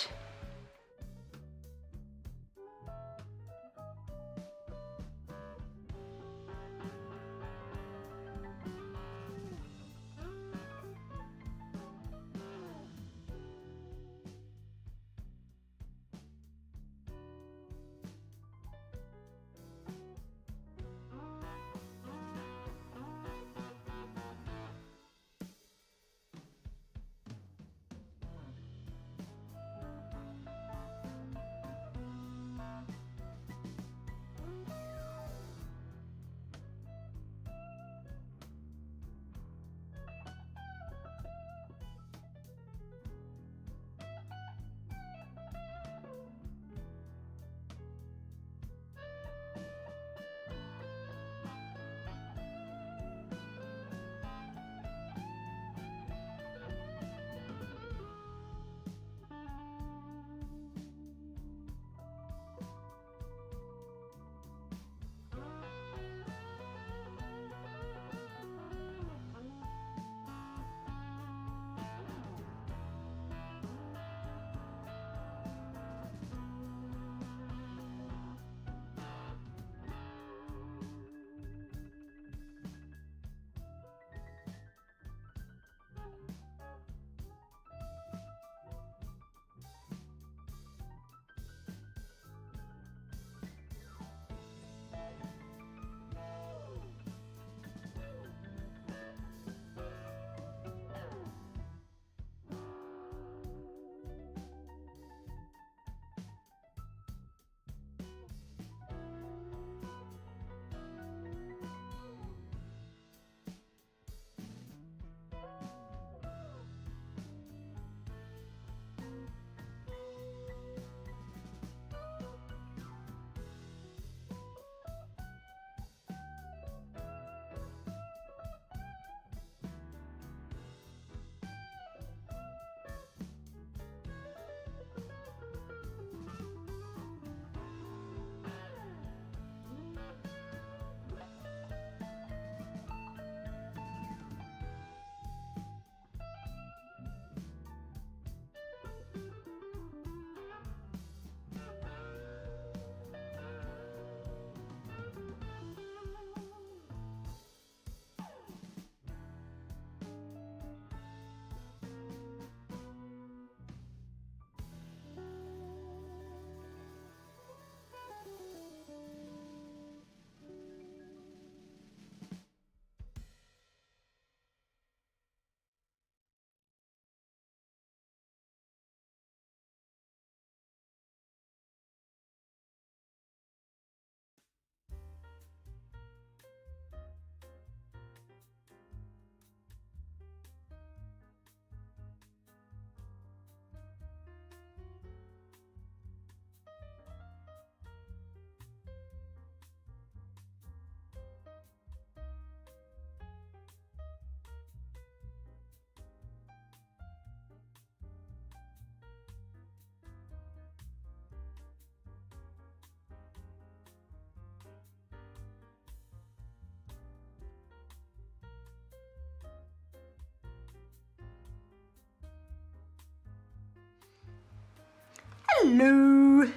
Hello,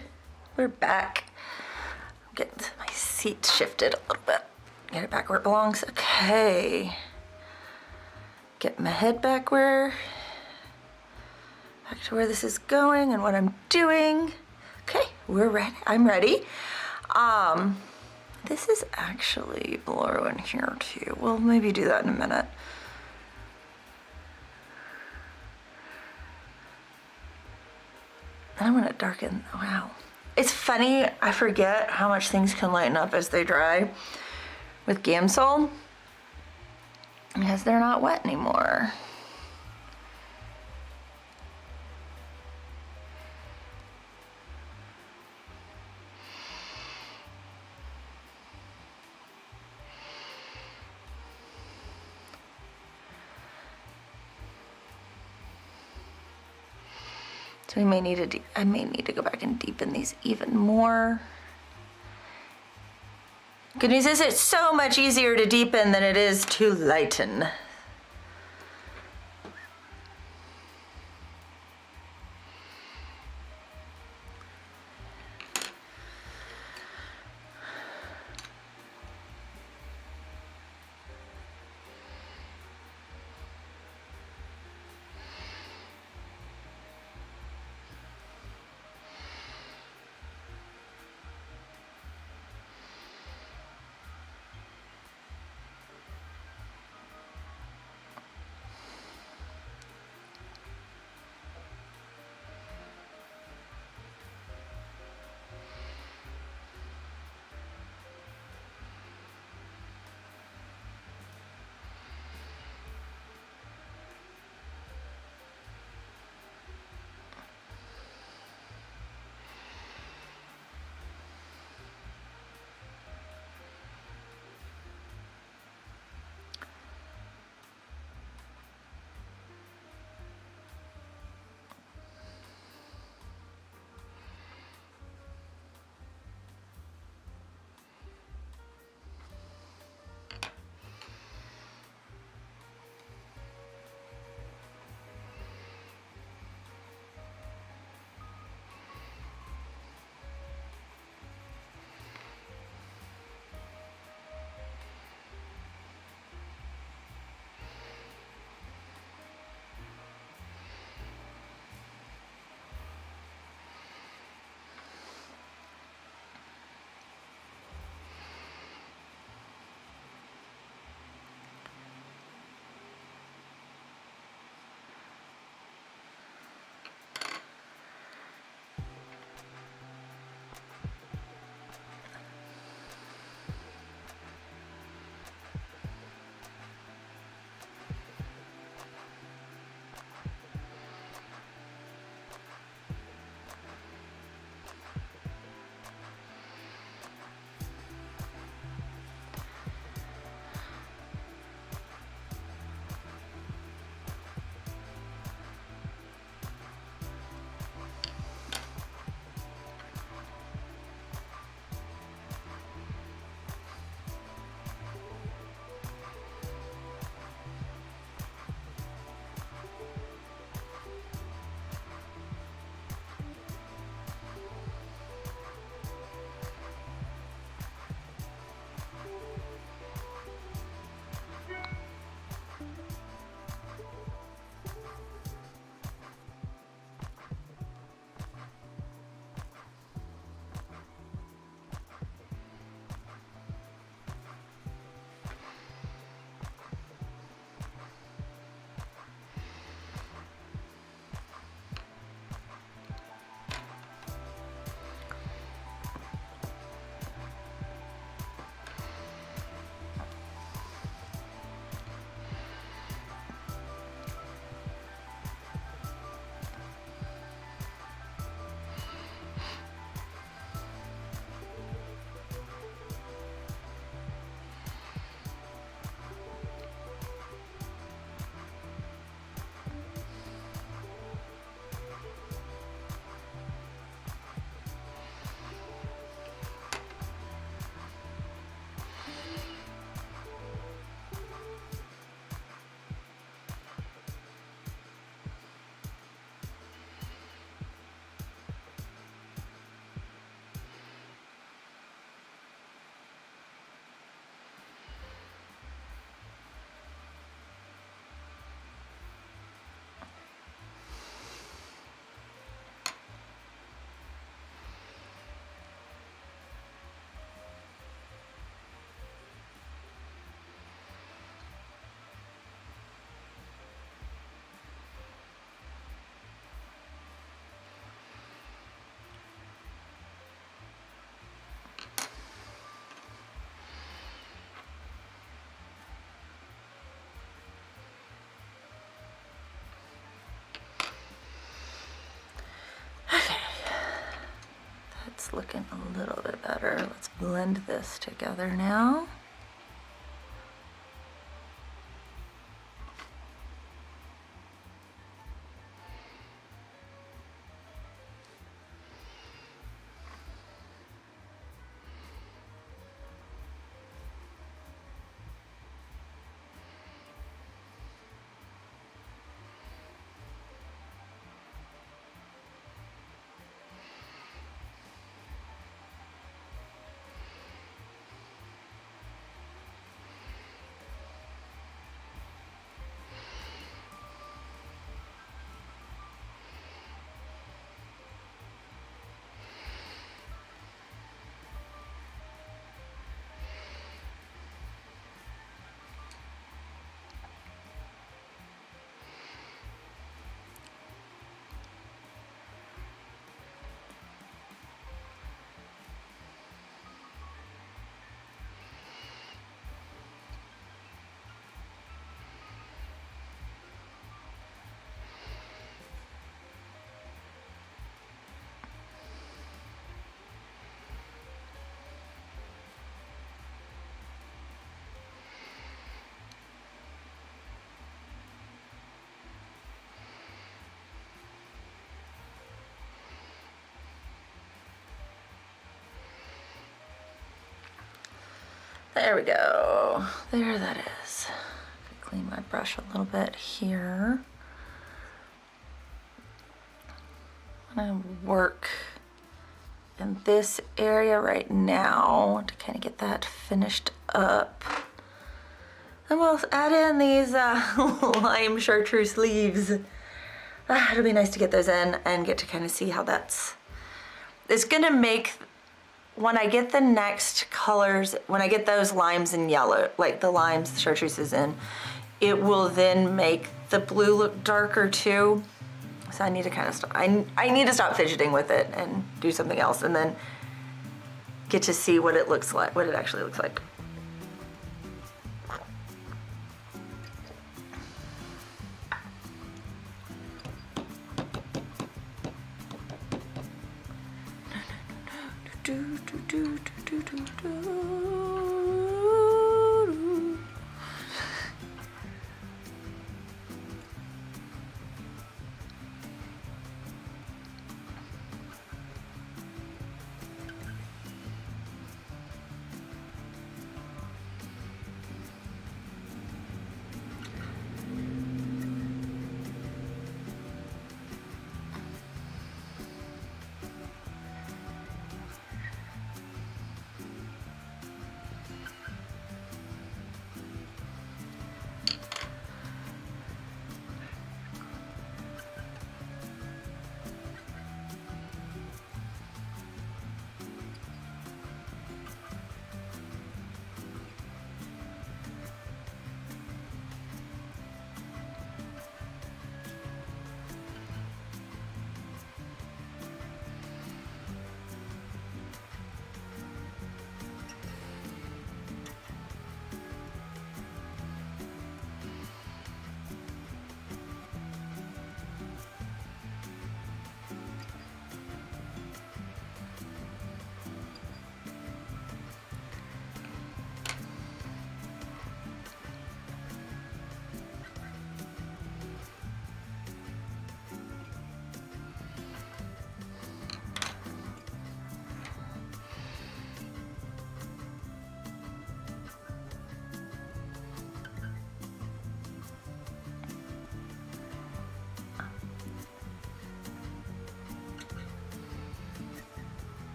we're back. Get my seat shifted a little bit. Get it back where it belongs. Okay. Get my head back to where this is going and what I'm doing. Okay, we're ready. I'm ready. This is actually blue in here too. We'll maybe do that in a minute. I want to darken, wow. It's funny, I forget how much things can lighten up as they dry with Gamsol because they're not wet anymore. So I may need to go back and deepen these even more. Good news is it's so much easier to deepen than it is to lighten. That's looking a little bit better. Let's blend this together now. There we go. There that is. Clean my brush a little bit here. I'm gonna work in this area right now to kind of get that finished up. And we'll add in these lime chartreuse leaves. It'll be nice to get those in and get to kind of see how it's gonna make, when I get the next colors, when I get those limes in yellow, like the limes, the chartreuses in, it will then make the blue look darker too. So I need to kind of stop, I need to stop fidgeting with it and do something else and then get to see what it looks like, what it actually looks like.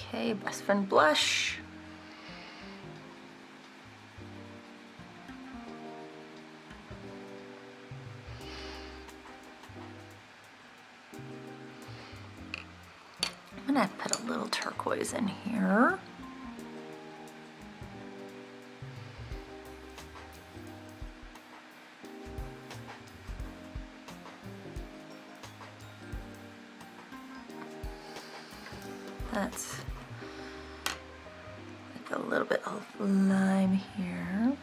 Okay, best friend blush. I'm gonna put a little turquoise in here. That's like a little bit of lime here.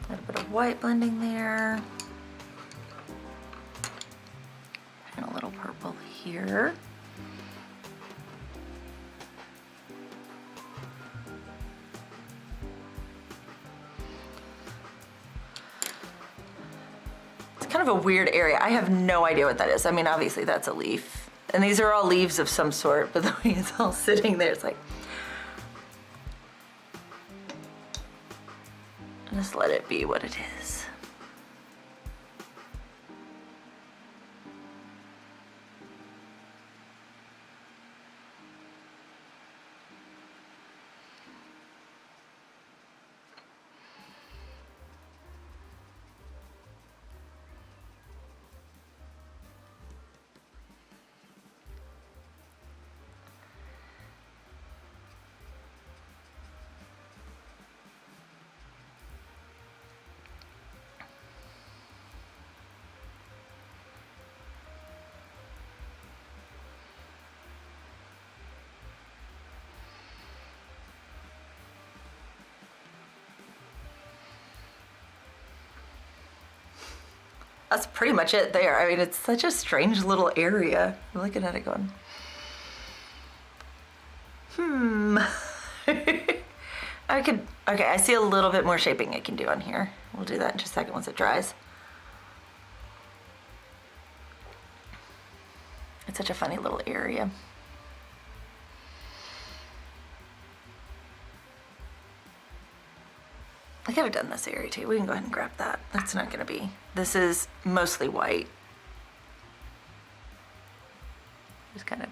A little bit of white blending there. And a little purple here. It's kind of a weird area. I have no idea what that is. I mean, obviously that's a leaf. And these are all leaves of some sort, but the way it's all sitting there, it's like, just let it be what it is. That's pretty much it there. I mean, it's such a strange little area. I'm looking at it going, okay, I see a little bit more shaping I can do on here. We'll do that in just a second once it dries. It's such a funny little area. I could have done this area too. We can go ahead and grab that. That's not gonna be, this is mostly white. Just kind of.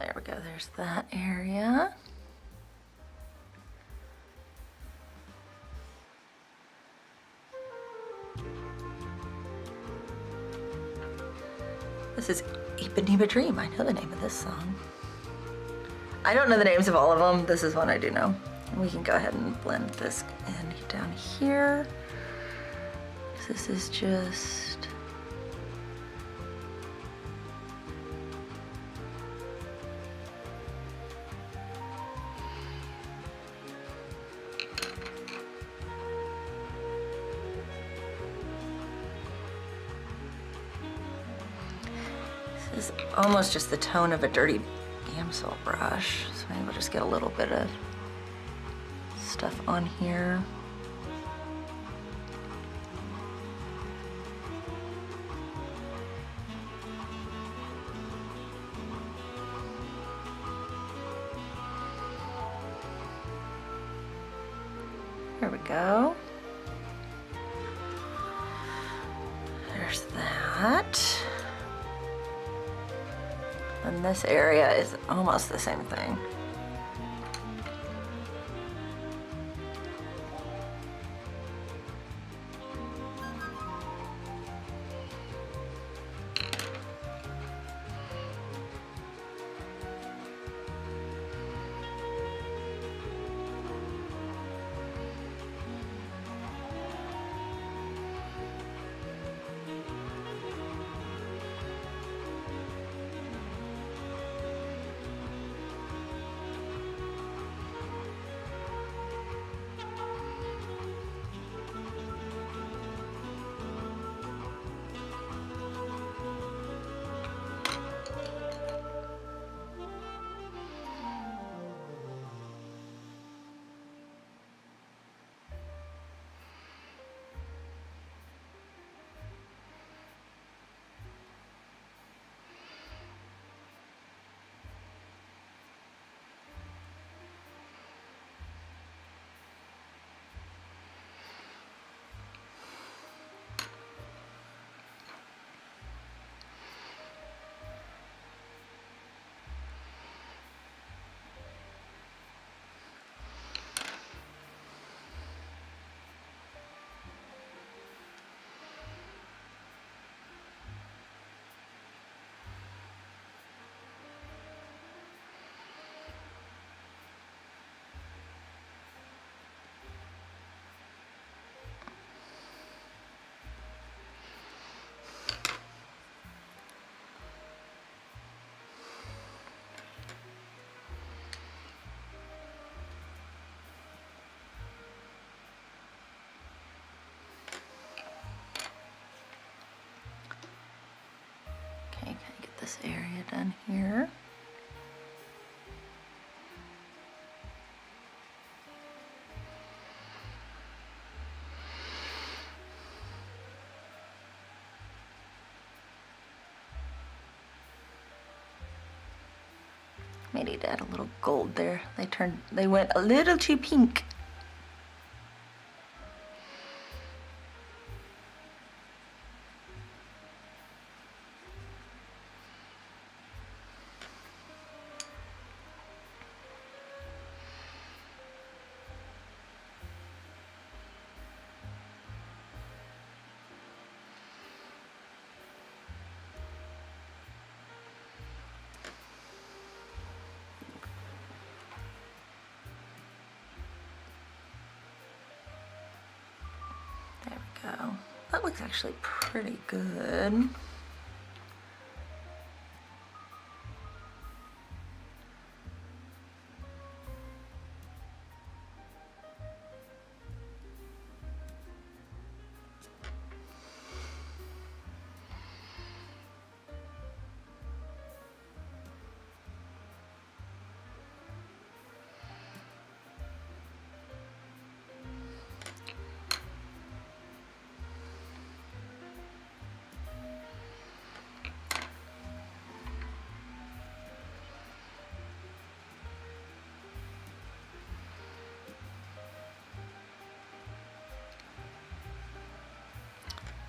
There we go, there's that area. This is Ipanema Dream. I know the name of this song. I don't know the names of all of them. This is one I do know. And we can go ahead and blend this in down here. This is just This is almost just the tone of a dirty Gamsol brush. So maybe we'll just get a little bit of stuff on here. There we go. There's that. And this area is almost the same thing. Okay, can I get this area done here? May need to add a little gold there. They went a little too pink. There we go. That looks actually pretty good.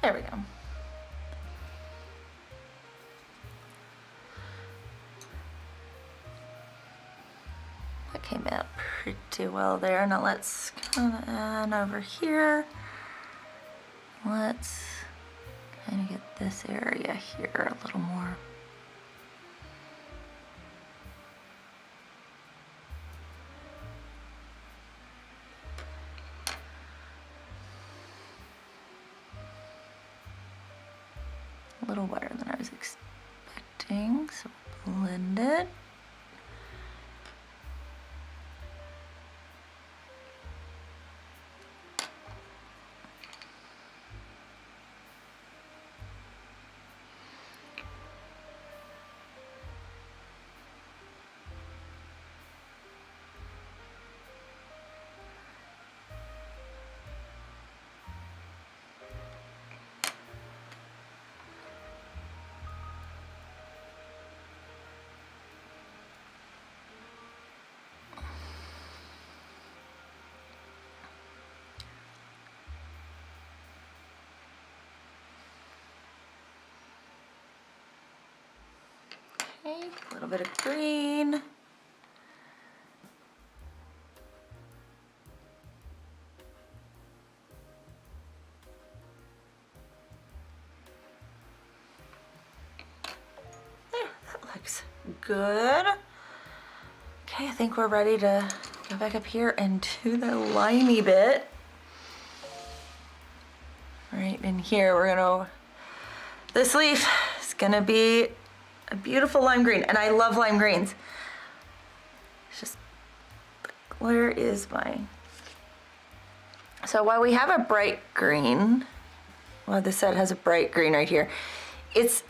There we go. That came out pretty well there. Now let's kind of add over here. Let's kind of get this area here a little more. A little wetter than I was expecting, so blend it. Okay, a little bit of green. There, that looks good. Okay, I think we're ready to go back up here and do the limey bit. Right in here, this leaf is gonna be a beautiful lime green, and I love lime greens. It's just, where is mine? So while we have a bright green, this set has a bright green right here, it's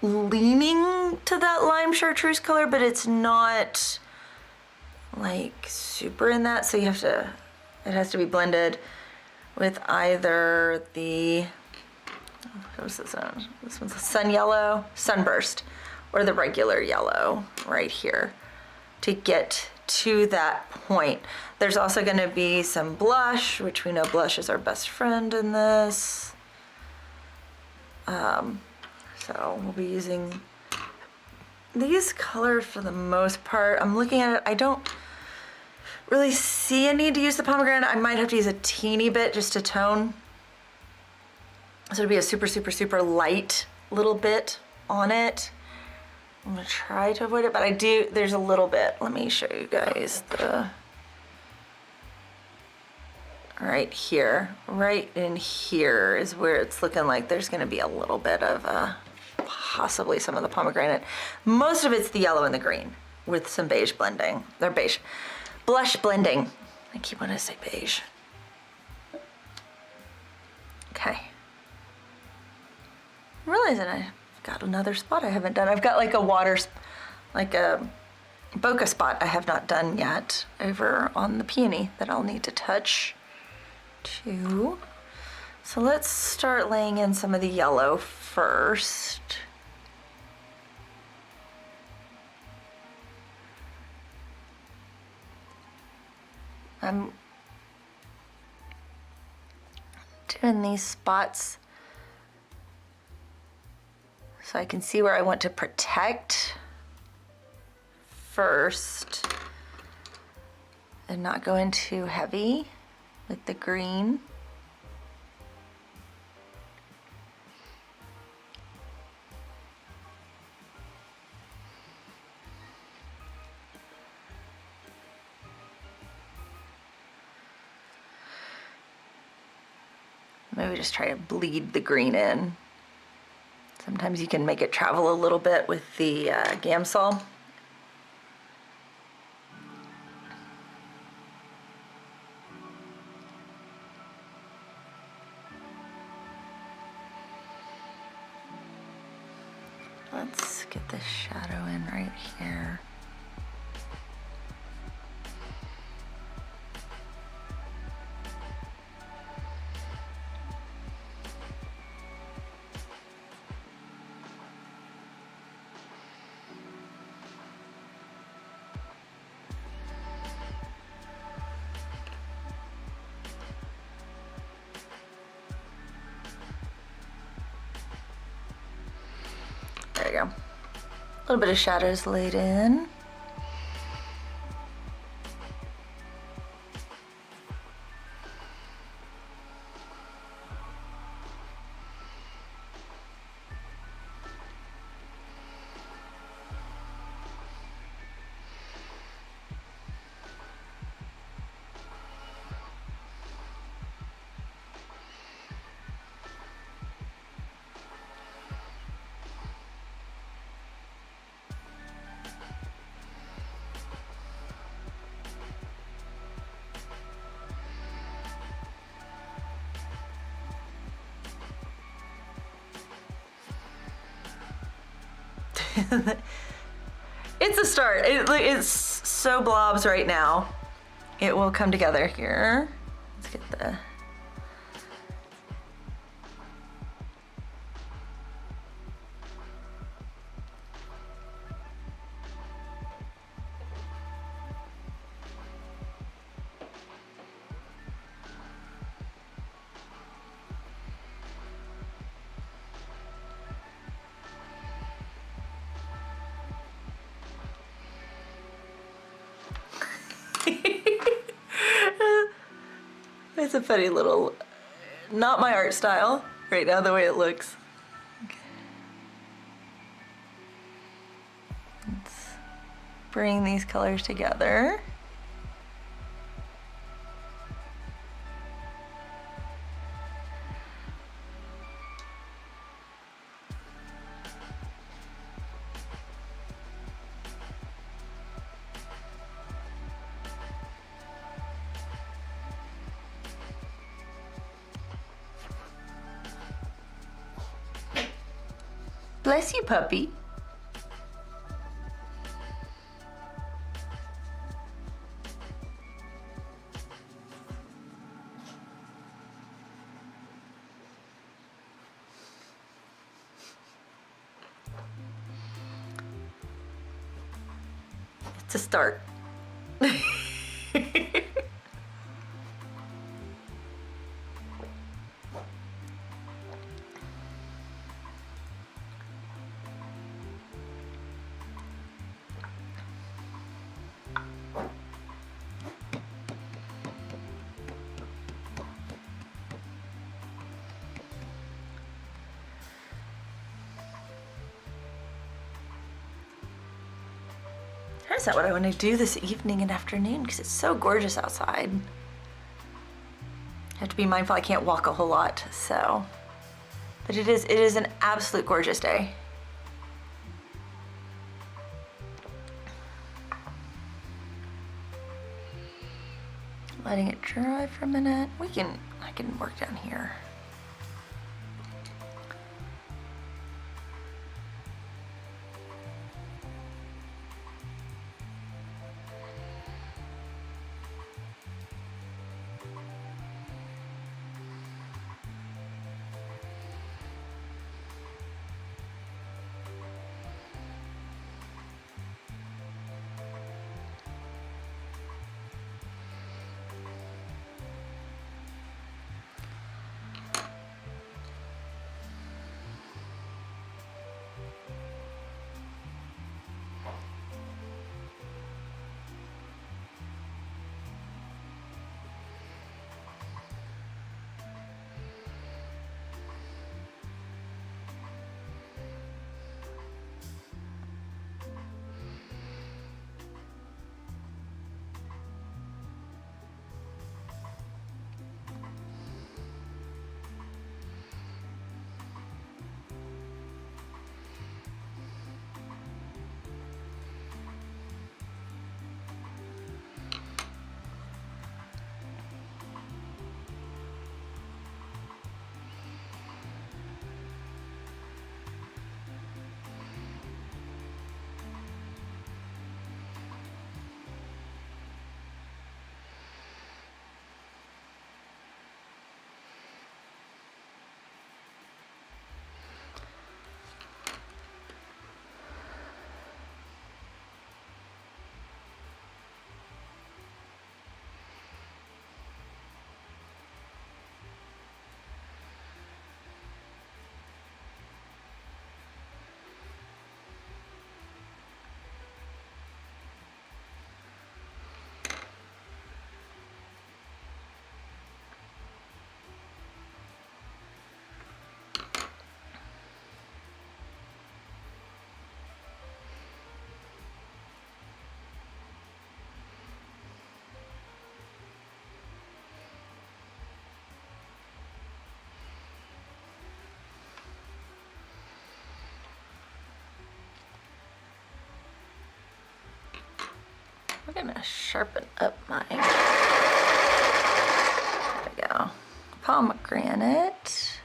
leaning to that lime chartreuse color, but it's not like super in that, so it has to be blended with either what's this one? This one's a sun yellow, sunburst, or the regular yellow right here to get to that point. There's also going to be some blush, which we know blush is our best friend in this. So we'll be using these colors for the most part. I'm looking at it, I don't really see a need to use the pomegranate. I might have to use a teeny bit just to tone. So it'll be a super, super, super light little bit on it. I'm gonna try to avoid it, but there's a little bit. Let me show you guys right here. Right in here is where it's looking like there's gonna be a little bit of possibly some of the pomegranate. Most of it's the yellow and the green with some beige blending. They're beige. Blush blending. I keep wanting to say beige. Okay. I'm realizing I've got another spot I haven't done. I've got like a bokeh spot I have not done yet over on the peony that I'll need to touch too. So let's start laying in some of the yellow first. I'm doing these spots so I can see where I want to protect first and not go in too heavy with the green. Maybe just try to bleed the green in. Sometimes you can make it travel a little bit with the Gamsol. Let's get the shadow in right here. There you go. A little bit of shadows laid in. It's a start. It's so blobs right now. It will come together here. Let's get the... It's a funny little, not my art style right now, the way it looks. Okay. Let's bring these colors together. Bless you, puppy. It's a start. Is that what I want to do this evening and afternoon because it's so gorgeous outside. I have to be mindful I can't walk a whole lot, so. But it is an absolute gorgeous day. Letting it dry for a minute. I can work down here. We're gonna sharpen up my, there we go, pomegranate.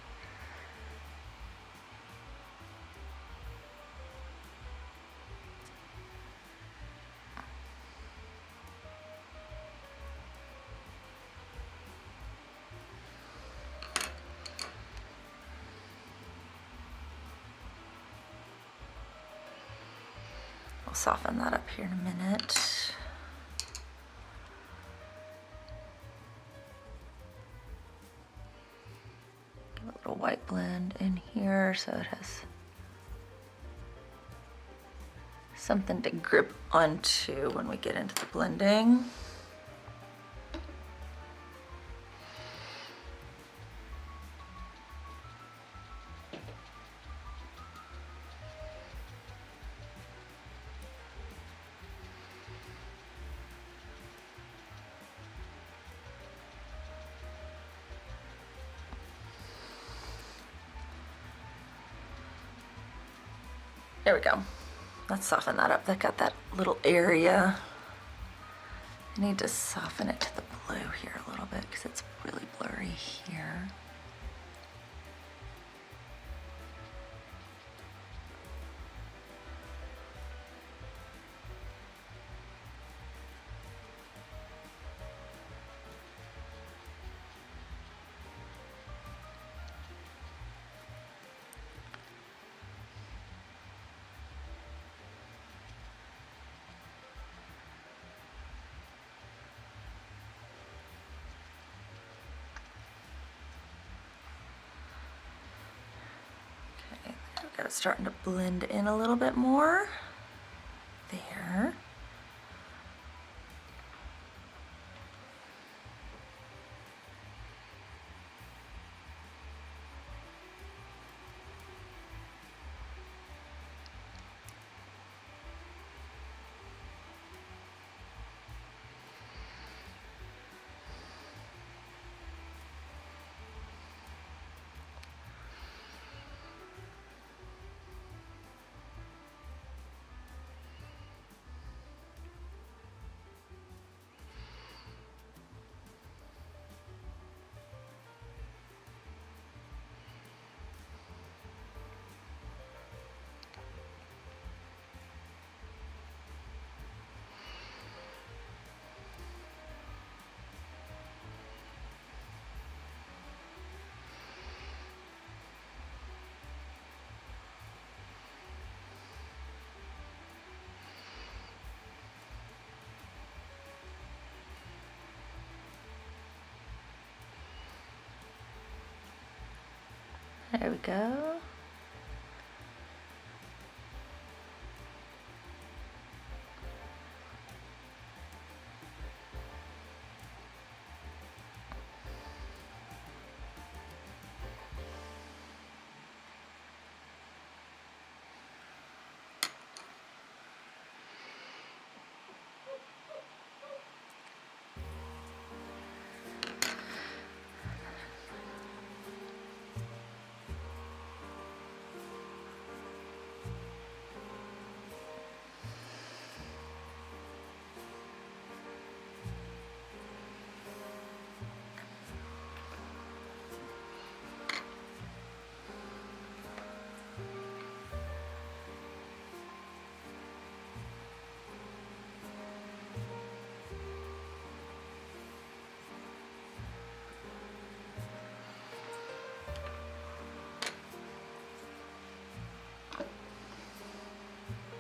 I'll soften that up here in a minute. White blend in here so it has something to grip onto when we get into the blending. There we go. Let's soften that up. That got that little area. I need to soften it to the blue here a little bit because it's really blurry here. Got it starting to blend in a little bit more. There. There we go.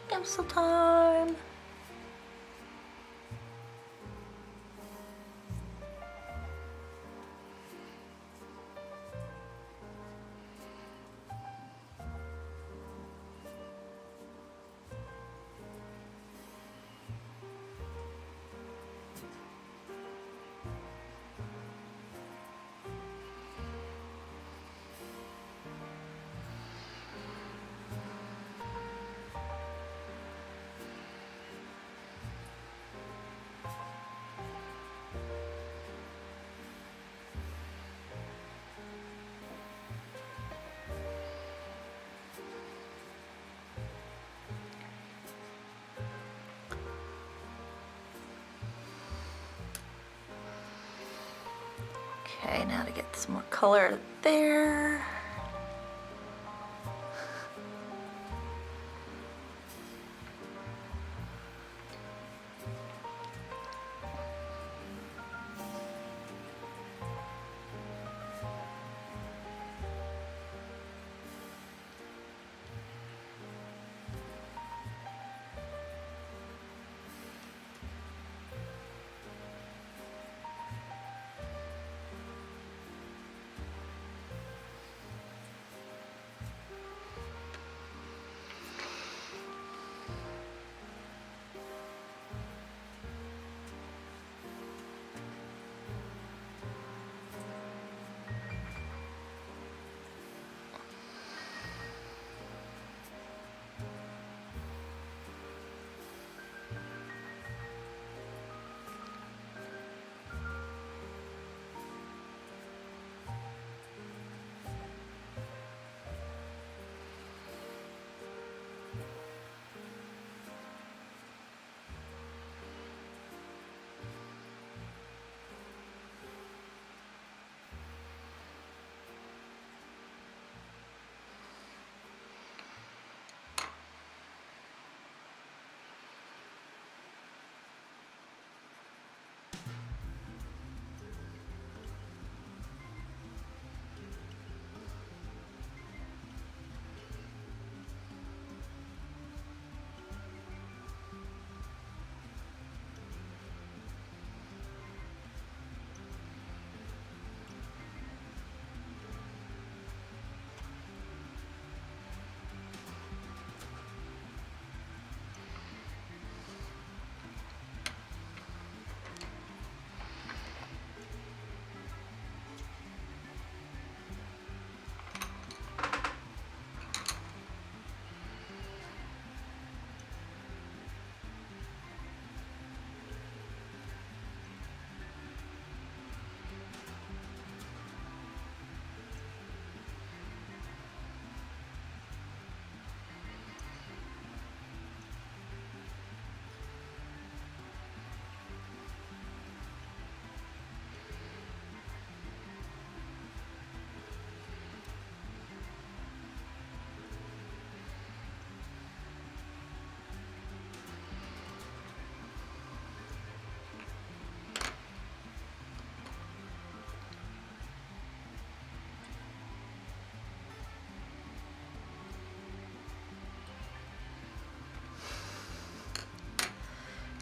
Capsule time. Okay, now to get some more color there.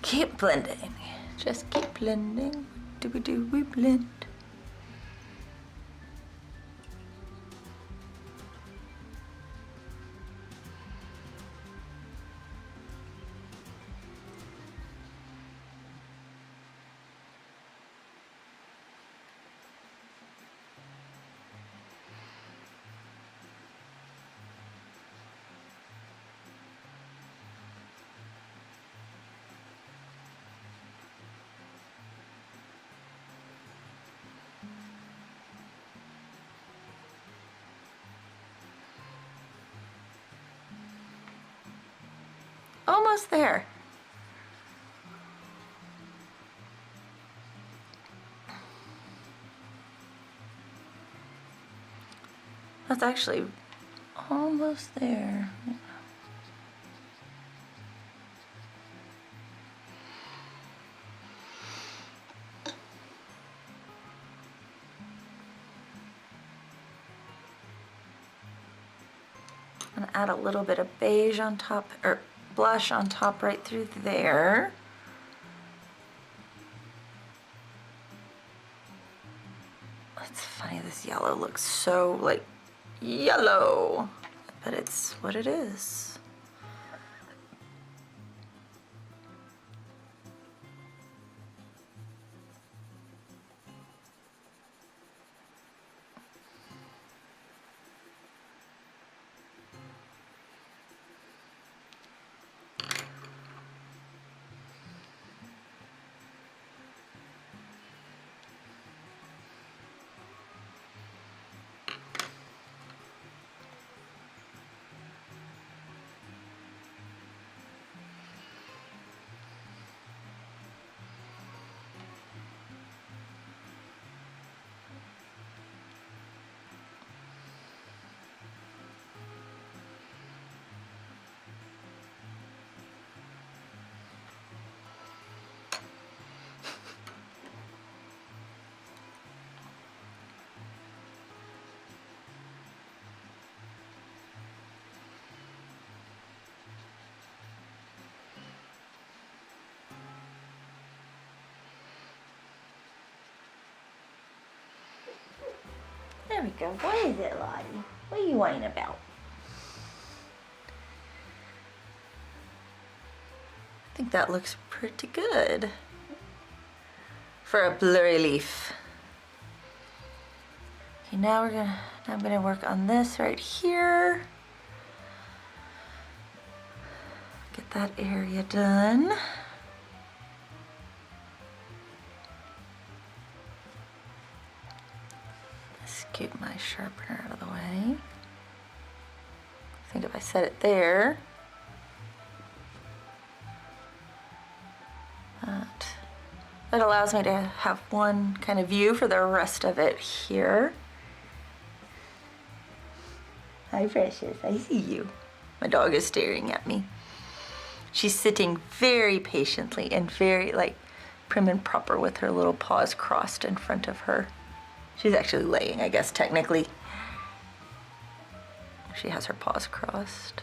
keep blending. Just keep blending. What do? We blend. Almost there. That's actually almost there. I'm gonna add a little bit of beige on top, or blush on top right through there. It's funny, this yellow looks so like yellow, but it's what it is. There we go. What is it, Lottie? What are you whining about? I think that looks pretty good for a blurry leaf. Okay, now I'm gonna work on this right here. Get that area done. Scoop my sharpener out of the way. I think if I set it there, that allows me to have one kind of view for the rest of it here. Hi, Precious. I see you. My dog is staring at me. She's sitting very patiently and very prim and proper with her little paws crossed in front of her. She's actually laying, I guess, technically. She has her paws crossed.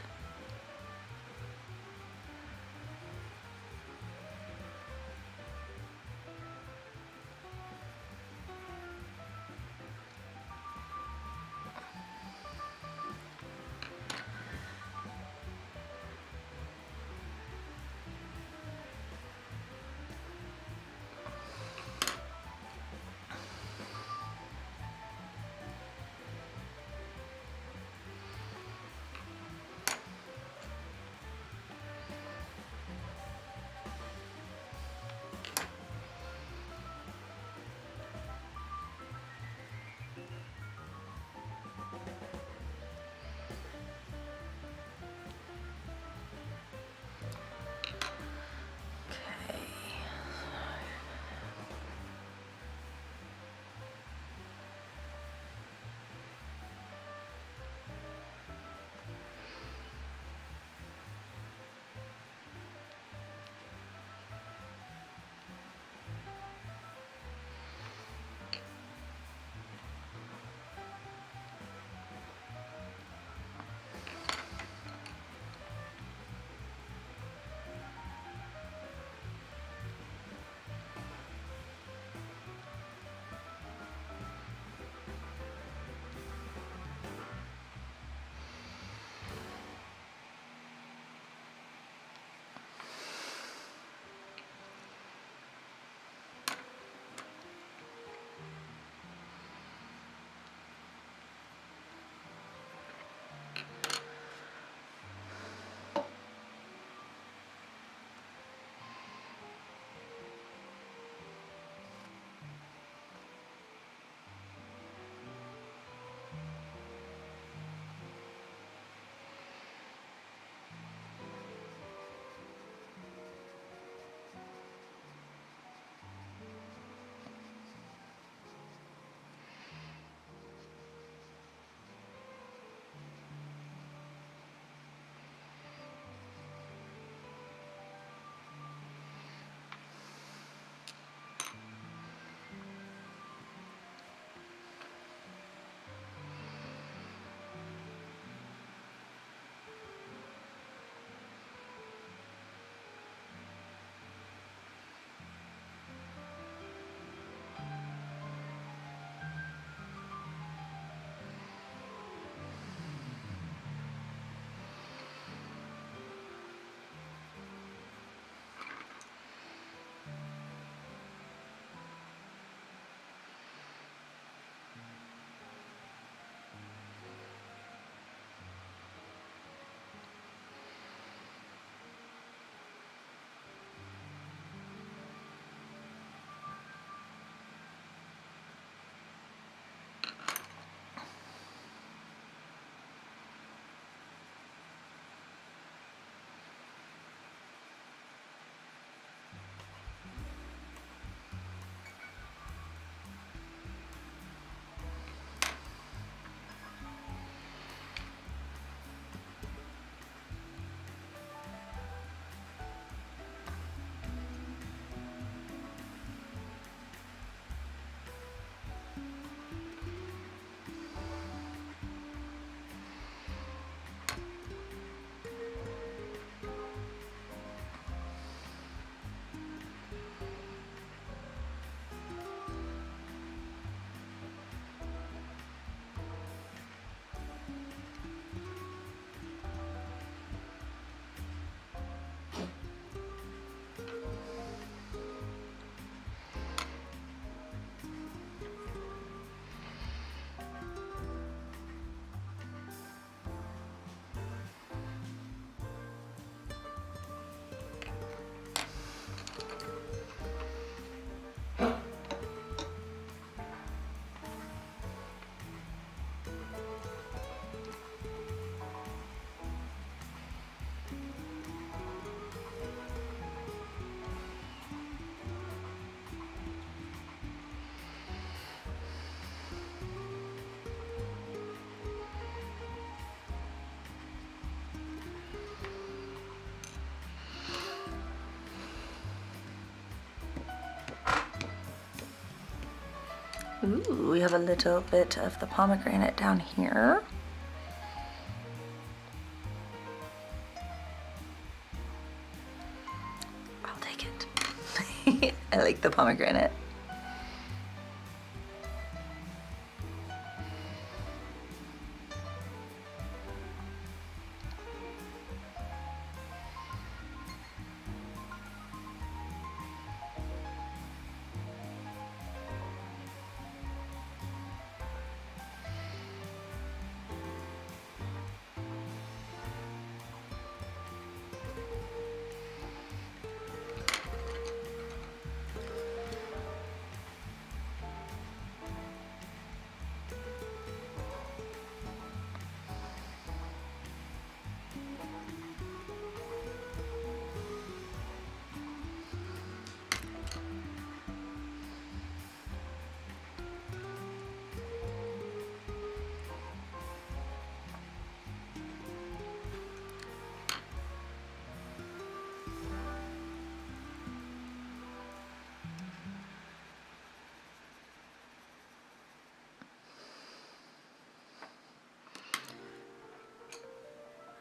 Ooh, we have a little bit of the pomegranate down here. I'll take it. I like the pomegranate.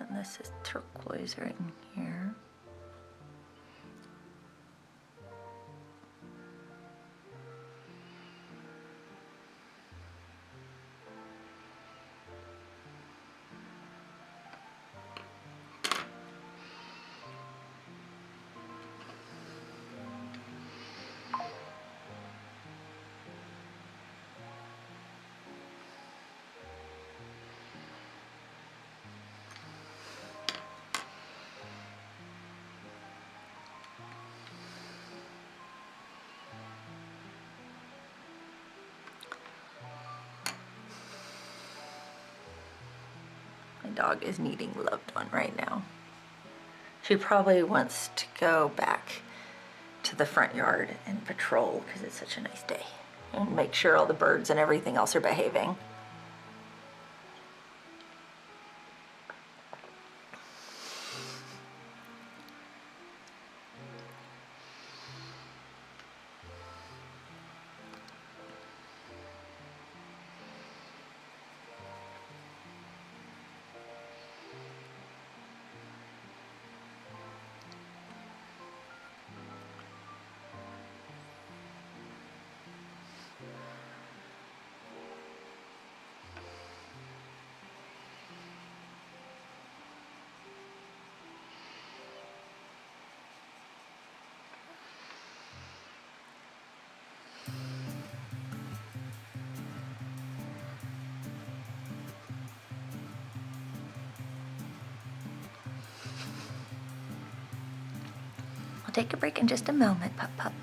And this is turquoise right in here. My dog is needing loved one right now. She probably wants to go back to the front yard and patrol because it's such a nice day and make sure all the birds and everything else are behaving. We'll take a break in just a moment, Pup Pup.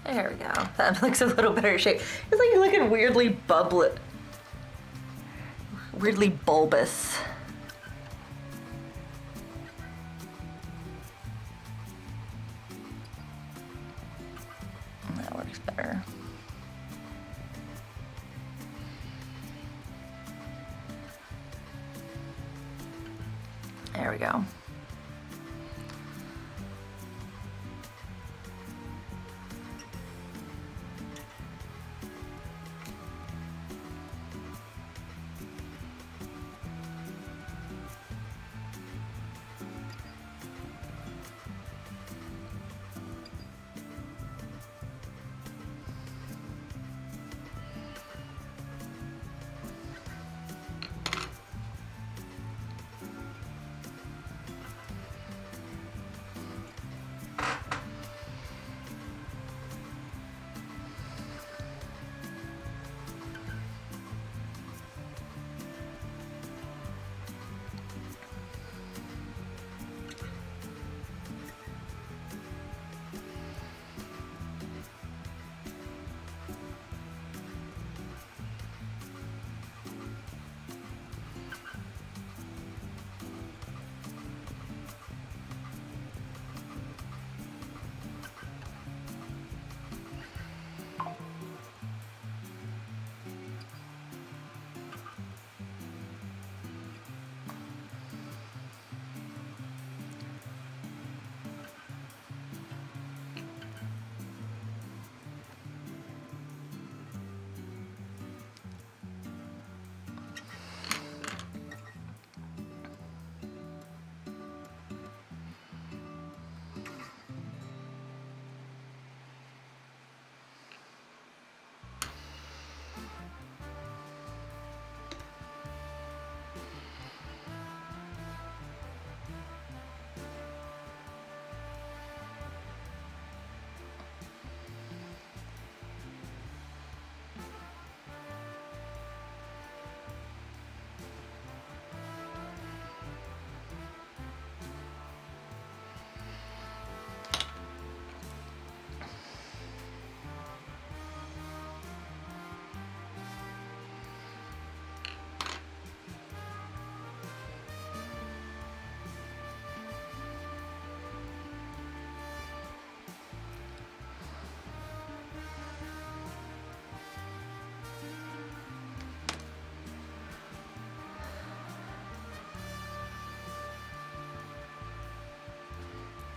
There we go. That looks a little better shape. It's like you're looking weirdly weirdly bulbous. That works better. There we go.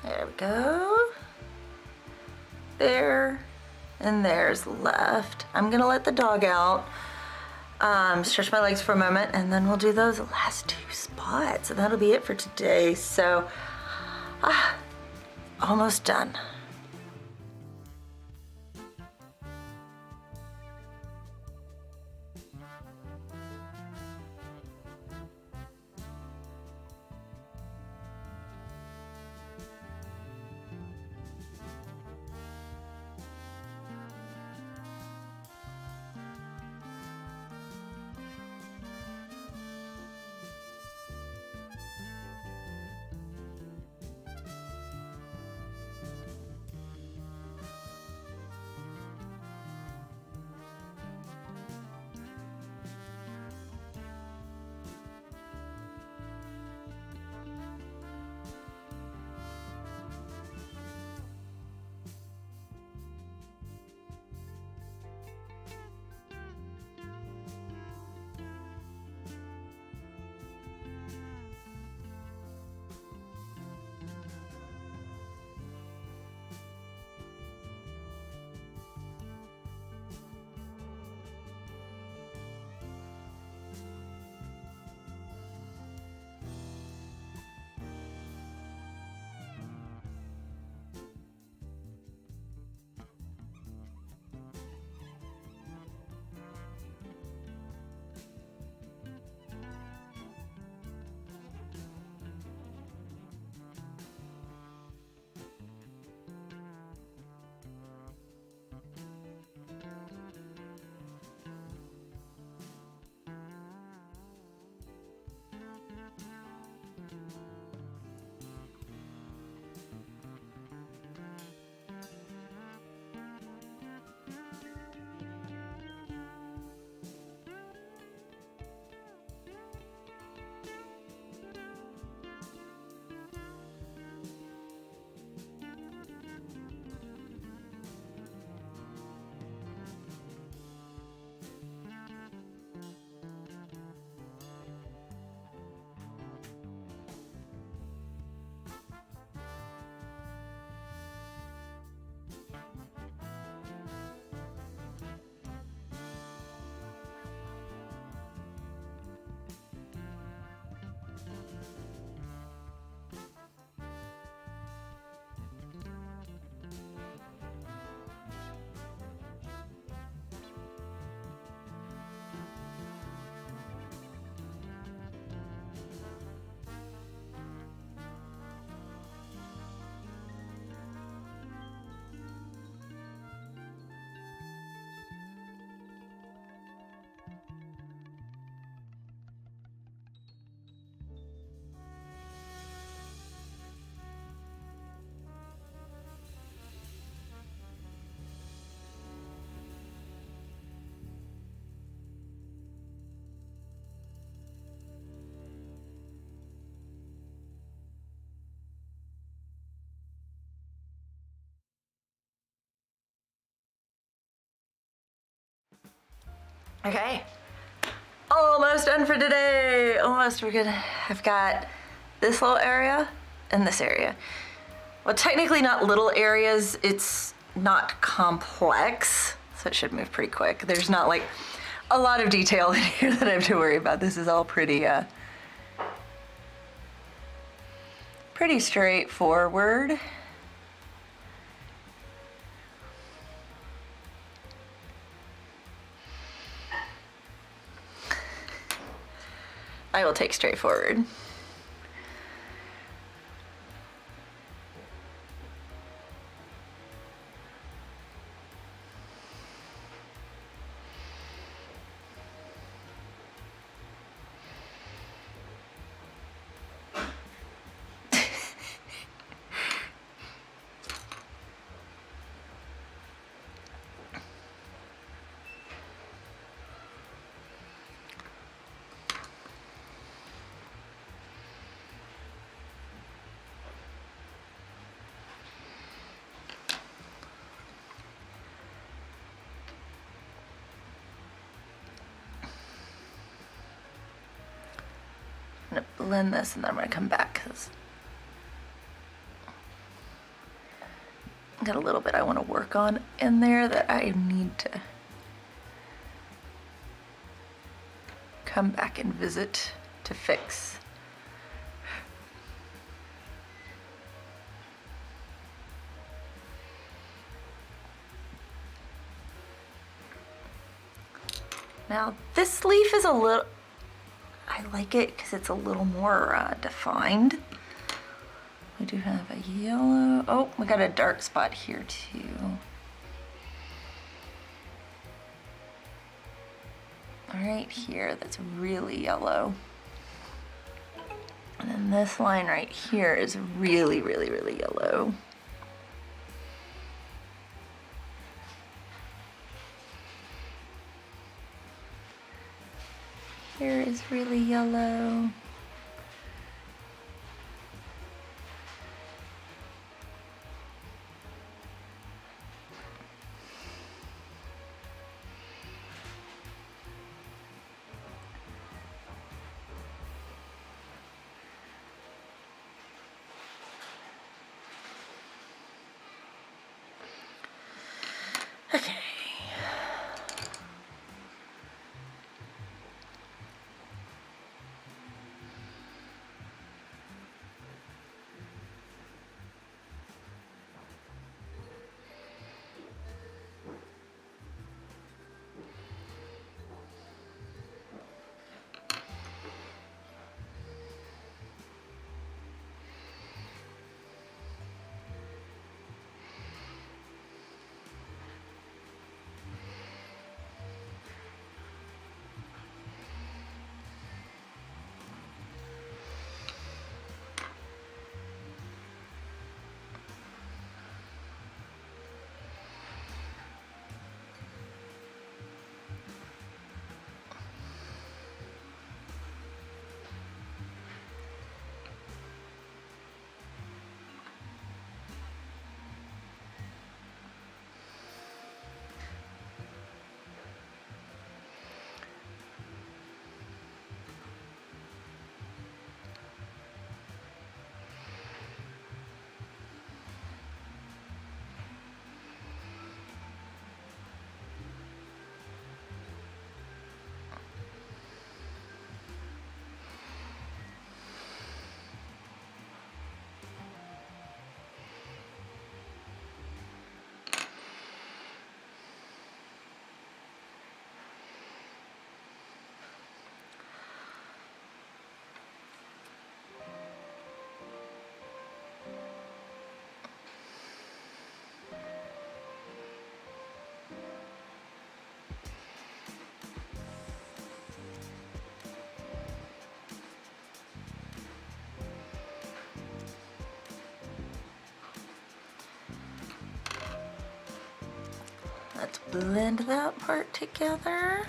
There we go. There, and there's left. I'm gonna let the dog out, stretch my legs for a moment, and then we'll do those last 2 spots, and that'll be it for today. So, almost done. Okay, almost done for today. Almost. I've got this little area and this area. Well, technically not little areas, it's not complex, so it should move pretty quick. There's not like a lot of detail in here that I have to worry about. This is all pretty straightforward. I will take straightforward. I'm gonna blend this and then I'm gonna come back because got a little bit I want to work on in there that I need to come back and visit to fix. Now this leaf is a little, I like it because it's a little more defined. We do have a yellow, oh, we got a dark spot here too. Right here, that's really yellow. And then this line right here is really, really, really yellow. Here is really yellow. Okay. Let's blend that part together.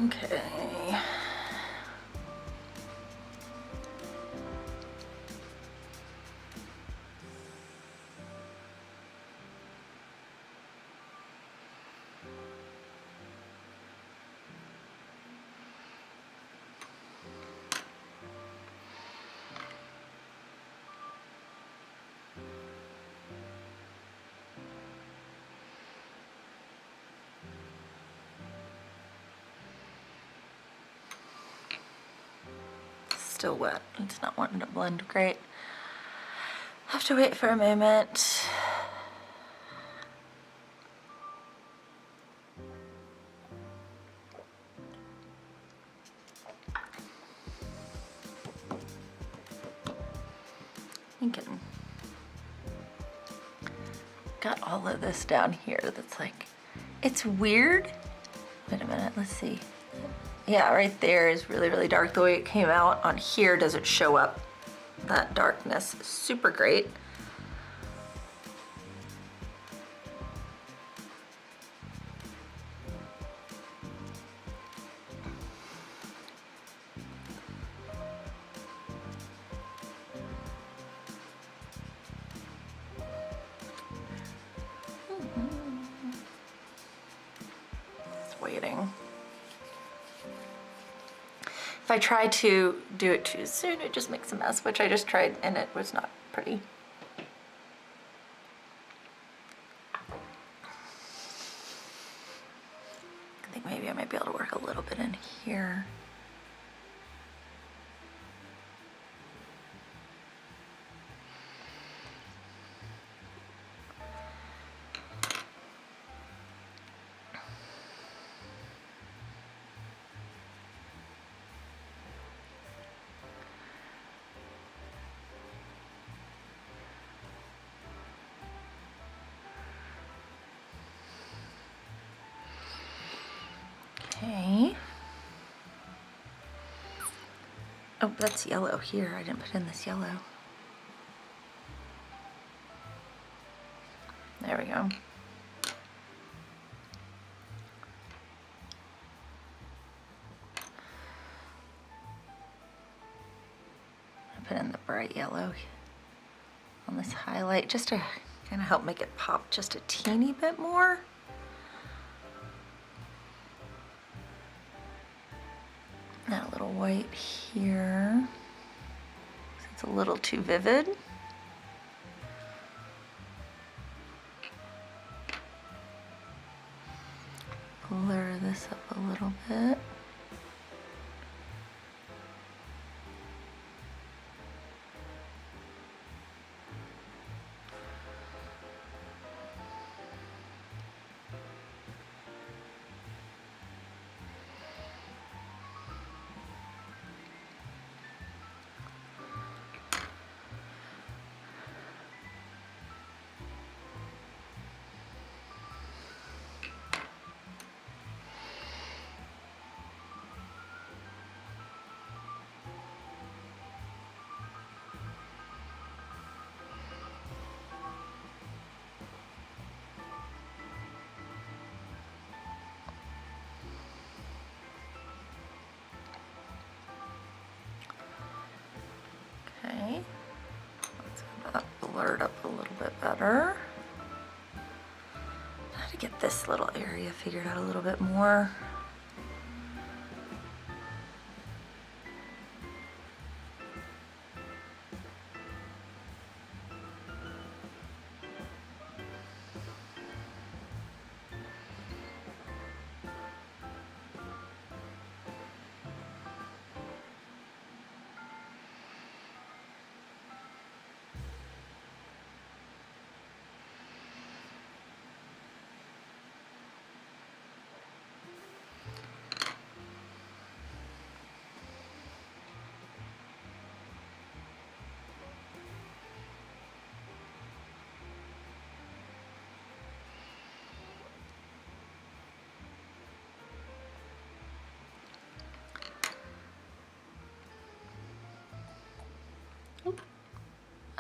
Okay. Still wet. It's not wanting to blend great. Have to wait for a moment. thinking. Got all of this down here that's like, it's weird. Wait a minute, let's see. Yeah, right there is really, really dark. The way it came out on here doesn't show up that darkness. Super great. Just waiting. If I try to do it too soon, it just makes a mess, which I just tried and it was not pretty. I think maybe I might be able to work a little bit in here. Okay. Oh, that's yellow here. I didn't put in this yellow. There we go. I put in the bright yellow on this highlight just to kind of help make it pop just a teeny bit more. Add a little white here. It's a little too vivid. Blur this up a little bit. Okay, let's have that blurred up a little bit better. I have to get this little area figured out a little bit more.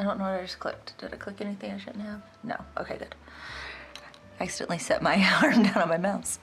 I don't know what I just clicked. Did I click anything I shouldn't have? No. Okay, good. I accidentally set my arm down on my mouse.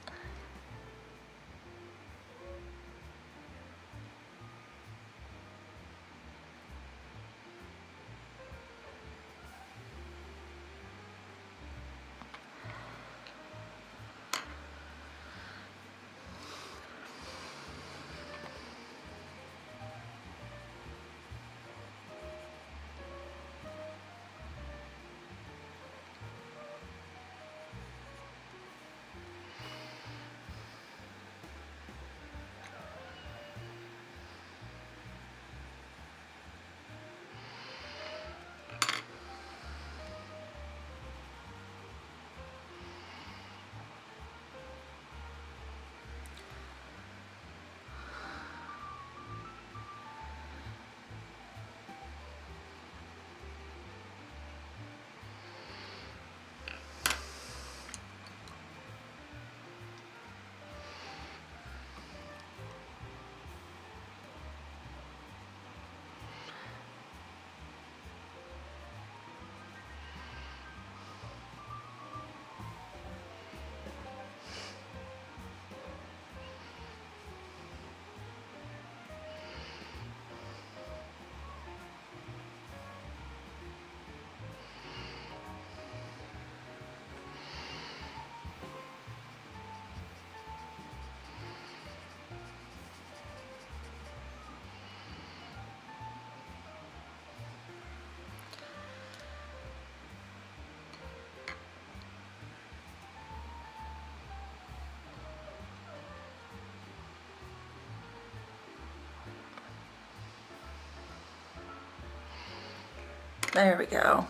There we go.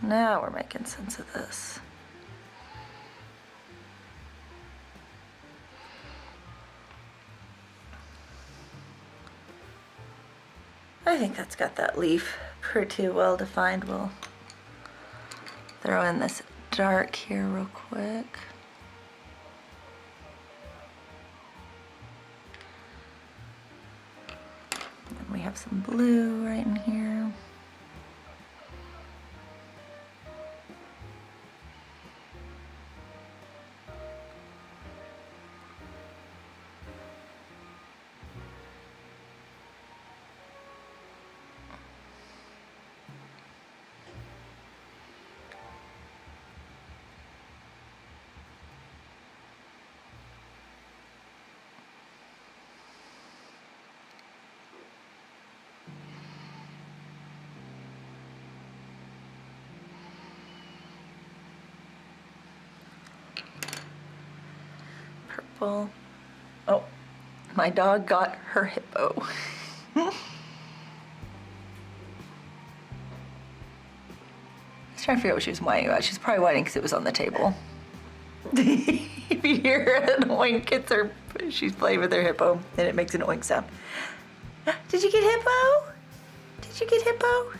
Now we're making sense of this. I think that's got that leaf pretty well defined. We'll throw in this dark here real quick. And we have some blue right in here. Purple. Oh, my dog got her hippo. I was trying to figure out what she was whining about. She's probably whining because it was on the table. If you hear an oink, it's her, she's playing with her hippo and it makes an oink sound. Did you get hippo? Did you get hippo?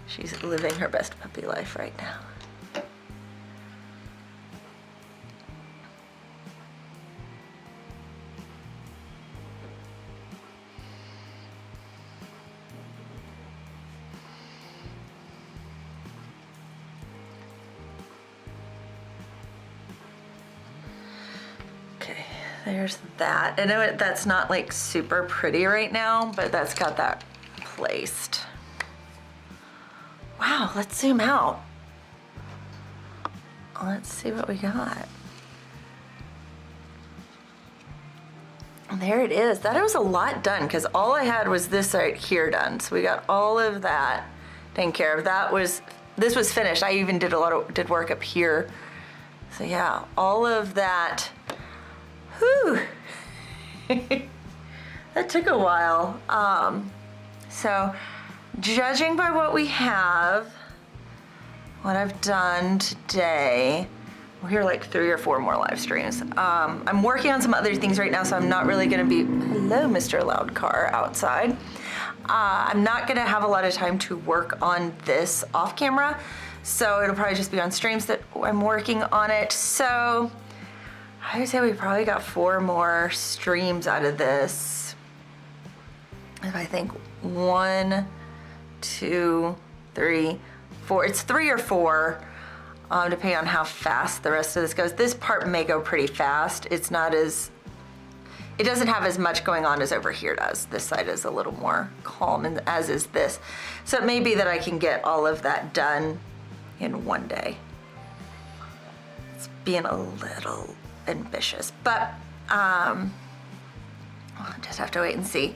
She's living her best puppy life right now. Okay, there's that. I know that's not like super pretty right now, but that's got that placed. Wow, let's zoom out. Let's see what we got. There it is. That was a lot done because all I had was this right here done. So we got all of that taken care of. This was finished. I even did did work up here. So yeah, all of that. Whew. That took a while. So judging by what we have, what I've done today, we'll hear like 3 or 4 more live streams. I'm working on some other things right now, so I'm not really gonna be, hello, Mr. Loud Car outside. I'm not gonna have a lot of time to work on this off camera, so it'll probably just be on streams that I'm working on it. So I would say we probably got 4 more streams out of this. If I think 1, 2, 3, 4, it's 3 or 4, depending on how fast the rest of this goes. This part may go pretty fast. It's not as, it doesn't have as much going on as over here does. This side is a little more calm, and as is this. So it may be that I can get all of that done in one day. It's being a little ambitious, but I'll just have to wait and see.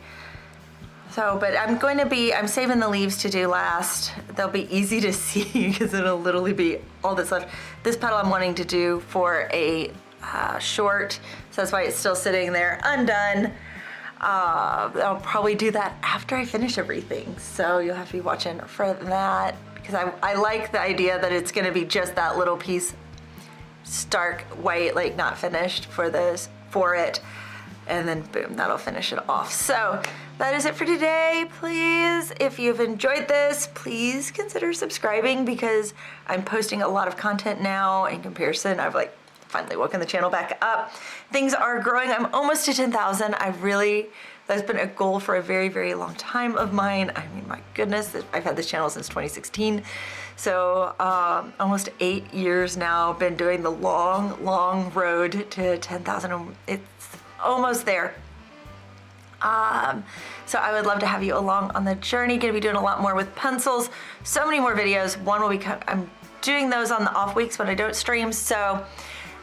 So, but I'm saving the leaves to do last. They'll be easy to see because it'll literally be all that's left. This petal I'm wanting to do for a short, so that's why it's still sitting there undone. I'll probably do that after I finish everything. So you'll have to be watching for that because I like the idea that it's gonna be just that little piece, stark white, like not finished for it. And then boom, that'll finish it off. So that is it for today. Please, if you've enjoyed this, please consider subscribing because I'm posting a lot of content now in comparison. I've like finally woken the channel back up. Things are growing. I'm almost to 10,000. That's been a goal for a very, very long time of mine. I mean, my goodness, I've had this channel since 2016. So almost 8 years now, been doing the long, long road to 10,000. It's almost there. So I would love to have you along on the journey. Gonna be doing a lot more with pencils. So many more videos. One will be, I'm doing those on the off weeks when I don't stream. So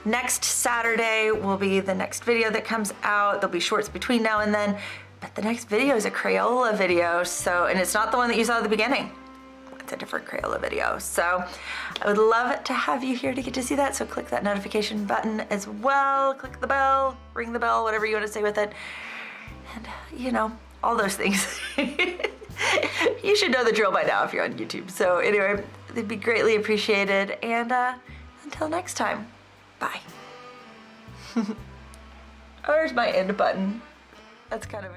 next Saturday will be the next video that comes out. There'll be shorts between now and then, but the next video is a Crayola video. So, and it's not the one that you saw at the beginning. It's a different Crayola video. So I would love to have you here to get to see that. So click that notification button as well. Click the bell, ring the bell, whatever you want to say with it. And you know, all those things. You should know the drill by now if you're on YouTube. So anyway, it'd be greatly appreciated. And until next time, bye. Oh, there's my end button. That's kind of